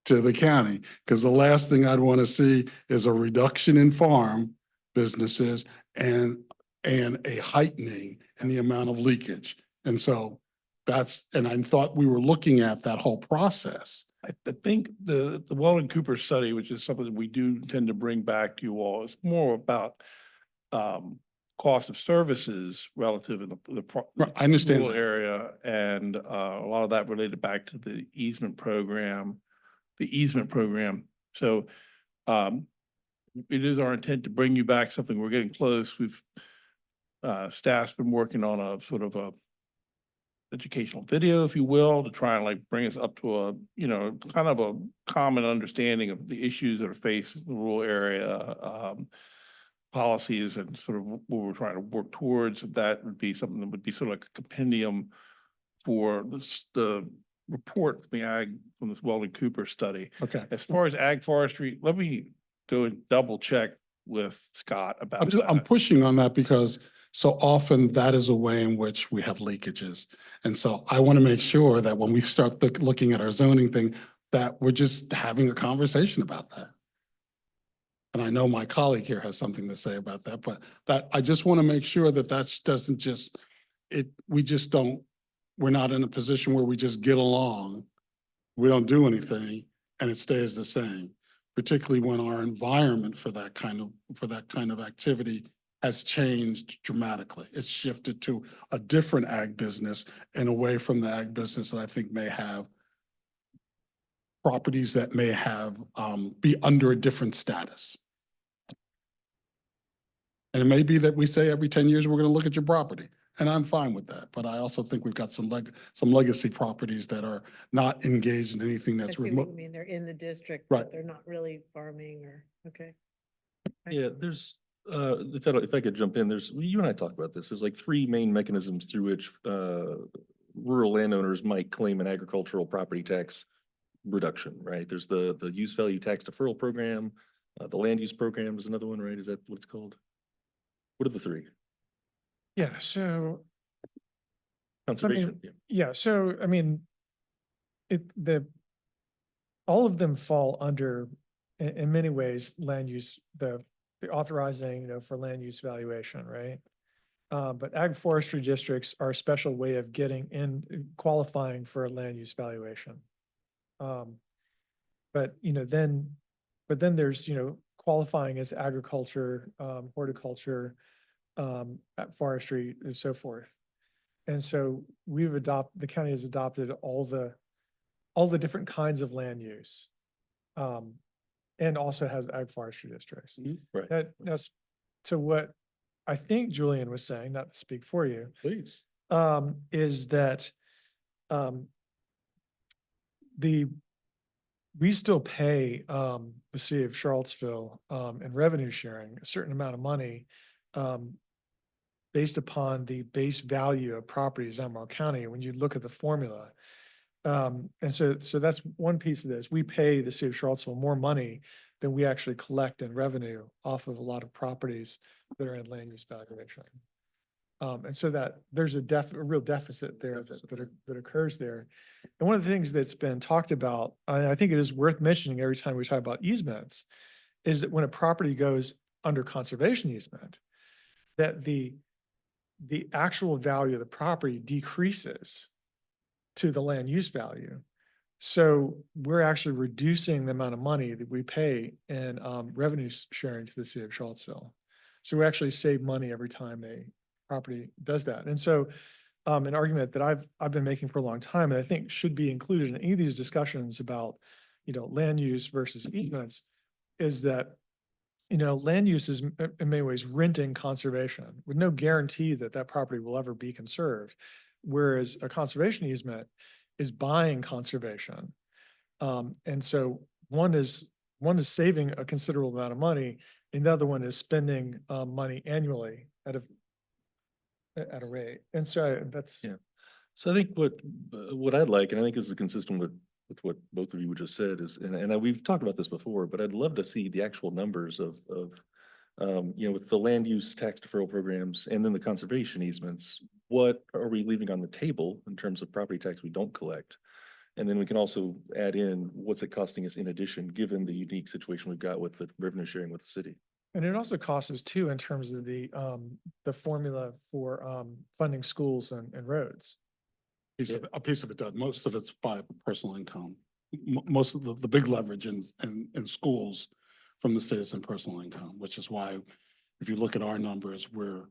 to the county? Because the last thing I'd want to see is a reduction in farm businesses and a heightening in the amount of leakage. And so and I thought we were looking at that whole process. I think the Weldon Cooper study, which is something that we do tend to bring back to you all, is more about cost of services relative in the Right, I understand rural that. area, and a lot of that related back to the easement program. So it is our intent to bring you back something. We're getting close. Staff's been working on a sort of a educational video, if you will, to try and bring us up to a, kind of a common understanding of the issues that are faced in the rural area, policies, and sort of what we're trying to work towards. That would be something that would be sort of like a compendium for the report from this Weldon Cooper study. Okay. As far as ag forestry, let me go and double check with Scott about that. I'm pushing on that because so often that is a way in which we have leakages. And so I want to make sure that when we start looking at our zoning thing, that we're just having a conversation about that. And I know my colleague here has something to say about that, but I just want to make sure that doesn't just, we're not in a position where we just get along, we don't do anything, and it stays the same, particularly when our environment for that kind of activity has changed dramatically. It's shifted to a different ag business and away from the ag business that I think may have properties that may have be under a different status. And it may be that we say every 10 years, we're going to look at your property, and I'm fine with that. But I also think we've got some legacy properties that are not engaged in anything that's remote. I mean, they're in the district, Right. but they're not really farming okay. Yeah, there's, if I could jump in, you and I talked about this. There's like three main mechanisms through which rural landowners might claim an agricultural property tax reduction, right? There's the use value tax deferral program, the land use program is another one, right? Is that what it's called? What are the three? Yeah, so, Conservation, yeah. yeah, so, I mean, all of them fall under, in many ways, land use, the authorizing, for land use valuation, right? But ag forestry districts are a special way of getting in, qualifying for a land use valuation. But, then there's, qualifying as agriculture, horticulture, forestry and so forth. And so the county has adopted all the different kinds of land use. And also has ag forestry districts. Right. Now, to what I think Julian was saying, not to speak for you, Please. is that, we still pay, the city of Charlottesville, in revenue sharing, a certain amount of money, based upon the base value of properties in Albemarle County, when you look at the formula. And so that's one piece of this. We pay the city of Charlottesville more money than we actually collect in revenue off of a lot of properties that are in land use valuation. And so that there's a real deficit there that occurs there. And one of the things that's been talked about, I think it is worth mentioning every time we talk about easements, is that when a property goes under conservation easement, that the actual value of the property decreases to the land use value. So we're actually reducing the amount of money that we pay in revenue sharing to the city of Charlottesville. So we actually save money every time a property does that. And so an argument that I've been making for a long time, and I think should be included in any of these discussions about, land use versus easements, is that, land use is in many ways renting conservation with no guarantee that that property will ever be conserved. Whereas a conservation easement is buying conservation. And so one is saving a considerable amount of money, and the other one is spending money annually at a rate. And so that's. Yeah. So I think what I'd like, and I think this is consistent with what both of you just said, is, and we've talked about this before, but I'd love to see the actual numbers of with the land use tax deferral programs and then the conservation easements, what are we leaving on the table in terms of property tax we don't collect? And then we can also add in what's it costing us in addition, given the unique situation we've got with the revenue sharing with the city. And it also costs us too, in terms of the formula for funding schools and roads. A piece of it does. Most of it's by personal income. Most of the big leverage in schools from the state is in personal income, which is why if you look at our numbers, we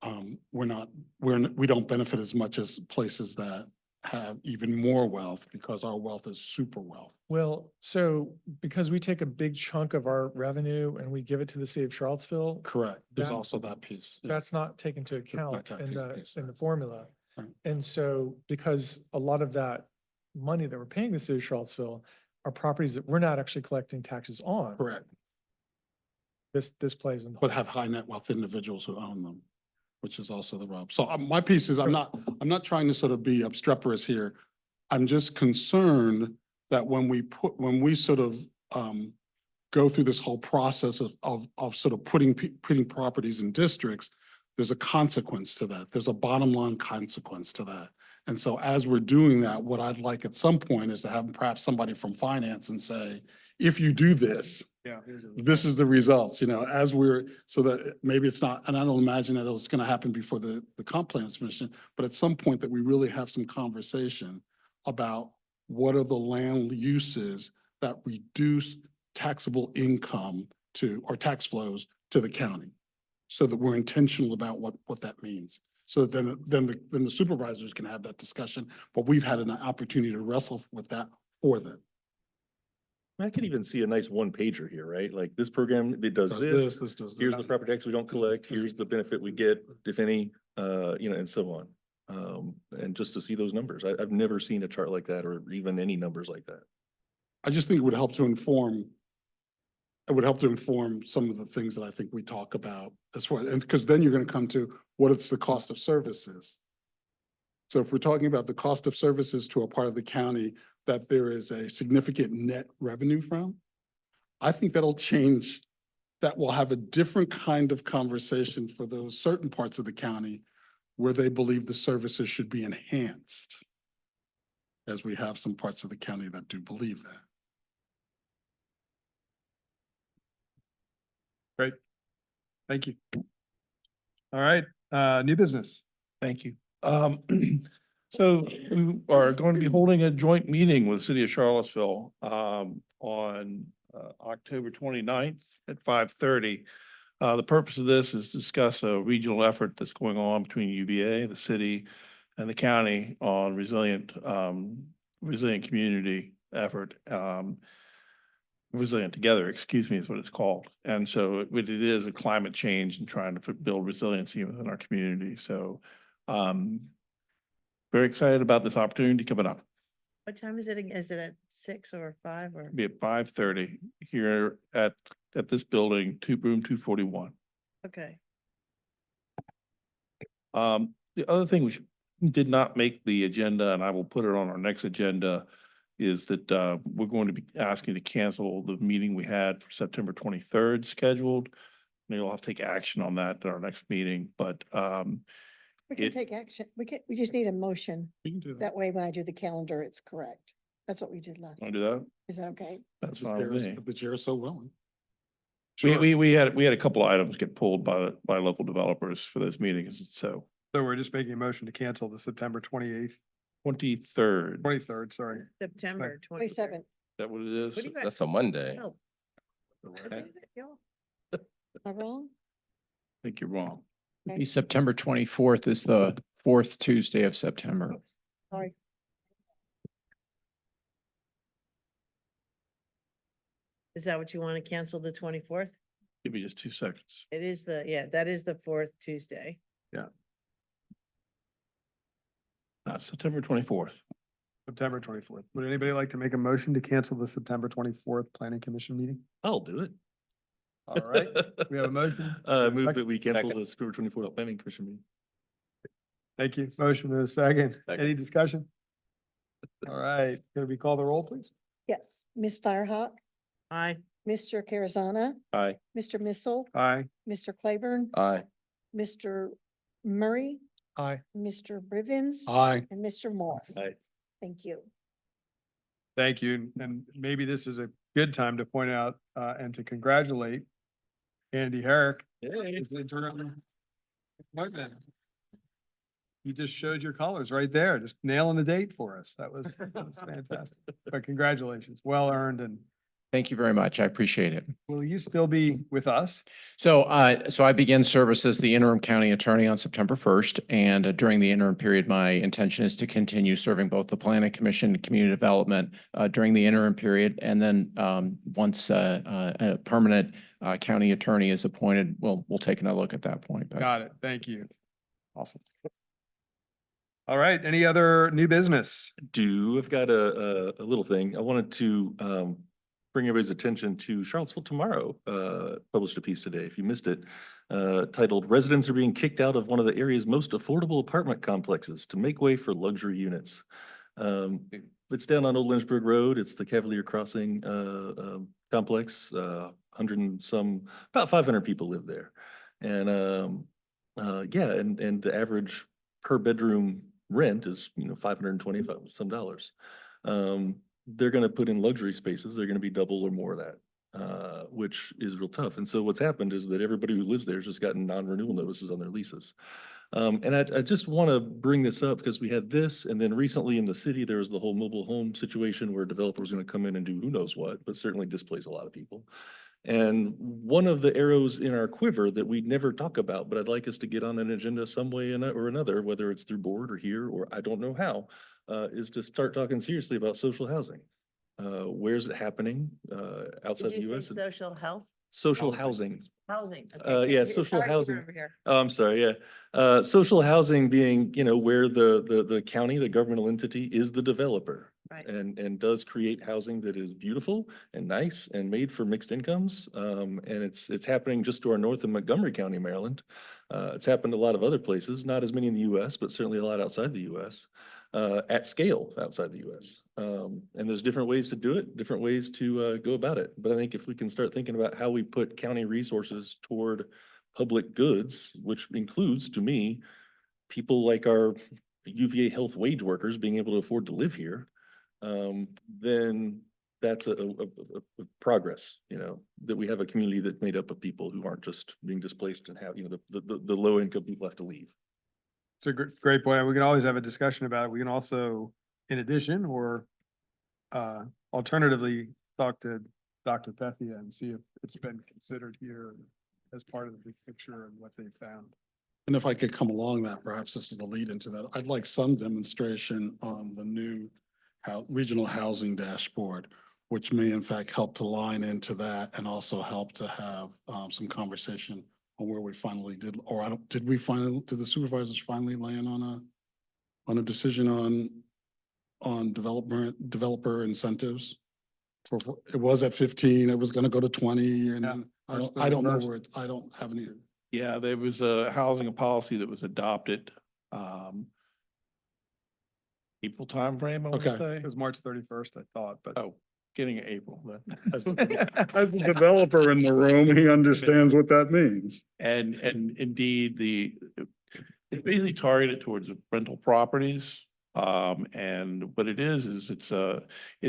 don't benefit as much as places that have even more wealth, because our wealth is super wealth. Well, so because we take a big chunk of our revenue and we give it to the city of Charlottesville. Correct. There's that- also that piece. Yeah. That's not taken into That's not account that in piece, the formula. Right. And so because a lot of that money that we're paying the city of Charlottesville are properties that we're not actually collecting taxes on. Correct. This plays in. But have high net wealth individuals who own them, which is also the rub. So my piece is, I'm not trying to sort of be obstreperous here. I'm just concerned that when we sort of go through this whole process of sort of putting properties in districts, there's a consequence to that. There's a bottom line consequence to that. And so as we're doing that, what I'd like at some point is to have perhaps somebody from finance and say, if you do this, this is the results, so that maybe it's not, and I don't imagine that it's going to happen before the comp plan is finished, but at some point that we really have some conversation about what are the land uses that reduce taxable income or tax flows to the county, so that we're intentional about what that means. So then the supervisors can have that discussion, but we've had an opportunity to wrestle with that for them. I could even see a nice one pager here, right? Like this program, it does this. This does Here's that. the property tax we don't collect. Here's the benefit we get, if any, and so on. And just to see those numbers, I've never seen a chart like that, or even any numbers like that. I just think it would help to inform. It would help to inform some of the things that I think we talk about as far, and because then you're going to come to what it's the cost of services. So if we're talking about the cost of services to a part of the county that there is a significant net revenue from, I think that'll change, that will have a different kind of conversation for those certain parts of the county where they believe the services should be enhanced, as we have some parts of the county that do believe that. Great. Thank you. All right, new business. Thank you. So we are going to be holding a joint meeting with the City of Charlottesville on October 29th at 5:30. The purpose of this is to discuss a regional effort that's going on between UVA, the city, and the county on resilient community effort. Resilient Together, excuse me, is what it's called. And so it is a climate change and trying to build resiliency within our community. So very excited about this opportunity coming up. What time is it? Is it at 6 or 5 or? Be at 5:30 here at this building, room 241. Okay. The other thing which did not make the agenda, and I will put it on our next agenda, is that we're going to be asking to cancel the meeting we had for September 23rd scheduled. Maybe we'll have to take action on that at our next meeting, but We can take action. We just need a motion. We can do that. That way, when I do the calendar, it's correct. That's what we did last. want to do that? Is that okay? That's If the fine chair with is- me. if the chair is so willing. We had a couple of items get pulled by local developers for those meetings, so So we're just making a motion to cancel the September 28th, 23rd. 23rd, sorry. September 27th. Is that what it is? What do you That's a Monday. Oh. Okay. Am I wrong? I think you're wrong. Okay. Be September 24th is the fourth Tuesday of September. Sorry. Is that what you want to cancel the 24th? Give me just 2 seconds. It is that is the 4th Tuesday. September 24th. September 24th. Would anybody like to make a motion to cancel the September 24th Planning Commission meeting? I'll do it. All right, we have a motion. Move that we cancel the September 24th Planning Commission meeting. Thank you. Motion and a second. Second. Any discussion? All right, can we call the roll, please? Yes. Ms. Firehawk, Aye. Mr. Carazana, Aye. Mr. Missile, Aye. Mr. Claiborne, Aye. Mr. Murray, Aye. Mr. Bivens. Aye. And Mr. Moore. Aye. Thank you. Thank you. And maybe this is a good time to point out and to congratulate Andy Herrick. His interim appointment. You just showed your colors right there, just nailing the date for us. That was fantastic. But congratulations, well earned. And Thank you very much. I appreciate it. will you still be with us? So I begin service as the interim county attorney on September 1st. And during the interim period, my intention is to continue serving both the planning commission and community development during the interim period. And then once a permanent county attorney is appointed, we'll take another look at that point. But Got it. Thank you. Awesome. All right, any other new business? I've got a little thing. I wanted to bring everybody's attention to Charlottesville Tomorrow, published a piece today, if you missed it, titled "Residents are being kicked out of one of the area's most affordable apartment complexes to make way for luxury units." It's down on Old Lynchburg Road. It's the Cavalier Crossing complex. 100 and some, about 500 people live there. And yeah, and the average per bedroom rent is, $525 some dollars. They're going to put in luxury spaces. They're going to be double or more of that, which is real tough. And so what's happened is that everybody who lives there has just gotten non-renewal notices on their leases. And I just want to bring this up because we had this, and then recently in the city, there was the whole mobile home situation where developers are going to come in and do who knows what, but certainly displace a lot of people. And one of the arrows in our quiver that we never talk about, but I'd like us to get on an agenda some way or another, whether it's through board or here, or I don't know how, is to start talking seriously about social housing. Where's it happening outside Did the you US? say social health? Social housing. Housing. Yeah, social housing. Oh, I'm sorry, yeah. Social housing being, where the county, the governmental entity is the developer. Right. And does create housing that is beautiful and nice and made for mixed incomes. And it's happening just to our north in Montgomery County, Maryland. It's happened a lot of other places, not as many in the US, but certainly a lot outside the US. at scale outside the US. And there's different ways to do it, different ways to go about it. But I think if we can start thinking about how we put county resources toward public goods, which includes, to me, people like our UVA health wage workers being able to afford to live here, then that's a progress, you know, that we have a community that's made up of people who aren't just being displaced and have, you know, the low income people have to leave. It's a great point. We can always have a discussion about it. We can also, in addition, or alternatively, talk to Dr. Bethia and see if it's been considered here as part of the big picture and what they found. And if I could come along that, perhaps this is the lead into that. I'd like some demonstration on the new regional housing dashboard, which may in fact help to line into that and also help to have some conversation on where we finally did, or did the supervisors finally land on a decision on developer incentives? It was at 15, it was gonna go to 20, and then I don't know where, I don't have any. Yeah, there was a housing policy that was adopted, April timeframe, I would Okay. say. It was March 31st, I thought, but. Oh, getting April then. As the developer in the room, he understands what that means. And indeed, it's basically targeted towards rental properties. And what it is it's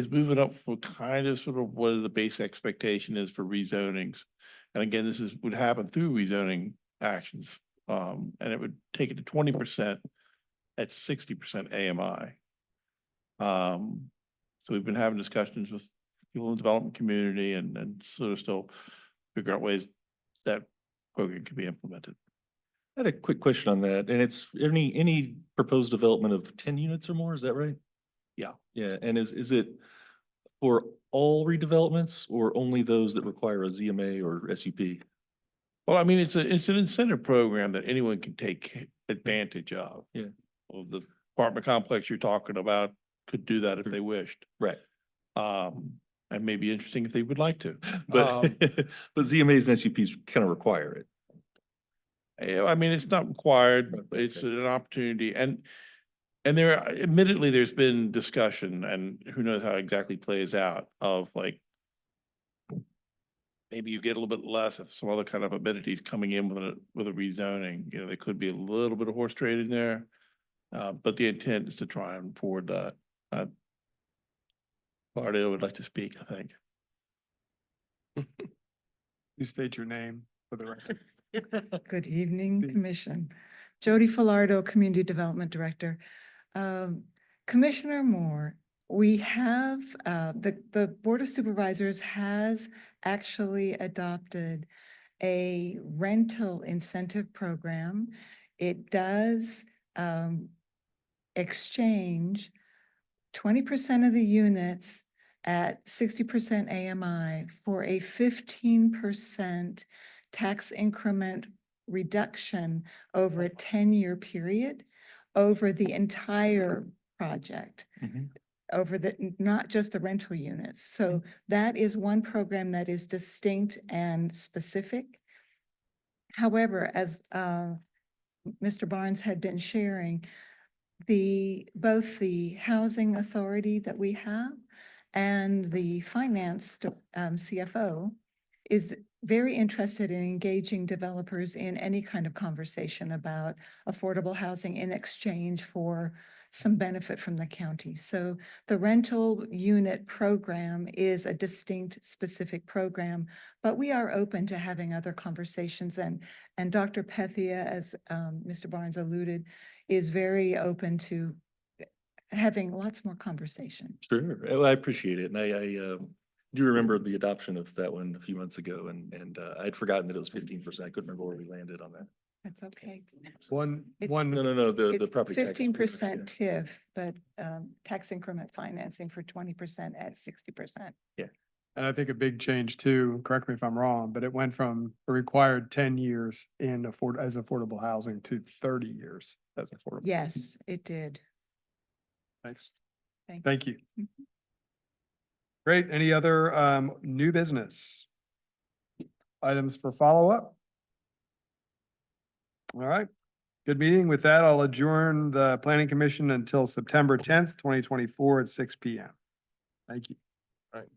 moving up for kind of sort of what the base expectation is for rezonings. And again, would happen through rezoning actions. And it would take it to 20% at 60% AMI. So we've been having discussions with people in the development community and sort of still figure out ways that program can be implemented. I had a quick question on that, and it's any proposed development of 10 units or more, is that right? Yeah. Yeah, and is it for all redevelopments or only those that require a ZMA or SUP? Well, I mean, it's an incentive program that anyone can take advantage of. Yeah. Of the apartment complex you're talking about could do that if they wished. Right. And may be interesting if they would like to. But, but ZMAs and SUPs kind of require it. Yeah, I mean, it's not required, but it's an opportunity and admittedly, there's been discussion and who knows how it exactly plays out of like, maybe you get a little bit less of some other kind of amenities coming in with a rezoning, you know, there could be a little bit of horse trading there. But the intent is to try and forward that. Bardio would like to speak, I think. You state your name for the record. Good evening, Commission. Jody Filardo, Community Development Director. Commissioner Moore, we have, the Board of Supervisors has actually adopted a rental incentive program. It does exchange 20% of the units at 60% AMI for a 15% tax increment reduction over a 10-year period over the entire project, over not just the rental units. So that is one program that is distinct and specific. However, as Mr. Barnes had been sharing, both the housing authority that we have and the finance CFO is very interested in engaging developers in any kind of conversation about affordable housing in exchange for some benefit from the county. So the rental unit program is a distinct, specific program, but we are open to having other conversations. And Dr. Bethia, as Mr. Barnes alluded, is very open to having lots more conversation. Sure, well, I appreciate it, and I do remember the adoption of that one a few months ago, and I'd forgotten that it was 15%. I couldn't remember where we landed on that. That's okay. No, the property tax. 15% TIF, but tax increment financing for 20% at 60%. Yeah. And I think a big change too, correct me if I'm wrong, but it went from a required 10 years in as affordable housing to 30 years as affordable. Yes, it did. Thanks. Thank you. Great. Any other new business? Items for follow-up? All right. Good meeting. With that, I'll adjourn the planning commission until September 10th, 2024 at 6 p.m. Thank you. Right.